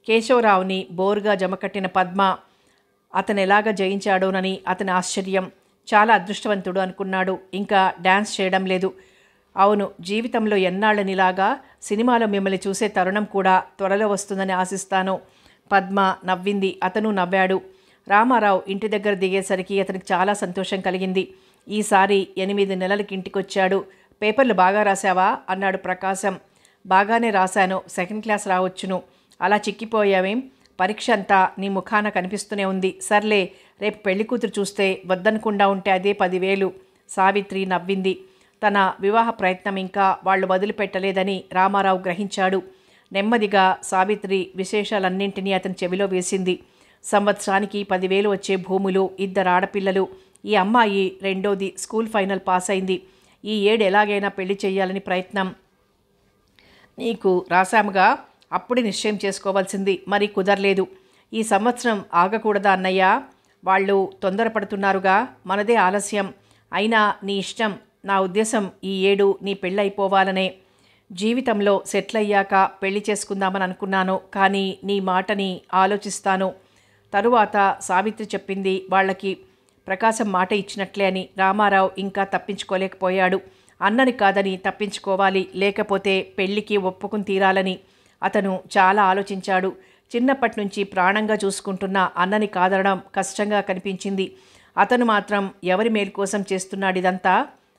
A: కేశవరావుని బోరుగా జమకట్టిన పద్మ అతనెలాగా జయించాడోనని అతని ఆశ్చర్యం. చాలా అదృష్టవంతుడు అనుకున్నాడు. ఇంకా డ్యాన్స్ చేయడం లేదు. అవును, జీవితంలో ఎన్నాళ్ళనిలాగా సినిమాలో మిమ్మల్ని చూసే తరుణం కూడా త్వరలో వస్తుందని ఆశిస్తాను. పద్మ నవ్వింది. అతను నవ్వాడు. రామారావు ఇంటి దగ్గర దిగేసరికి అతనికి చాలా సంతోషం కలిగింది. ఈసారి 8 నెలలకి ఇంటికొచ్చాడు. పేపర్లు బాగా రాశావా అన్నాడు ప్రకాశం. బాగానే రాశాను. సెకండ్ క్లాస్ రావచ్చును. అలా చిక్కిపోయావేం? పరీక్ష అంతా నీ ముఖాన కనిపిస్తూనే ఉంది. సర్లే, రేపు పెళ్లి కూతురు చూస్తే వద్దనకుండా ఉంటే అదే 10,000. సావిత్రి నవ్వింది. తన వివాహ ప్రయత్నం ఇంకా వాళ్ళు వదిలిపెట్టలేదని రామారావు గ్రహించాడు. నెమ్మదిగా సావిత్రి విశేషాలన్నింటినీ అతని చెవిలో వేసింది. సంవత్సరానికి 10,000 వచ్చే భూములు, 2 ఆడపిల్లలు. ఈ అమ్మాయి రెండోది స్కూల్ ఫైనల్ పాస్ అయింది. ఈ ఏడు ఎలాగైనా పెళ్లి చేయాలని ప్రయత్నం. నీకు రాశాముగా, అప్పుడే నిశ్చయం చేసుకోవాల్సింది. మరి కుదరలేదు. ఈ సంవత్సరం ఆగకూడదా అన్నయ్య? వాళ్ళు తొందరపడుతున్నారుగా. మనదే ఆలస్యం. అయినా నీ ఇష్టం. నా ఉద్దేశం ఈ ఏడు నీ పెళ్ళైపోవాలనే. జీవితంలో సెటిల్ అయ్యాక పెళ్లి చేసుకుందామని అనుకున్నాను. కానీ నీ మాటని ఆలోచిస్తాను. తరువాత సావిత్రి చెప్పింది వాళ్ళకి ప్రకాశం మాట ఇచ్చినట్లే అని. రామారావు ఇంకా తప్పించుకోలేకపోయాడు. అన్నని కాదని తప్పించుకోవాలి, లేకపోతే పెళ్లికి ఒప్పుకుని తీరాలని అతను చాలా ఆలోచించాడు. చిన్నప్పటి నుంచి ప్రాణంగా చూసుకుంటున్న అన్నని కాదనడం కష్టంగా కనిపించింది. అతను మాత్రం ఎవరి మేలు కోసం చేస్తున్నాడిదంతా?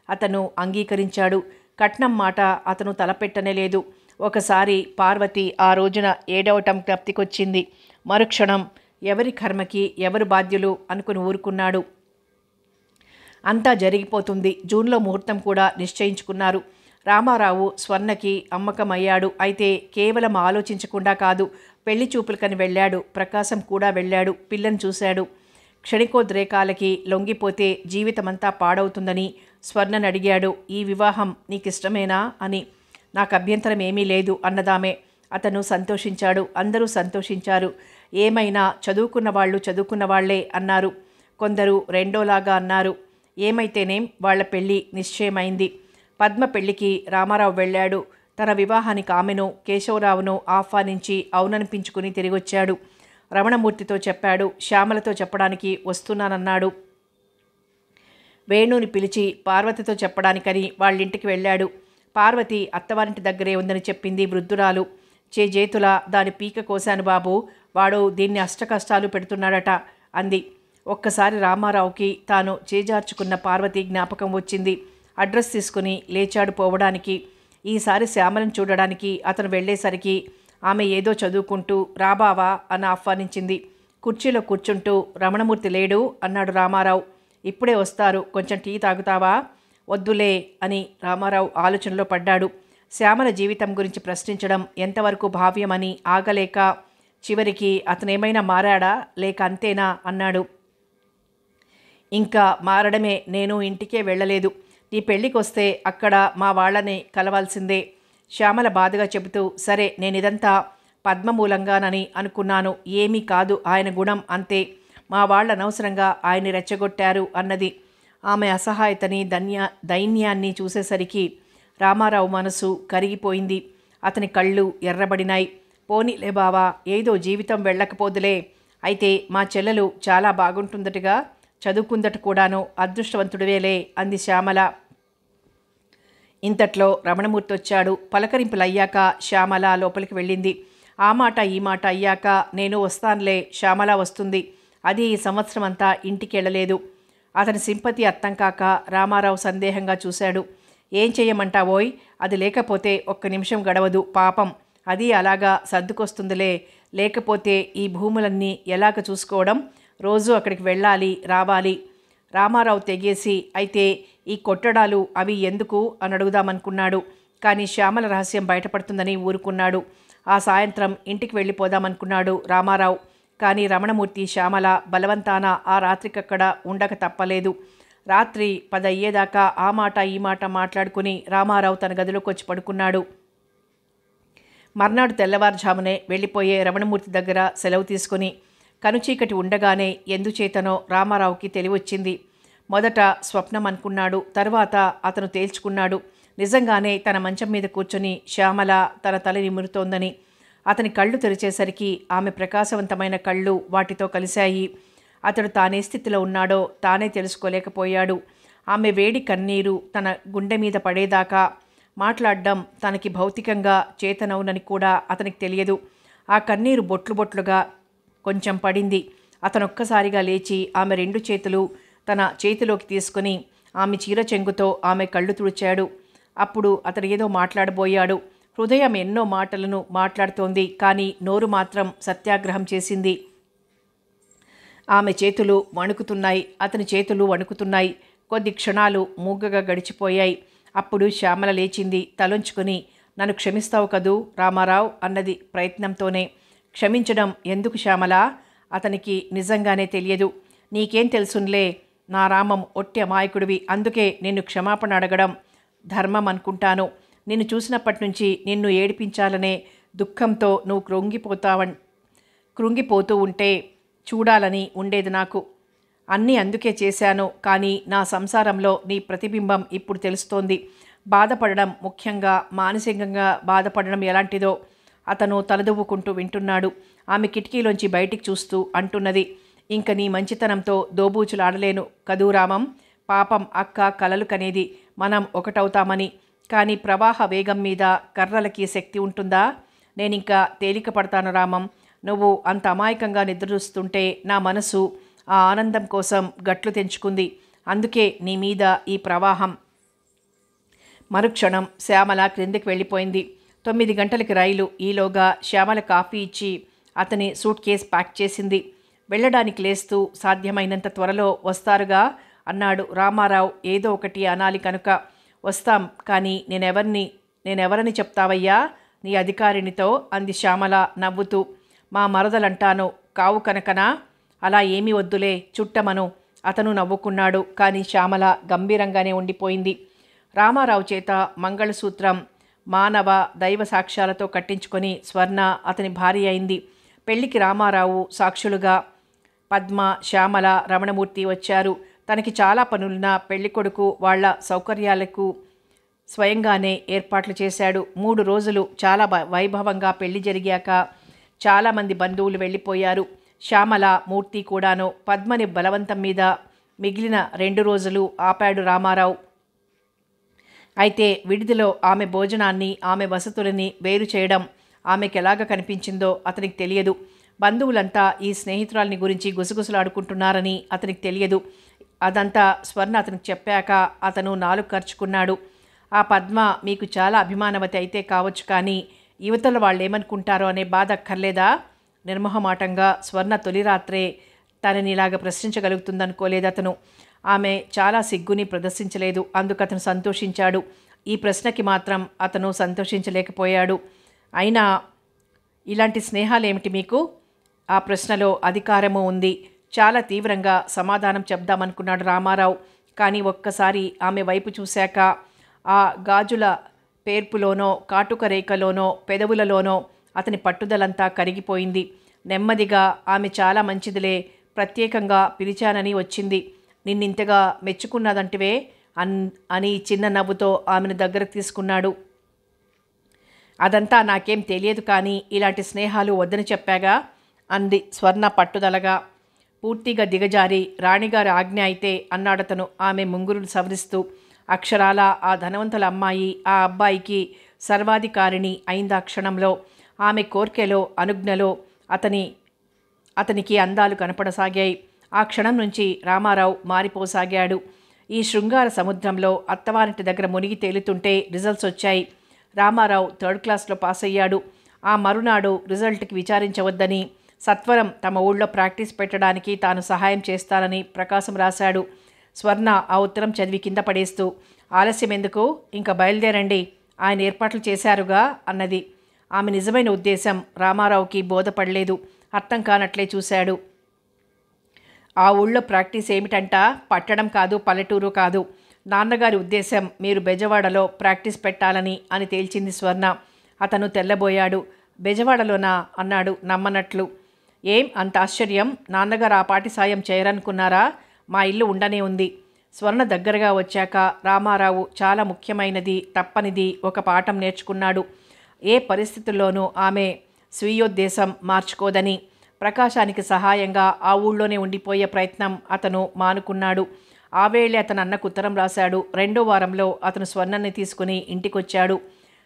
A: అతను అంగీకరించాడు. కట్నం మాట అతను తలపెట్టనే లేదు. ఒకసారి పార్వతి ఆ రోజున ఏడవటం జ్ఞప్తికొచ్చింది. మరుక్షణం ఎవరి కర్మకి ఎవరు బాధ్యులు అనుకుని ఊరుకున్నాడు. అంతా జరిగిపోతుంది. జూన్లో ముహూర్తం కూడా నిశ్చయించుకున్నారు. రామారావు స్వర్ణకి అమ్మకమయ్యాడు. అయితే కేవలం ఆలోచించకుండా కాదు, పెళ్లి చూపులకని వెళ్ళాడు. ప్రకాశం కూడా వెళ్ళాడు. పిల్లని చూశాడు. క్షణికోద్రేకాలకి లొంగిపోతే జీవితమంతా పాడవుతుందని స్వర్ణని అడిగాడు. ఈ వివాహం నీకిష్టమేనా అని. నాకు అభ్యంతరం ఏమీ లేదు అన్నదామే. అతను సంతోషించాడు. అందరూ సంతోషించారు. ఏమైనా చదువుకున్న వాళ్ళు చదువుకున్న వాళ్లే అన్నారు. కొందరు రెండోలాగా అన్నారు. ఏమైతేనేం వాళ్ల పెళ్లి నిశ్చయమైంది. పద్మ పెళ్లికి రామారావు వెళ్ళాడు. తన వివాహానికి ఆమెను, కేశవరావును ఆహ్వానించి అవుననిపించుకుని తిరిగొచ్చాడు. రమణమూర్తితో చెప్పాడు. శ్యామలతో చెప్పడానికి వస్తున్నానన్నాడు. వేణుని పిలిచి పార్వతితో చెప్పడానికని వాళ్ళింటికి వెళ్ళాడు. పార్వతి అత్తవారింటి దగ్గరే ఉందని చెప్పింది వృద్ధురాలు. చేతుల దాని పీక కోశాను బాబు, వాడు దీన్ని అష్టకష్టాలు పెడుతున్నాడట అంది. ఒక్కసారి రామారావుకి తాను చేజార్చుకున్న పార్వతి జ్ఞాపకం వచ్చింది. అడ్రస్ తీసుకుని లేచాడు పోవడానికి. ఈసారి శ్యామలను చూడడానికి అతను వెళ్ళేసరికి ఆమె ఏదో చదువుకుంటూ రాబావా అని ఆహ్వానించింది. కుర్చీలో కూర్చుంటూ రమణమూర్తి లేడు అన్నాడు రామారావు. ఇప్పుడే వస్తారు, కొంచెం టీ తాగుతావా? వద్దులే అని రామారావు ఆలోచనలో పడ్డాడు. శ్యామల జీవితం గురించి ప్రశ్నించడం ఎంతవరకు భావ్యమని ఆగలేక చివరికి అతనేమైనా మారాడా లేక అంతేనా అన్నాడు. ఇంకా మారడమే. నేను ఇంటికే వెళ్ళలేదు. నీ పెళ్ళికి వస్తే అక్కడ మా వాళ్ళని కలవాల్సిందే. శ్యామల బాధగా చెబుతూ, సరే నేనిదంతా పద్మ మూలంగానని అనుకున్నాను. ఏమీ కాదు, ఆయన గుణం అంతే. మా వాళ్ళ అనవసరంగా ఆయన్ని రెచ్చగొట్టారు అన్నది. ఆమె అసహాయతని దైన్యాన్ని చూసేసరికి రామారావు మనసు కరిగిపోయింది. అతని కళ్ళు ఎర్రబడినాయి. పోనీలే బావా, ఏదో జీవితం వెళ్ళకపోదులే. అయితే మా చెల్లెలు చాలా బాగుంటుందటగా, చదువుకుందట కూడాను. అదృష్టవంతుడివేలే అంది శ్యామల. ఇంతట్లో రమణమూర్తి వచ్చాడు. పలకరింపులయ్యాక శ్యామల లోపలికి వెళ్ళింది. ఆ మాట ఈ మాట అయ్యాక నేను వస్తానులే, శ్యామల వస్తుంది. అది ఈ సంవత్సరం అంతా ఇంటికి వెళ్ళలేదు. అతని సింపతి అర్థం కాక రామారావు సందేహంగా చూశాడు. ఏం చెయ్యమంటావోయ్, అది లేకపోతే ఒక్క నిమిషం గడవదు పాపం. అది అలాగా సర్దుకొస్తుందిలే, లేకపోతే ఈ భూములన్నీ ఎలాగ చూసుకోవడం, రోజు అక్కడికి వెళ్ళాలి రావాలి. రామారావు తెగేసి అయితే ఈ కొట్టడాలు అవి ఎందుకు అని అడుగుదామనుకున్నాడు. కానీ శ్యామల రహస్యం బయటపడుతుందని ఊరుకున్నాడు. ఆ సాయంత్రం ఇంటికి వెళ్ళిపోదామనుకున్నాడు రామారావు. కానీ రమణమూర్తి శ్యామల బలవంతాన ఆ రాత్రికక్కడ ఉండక తప్పలేదు. రాత్రి 10 అయ్యేదాకా ఆ మాట ఈ మాట మాట్లాడుకుని రామారావు తన గదిలోకి వచ్చి పడుకున్నాడు. మర్నాడు తెల్లవారుజామునే వెళ్ళిపోయే రమణమూర్తి దగ్గర సెలవు తీసుకుని కనుచీకటి ఉండగానే ఎందుచేతనో రామారావుకి తెలివొచ్చింది. మొదట స్వప్నం అనుకున్నాడు. తర్వాత అతను తేల్చుకున్నాడు, నిజంగానే తన మంచం మీద కూర్చొని శ్యామల తన తల నిమురుతోందని. అతని కళ్ళు తెరిచేసరికి ఆమె ప్రకాశవంతమైన కళ్ళు వాటితో కలిశాయి. అతడు తానే స్థితిలో ఉన్నాడో తానే తెలుసుకోలేకపోయాడు. ఆమె వేడి కన్నీరు తన గుండె మీద పడేదాకా మాట్లాడడం తనకి భౌతికంగా చేతనవునని కూడా అతనికి తెలియదు. ఆ కన్నీరు బొట్లు బొట్లుగా కొంచెం పడింది. అతనొక్కసారిగా లేచి ఆమె 2 చేతులు తన చేతిలోకి తీసుకుని ఆమె చీర చెంగుతో ఆమె కళ్ళు తుడిచాడు. అప్పుడు అతడు ఏదో మాట్లాడబోయాడు. హృదయం ఎన్నో మాటలను మాట్లాడుతోంది, కానీ నోరు మాత్రం సత్యాగ్రహం చేసింది. ఆమె చేతులు వణుకుతున్నాయి, అతని చేతులు వణుకుతున్నాయి. కొద్ది క్షణాలు మూగగా గడిచిపోయాయి. అప్పుడు శ్యామల లేచింది. తలొంచుకుని, నన్ను క్షమిస్తావు కదూ రామారావు అన్నది ప్రయత్నంతోనే. క్షమించడం ఎందుకు శ్యామల? అతనికి నిజంగానే తెలియదు. నీకేం తెలుసునులే, నా రామం ఒట్టి అమాయకుడివి, అందుకే నిన్ను క్షమాపణ అడగడం ధర్మం అనుకుంటాను. నిన్ను చూసినప్పటి నుంచి నిన్ను ఏడిపించాలనే దుఃఖంతో నువ్వు కృంగిపోతూ ఉంటే చూడాలని ఉండేది నాకు. అన్నీ అందుకే చేశాను. కానీ నా సంసారంలో నీ ప్రతిబింబం ఇప్పుడు తెలుస్తోంది. బాధపడడం, ముఖ్యంగా మానసికంగా బాధపడడం ఎలాంటిదో అతను తలదువ్వుకుంటూ వింటున్నాడు. ఆమె కిటికీలోంచి బయటికి చూస్తూ అంటున్నది, ఇంక నీ మంచితనంతో దోబూచులాడలేను కదూ రామం. పాపం అక్క కలలు కనేది మనం ఒకటవుతామని. కానీ ప్రవాహ వేగం మీద కర్రలకి శక్తి ఉంటుందా? నేనింకా తేలిక పడతాను రామం. నువ్వు అంత అమాయకంగా నిద్రిస్తుంటే నా మనసు ఆ ఆనందం కోసం గట్లు తెంచుకుంది. అందుకే నీ మీద ఈ ప్రవాహం. మరుక్షణం శ్యామల క్రిందికి వెళ్ళిపోయింది. 9 గంటలకి రైలు. ఈలోగా శ్యామల కాఫీ ఇచ్చి అతని సూట్ కేస్ ప్యాక్ చేసింది. వెళ్ళడానికి లేస్తూ, సాధ్యమైనంత త్వరలో వస్తారుగా అన్నాడు రామారావు. ఏదో ఒకటి అనాలి కనుక. వస్తాం, కానీ నేనెవరని చెప్తావయ్యా? నీ అధికారినితో అంది శ్యామల నవ్వుతూ. మా మరదలంటాను కావు కనుకనా? అలా ఏమీ వద్దులే, చుట్టమను. అతను నవ్వుకున్నాడు. కానీ శ్యామల గంభీరంగానే ఉండిపోయింది. రామారావు చేత మంగళసూత్రం మానవ దైవ సాక్ష్యాలతో కట్టించుకొని స్వర్ణ అతని భార్య అయింది. పెళ్లికి రామారావు సాక్షులుగా పద్మ, శ్యామల, రమణమూర్తి వచ్చారు. తనకి చాలా పనులున్న పెళ్ళికొడుకు వాళ్ల సౌకర్యాలకు స్వయంగానే ఏర్పాట్లు చేశాడు. 3 రోజులు చాలా వైభవంగా పెళ్లి జరిగాక చాలామంది బంధువులు వెళ్ళిపోయారు. శ్యామల, మూర్తి కూడాను. పద్మని బలవంతం మీద మిగిలిన 2 రోజులు ఆపాడు రామారావు. అయితే విడిదిలో ఆమె భోజనాన్ని, ఆమె వసతులని వేరు చేయడం ఆమెకెలాగ కనిపించిందో అతనికి తెలియదు. బంధువులంతా ఈ స్నేహితురాలిని గురించి గుసగుసలాడుకుంటున్నారని అతనికి తెలియదు. అదంతా స్వర్ణ అతనికి చెప్పాక అతను నాలుగు ఖర్చుకున్నాడు. ఆ పద్మ మీకు చాలా అభిమానవతి అయితే కావచ్చు, కానీ యువతల వాళ్ళు ఏమనుకుంటారో అనే బాధ అక్కర్లేదా? నిర్మోహమాటంగా స్వర్ణ తొలి రాత్రే తనని ఇలాగ ప్రశ్నించగలుగుతుందనుకోలేదు అతను. ఆమె చాలా సిగ్గుని ప్రదర్శించలేదు. అందుకు అతను సంతోషించాడు. ఈ ప్రశ్నకి మాత్రం అతను సంతోషించలేకపోయాడు. అయినా ఇలాంటి స్నేహాలేమిటి మీకు? ఆ ప్రశ్నలో అధికారము ఉంది. చాలా తీవ్రంగా సమాధానం చెప్దామనుకున్నాడు రామారావు. కానీ ఒక్కసారి ఆమె వైపు చూశాక ఆ గాజుల పేర్పులోనో, కాటుక రేఖలోనో, పెదవులలోనో అతని పట్టుదలంతా కరిగిపోయింది. నెమ్మదిగా ఆమె చాలా మంచిదిలే, ప్రత్యేకంగా పిలిచానని వచ్చింది, నిన్నింతగా మెచ్చుకున్నదంటివే అని చిన్న నవ్వుతో ఆమెను దగ్గరకు తీసుకున్నాడు. అదంతా నాకేం తెలియదు, కానీ ఇలాంటి స్నేహాలు వద్దని చెప్పాగా అంది స్వర్ణ పట్టుదలగా. పూర్తిగా దిగజారి రాణిగారి ఆజ్ఞ అయితే అన్నాడతను ఆమె ముంగురులు సవరిస్తూ. అక్షరాల ఆ ధనవంతుల అమ్మాయి ఆ అబ్బాయికి సర్వాధికారిణి అయిందా క్షణంలో. ఆమె కోర్కెలో, అనుజ్ఞలో అతనికి అందాలు కనపడసాగాయి. ఆ క్షణం నుంచి రామారావు మారిపోసాగాడు. ఈ శృంగార సముద్రంలో అత్తవారింటి దగ్గర మునిగి తేలుతుంటే రిజల్ట్స్ వచ్చాయి. రామారావు 3rd క్లాస్లో పాస్ అయ్యాడు. ఆ మరునాడు రిజల్ట్కి విచారించవద్దని, సత్వరం తమ ఊళ్ళో ప్రాక్టీస్ పెట్టడానికి తాను సహాయం చేస్తానని ప్రకాశం రాశాడు. స్వర్ణ ఆ ఉత్తరం చదివి కింద పడేస్తూ, ఆలస్యం ఎందుకు, ఇంకా బయలుదేరండి, ఆయన ఏర్పాట్లు చేశారుగా అన్నది. ఆమె నిజమైన ఉద్దేశం రామారావుకి బోధపడలేదు. అర్థం కానట్లే చూశాడు. ఆ ఊళ్ళో ప్రాక్టీస్ ఏమిటంట, పట్టణం కాదు, పల్లెటూరు కాదు. నాన్నగారి ఉద్దేశం మీరు బెజవాడలో ప్రాక్టీస్ పెట్టాలని అని తేల్చింది స్వర్ణ. అతను తెల్లబోయాడు. బెజవాడలోనా అన్నాడు నమ్మనట్లు. ఏం అంత ఆశ్చర్యం, నాన్నగారు ఆ పాటి సాయం చేయరనుకున్నారా? మా ఇల్లు ఉండనే ఉంది. స్వర్ణ దగ్గరగా వచ్చాక రామారావు చాలా ముఖ్యమైనది, తప్పనిది ఒక పాఠం నేర్చుకున్నాడు. ఏ పరిస్థితుల్లోనూ ఆమె స్వీయోద్దేశం మార్చుకోదని. ప్రకాశానికి సహాయంగా ఆ ఊళ్ళోనే ఉండిపోయే ప్రయత్నం అతను మానుకున్నాడు. ఆ వేళే అతను అన్నకు ఉత్తరం రాశాడు. 2వ వారంలో అతను స్వర్ణని తీసుకుని ఇంటికొచ్చాడు.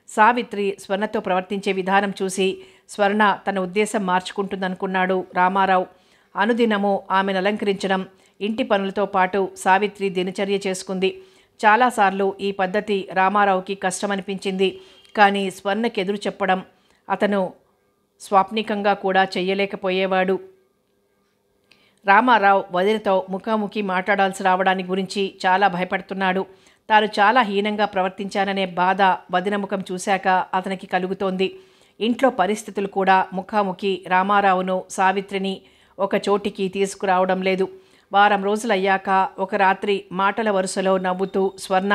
A: సావిత్రి స్వర్ణతో ప్రవర్తించే విధానం చూసి స్వర్ణ తన ఉద్దేశం మార్చుకుంటుందనుకున్నాడు రామారావు. అనుదినము ఆమెను అలంకరించడం, ఇంటి పనులతో పాటు సావిత్రి దినచర్య చేసుకుంది. చాలాసార్లు ఈ పద్ధతి రామారావుకి కష్టమనిపించింది. కానీ స్వర్ణకి ఎదురు చెప్పడం అతను స్వాప్నికంగా కూడా చెయ్యలేకపోయేవాడు. రామారావు వదినతో ముఖాముఖి మాట్లాడాల్సి రావడాన్ని గురించి చాలా భయపడుతున్నాడు. తాను చాలా హీనంగా ప్రవర్తించాననే బాధ వదిన ముఖం చూశాక అతనికి కలుగుతోంది. ఇంట్లో పరిస్థితులు కూడా ముఖాముఖి రామారావును, సావిత్రిని ఒక చోటికి తీసుకురావడం లేదు. వారం రోజులయ్యాక ఒక రాత్రి మాటల వరుసలో నవ్వుతూ స్వర్ణ,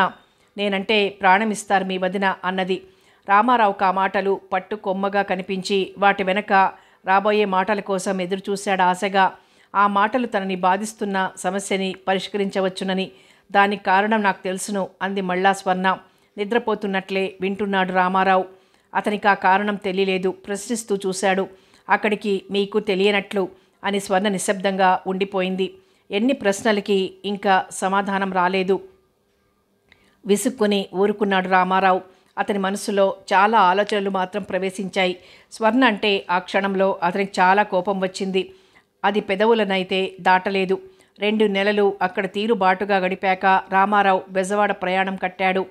A: నేనంటే ప్రాణమిస్తారు మీ వదిన అన్నది. రామారావుకు ఆ మాటలు పట్టు కొమ్మగా కనిపించి వాటి వెనక రాబోయే మాటల కోసం ఎదురుచూశాడు ఆశగా. ఆ మాటలు తనని బాధిస్తున్న సమస్యని పరిష్కరించవచ్చునని, దానికి కారణం నాకు తెలుసును అంది మళ్ళా స్వర్ణ. నిద్రపోతున్నట్లే వింటున్నాడు రామారావు. అతనికి ఆ కారణం తెలియలేదు. ప్రశ్నిస్తూ చూశాడు. అక్కడికి మీకు తెలియనట్లు అని స్వర్ణ నిశ్శబ్దంగా ఉండిపోయింది. ఎన్ని ప్రశ్నలకి ఇంకా సమాధానం రాలేదు. విసుక్కుని ఊరుకున్నాడు రామారావు. అతని మనసులో చాలా ఆలోచనలు మాత్రం ప్రవేశించాయి. స్వర్ణ అంటే ఆ క్షణంలో అతనికి చాలా కోపం వచ్చింది. అది పెదవులనైతే దాటలేదు. 2 నెలలు అక్కడ తీరుబాటుగా గడిపాక రామారావు బెజవాడ ప్రయాణం కట్టాడు.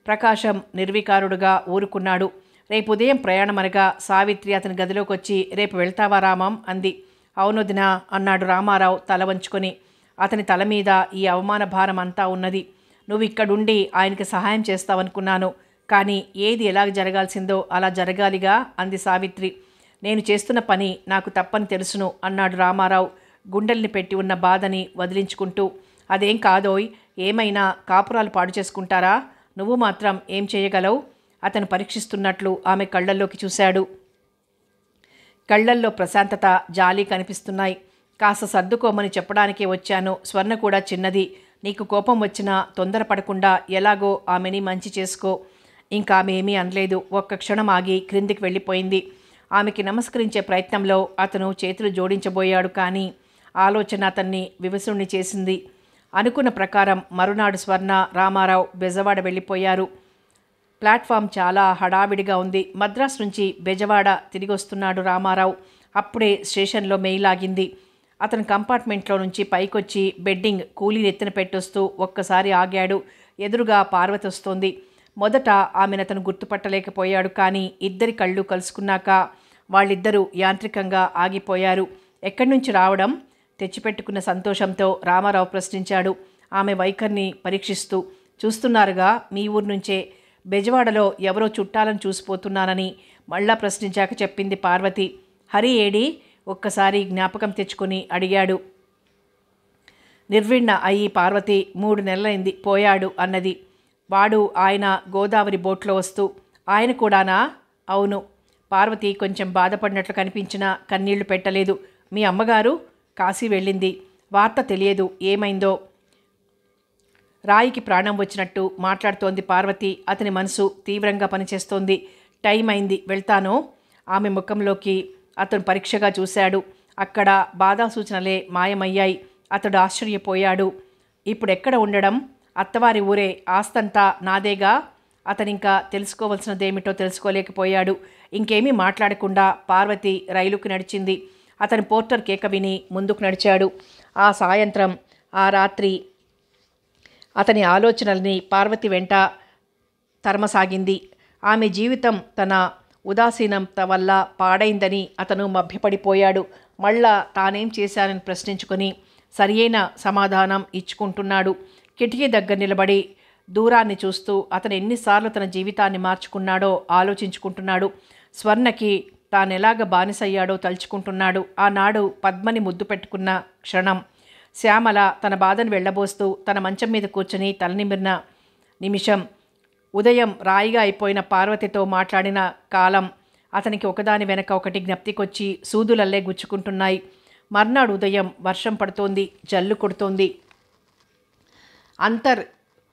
A: ప్రకాశం నిర్వికారుడుగా ఊరుకున్నాడు. రేపు ఉదయం ప్రయాణమనగా సావిత్రి అతని గదిలోకి వచ్చి, రేపు వెళ్తావా రామం అంది. అవునొదినా అన్నాడు రామారావు తల వంచుకొని. అతని తల మీద ఈ అవమాన భారం అంతా ఉన్నది. నువ్వు ఇక్కడుండి ఆయనకి సహాయం చేస్తావనుకున్నాను, కానీ ఏది ఎలా జరగాల్సిందో అలా జరగాలిగా అంది సావిత్రి. నేను చేస్తున్న పని నాకు తప్పని తెలుసును అన్నాడు రామారావు గుండెల్ని పెట్టి ఉన్న బాధని వదిలించుకుంటూ. అదేం కాదోయ్, ఏమైనా కాపురాలు పాడు చేసుకుంటారా? నువ్వు మాత్రం ఏం చేయగలవు? అతను పరీక్షిస్తున్నట్లు ఆమె కళ్ళల్లోకి చూశాడు. కళ్ళల్లో ప్రశాంతత, జాలి కనిపిస్తున్నాయి. కాస్త సర్దుకోమని చెప్పడానికే వచ్చాను. స్వర్ణ కూడా చిన్నది. నీకు కోపం వచ్చినా తొందరపడకుండా ఎలాగో ఆమెని మంచి చేసుకో. ఇంకా ఆమె ఏమీ అనలేదు. ఒక్క క్షణం ఆగి క్రిందికి వెళ్ళిపోయింది. ఆమెకి నమస్కరించే ప్రయత్నంలో అతను చేతులు జోడించబోయాడు. కానీ ఆలోచన అతన్ని వివసుణ్ణి చేసింది. అనుకున్న ప్రకారం మరునాడు స్వర్ణ, రామారావు బెజవాడ వెళ్ళిపోయారు. ప్లాట్ఫామ్ చాలా హడావిడిగా ఉంది. మద్రాసు నుంచి బెజవాడ తిరిగి వస్తున్నాడు రామారావు. అప్పుడే స్టేషన్లో మెయిల్ ఆగింది. అతను కంపార్ట్మెంట్లో నుంచి పైకొచ్చి బెడ్డింగ్ కూలీ ఎత్తిన పెట్టొస్తూ ఒక్కసారి ఆగాడు. ఎదురుగా పార్వతి వస్తోంది. మొదట ఆమెను అతను గుర్తుపట్టలేకపోయాడు. కానీ ఇద్దరి కళ్ళు కలుసుకున్నాక వాళ్ళిద్దరూ యాంత్రికంగా ఆగిపోయారు. ఎక్కడి నుంచి రావడం? తెచ్చిపెట్టుకున్న సంతోషంతో రామారావు ప్రశ్నించాడు ఆమె వైఖరిని పరీక్షిస్తూ. చూస్తున్నారుగా, మీ ఊరు నుంచే. బెజవాడలో ఎవరో చుట్టాలను చూసిపోతున్నానని మళ్ళా ప్రశ్నించాక చెప్పింది పార్వతి. హరి ఏడి? ఒక్కసారి జ్ఞాపకం తెచ్చుకొని అడిగాడు. నిర్విణ్ణ అయి పార్వతి 3 నెలలైంది, పోయాడు అన్నది. వాడు ఆయన గోదావరి బోట్లో వస్తూ. ఆయన కూడానా? అవును. పార్వతి కొంచెం బాధపడినట్లు కనిపించినా కన్నీళ్లు పెట్టలేదు. మీ అమ్మగారు కాశీ వెళ్ళింది. వార్త తెలియదు, ఏమైందో. రాయికి ప్రాణం వచ్చినట్టు మాట్లాడుతోంది పార్వతి. అతని మనసు తీవ్రంగా పనిచేస్తోంది. టైం అయింది, వెళ్తాను. ఆమె ముఖంలోకి అతను పరీక్షగా చూశాడు. అక్కడ బాధా సూచనలే మాయమయ్యాయి. అతడు ఆశ్చర్యపోయాడు. ఇప్పుడెక్కడ ఉండడం? అత్తవారి ఊరే. ఆస్తంతా నాదేగా. అతనింకా తెలుసుకోవలసినదేమిటో తెలుసుకోలేకపోయాడు. ఇంకేమీ మాట్లాడకుండా పార్వతి రైలుకు నడిచింది. అతని పోర్టర్ కేక విని ముందుకు నడిచాడు. ఆ సాయంత్రం, ఆ రాత్రి అతని ఆలోచనల్ని పార్వతి వెంట తరమసాగింది. ఆమె జీవితం తన ఉదాసీనత వల్ల పాడైందని అతను మభ్యపడిపోయాడు. మళ్ళా తానేం చేశానని ప్రశ్నించుకొని సరియైన సమాధానం ఇచ్చుకుంటున్నాడు. కిటికీ దగ్గర నిలబడి దూరాన్ని చూస్తూ అతను ఎన్నిసార్లు తన జీవితాన్ని మార్చుకున్నాడో ఆలోచించుకుంటున్నాడు. స్వర్ణకి తానెలాగ బానిసయ్యాడో తలుచుకుంటున్నాడు. ఆనాడు పద్మని ముద్దు పెట్టుకున్న క్షణం, శ్యామల తన బాధను వెళ్ళబోస్తూ తన మంచం మీద కూర్చొని తలనిమిరిన నిమిషం, ఉదయం రాయిగా అయిపోయిన పార్వతితో మాట్లాడిన కాలం అతనికి ఒకదాని వెనక ఒకటి జ్ఞప్తికొచ్చి సూదులల్లే గుచ్చుకుంటున్నాయి. మర్నాడు ఉదయం వర్షం పడుతోంది, జల్లు కొడుతోంది.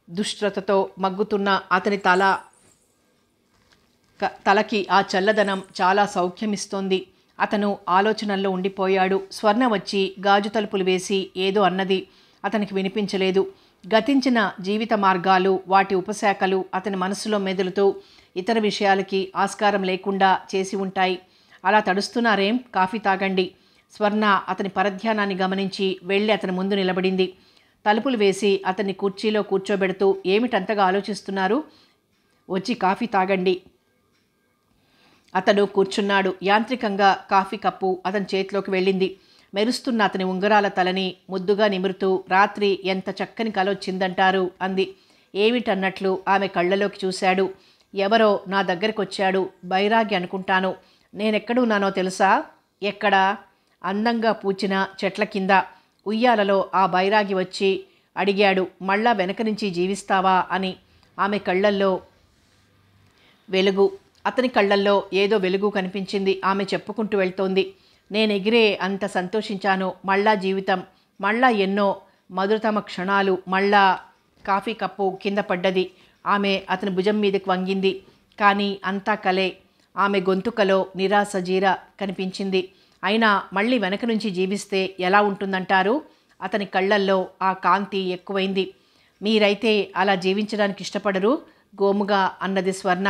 A: దుష్ట్రతతో మగ్గుతున్న అతని తలకి ఆ చల్లదనం చాలా సౌఖ్యమిస్తోంది. అతను ఆలోచనల్లో ఉండిపోయాడు. స్వర్ణ వచ్చి గాజు తలుపులు వేసి ఏదో అన్నది. అతనికి వినిపించలేదు. గతించిన జీవిత మార్గాలు, వాటి ఉపశాఖలు అతని మనసులో మెదులుతూ ఇతర విషయాలకి ఆస్కారం లేకుండా చేసి ఉంటాయి. అలా తడుస్తున్నారేం, కాఫీ తాగండి. స్వర్ణ అతని పరధ్యానాన్ని గమనించి వెళ్ళి అతని ముందు నిలబడింది. తలుపులు వేసి అతన్ని కుర్చీలో కూర్చోబెడుతూ, ఏమిటంతగా ఆలోచిస్తున్నారు, వచ్చి కాఫీ తాగండి. అతడు కూర్చున్నాడు. యాంత్రికంగా కాఫీ కప్పు అతని చేతిలోకి వెళ్ళింది. మెరుస్తున్న అతని ఉంగరాల తలని ముద్దుగా నిమురుతూ, రాత్రి ఎంత చక్కని కలొచ్చిందంటారు అంది. ఏమిటన్నట్లు ఆమె కళ్ళలోకి చూశాడు. ఎవరో నా దగ్గరికి వచ్చాడు, బైరాగి అనుకుంటాను. నేనెక్కడున్నానో తెలుసా? ఎక్కడా? అందంగా పూచిన చెట్ల కింద. ఉయ్యాలలో ఆ బైరాగి వచ్చి అడిగాడు, మళ్ళా వెనక నుంచి జీవిస్తావా అని. ఆమె కళ్ళల్లో వెలుగు, అతని కళ్ళల్లో ఏదో వెలుగు కనిపించింది. ఆమె చెప్పుకుంటూ వెళ్తోంది, నేను ఎగిరే అంత సంతోషించాను. మళ్ళా జీవితం, మళ్ళా ఎన్నో మధురతమ క్షణాలు. మళ్ళా కాఫీ కప్పు కింద పడ్డది. ఆమె అతని భుజం మీదకి వంగింది. కానీ అంతా కలే. ఆమె గొంతుకలో నిరాశ జీర కనిపించింది. అయినా మళ్ళీ వెనక నుంచి జీవిస్తే ఎలా ఉంటుందంటారు? అతని కళ్ళల్లో ఆ కాంతి ఎక్కువైంది. మీరైతే అలా జీవించడానికి ఇష్టపడరు, గోముగా అన్నది స్వర్ణ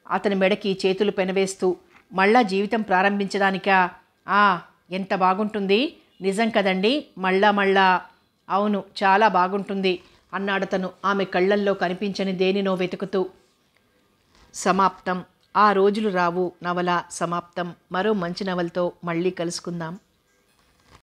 A: అతని మెడకి చేతులు పెనవేస్తూ. మళ్ళా జీవితం ప్రారంభించడానికా? ఎంత బాగుంటుంది, నిజం కదండి. మళ్ళా అవును, చాలా బాగుంటుంది అన్నాడతను ఆమె కళ్ళల్లో కనిపించని దేనినో వెతుకుతూ. సమాప్తం. ఆ రోజులు రావు నవల సమాప్తం. మరో మంచి నవలతో మళ్ళీ కలుసుకుందాం.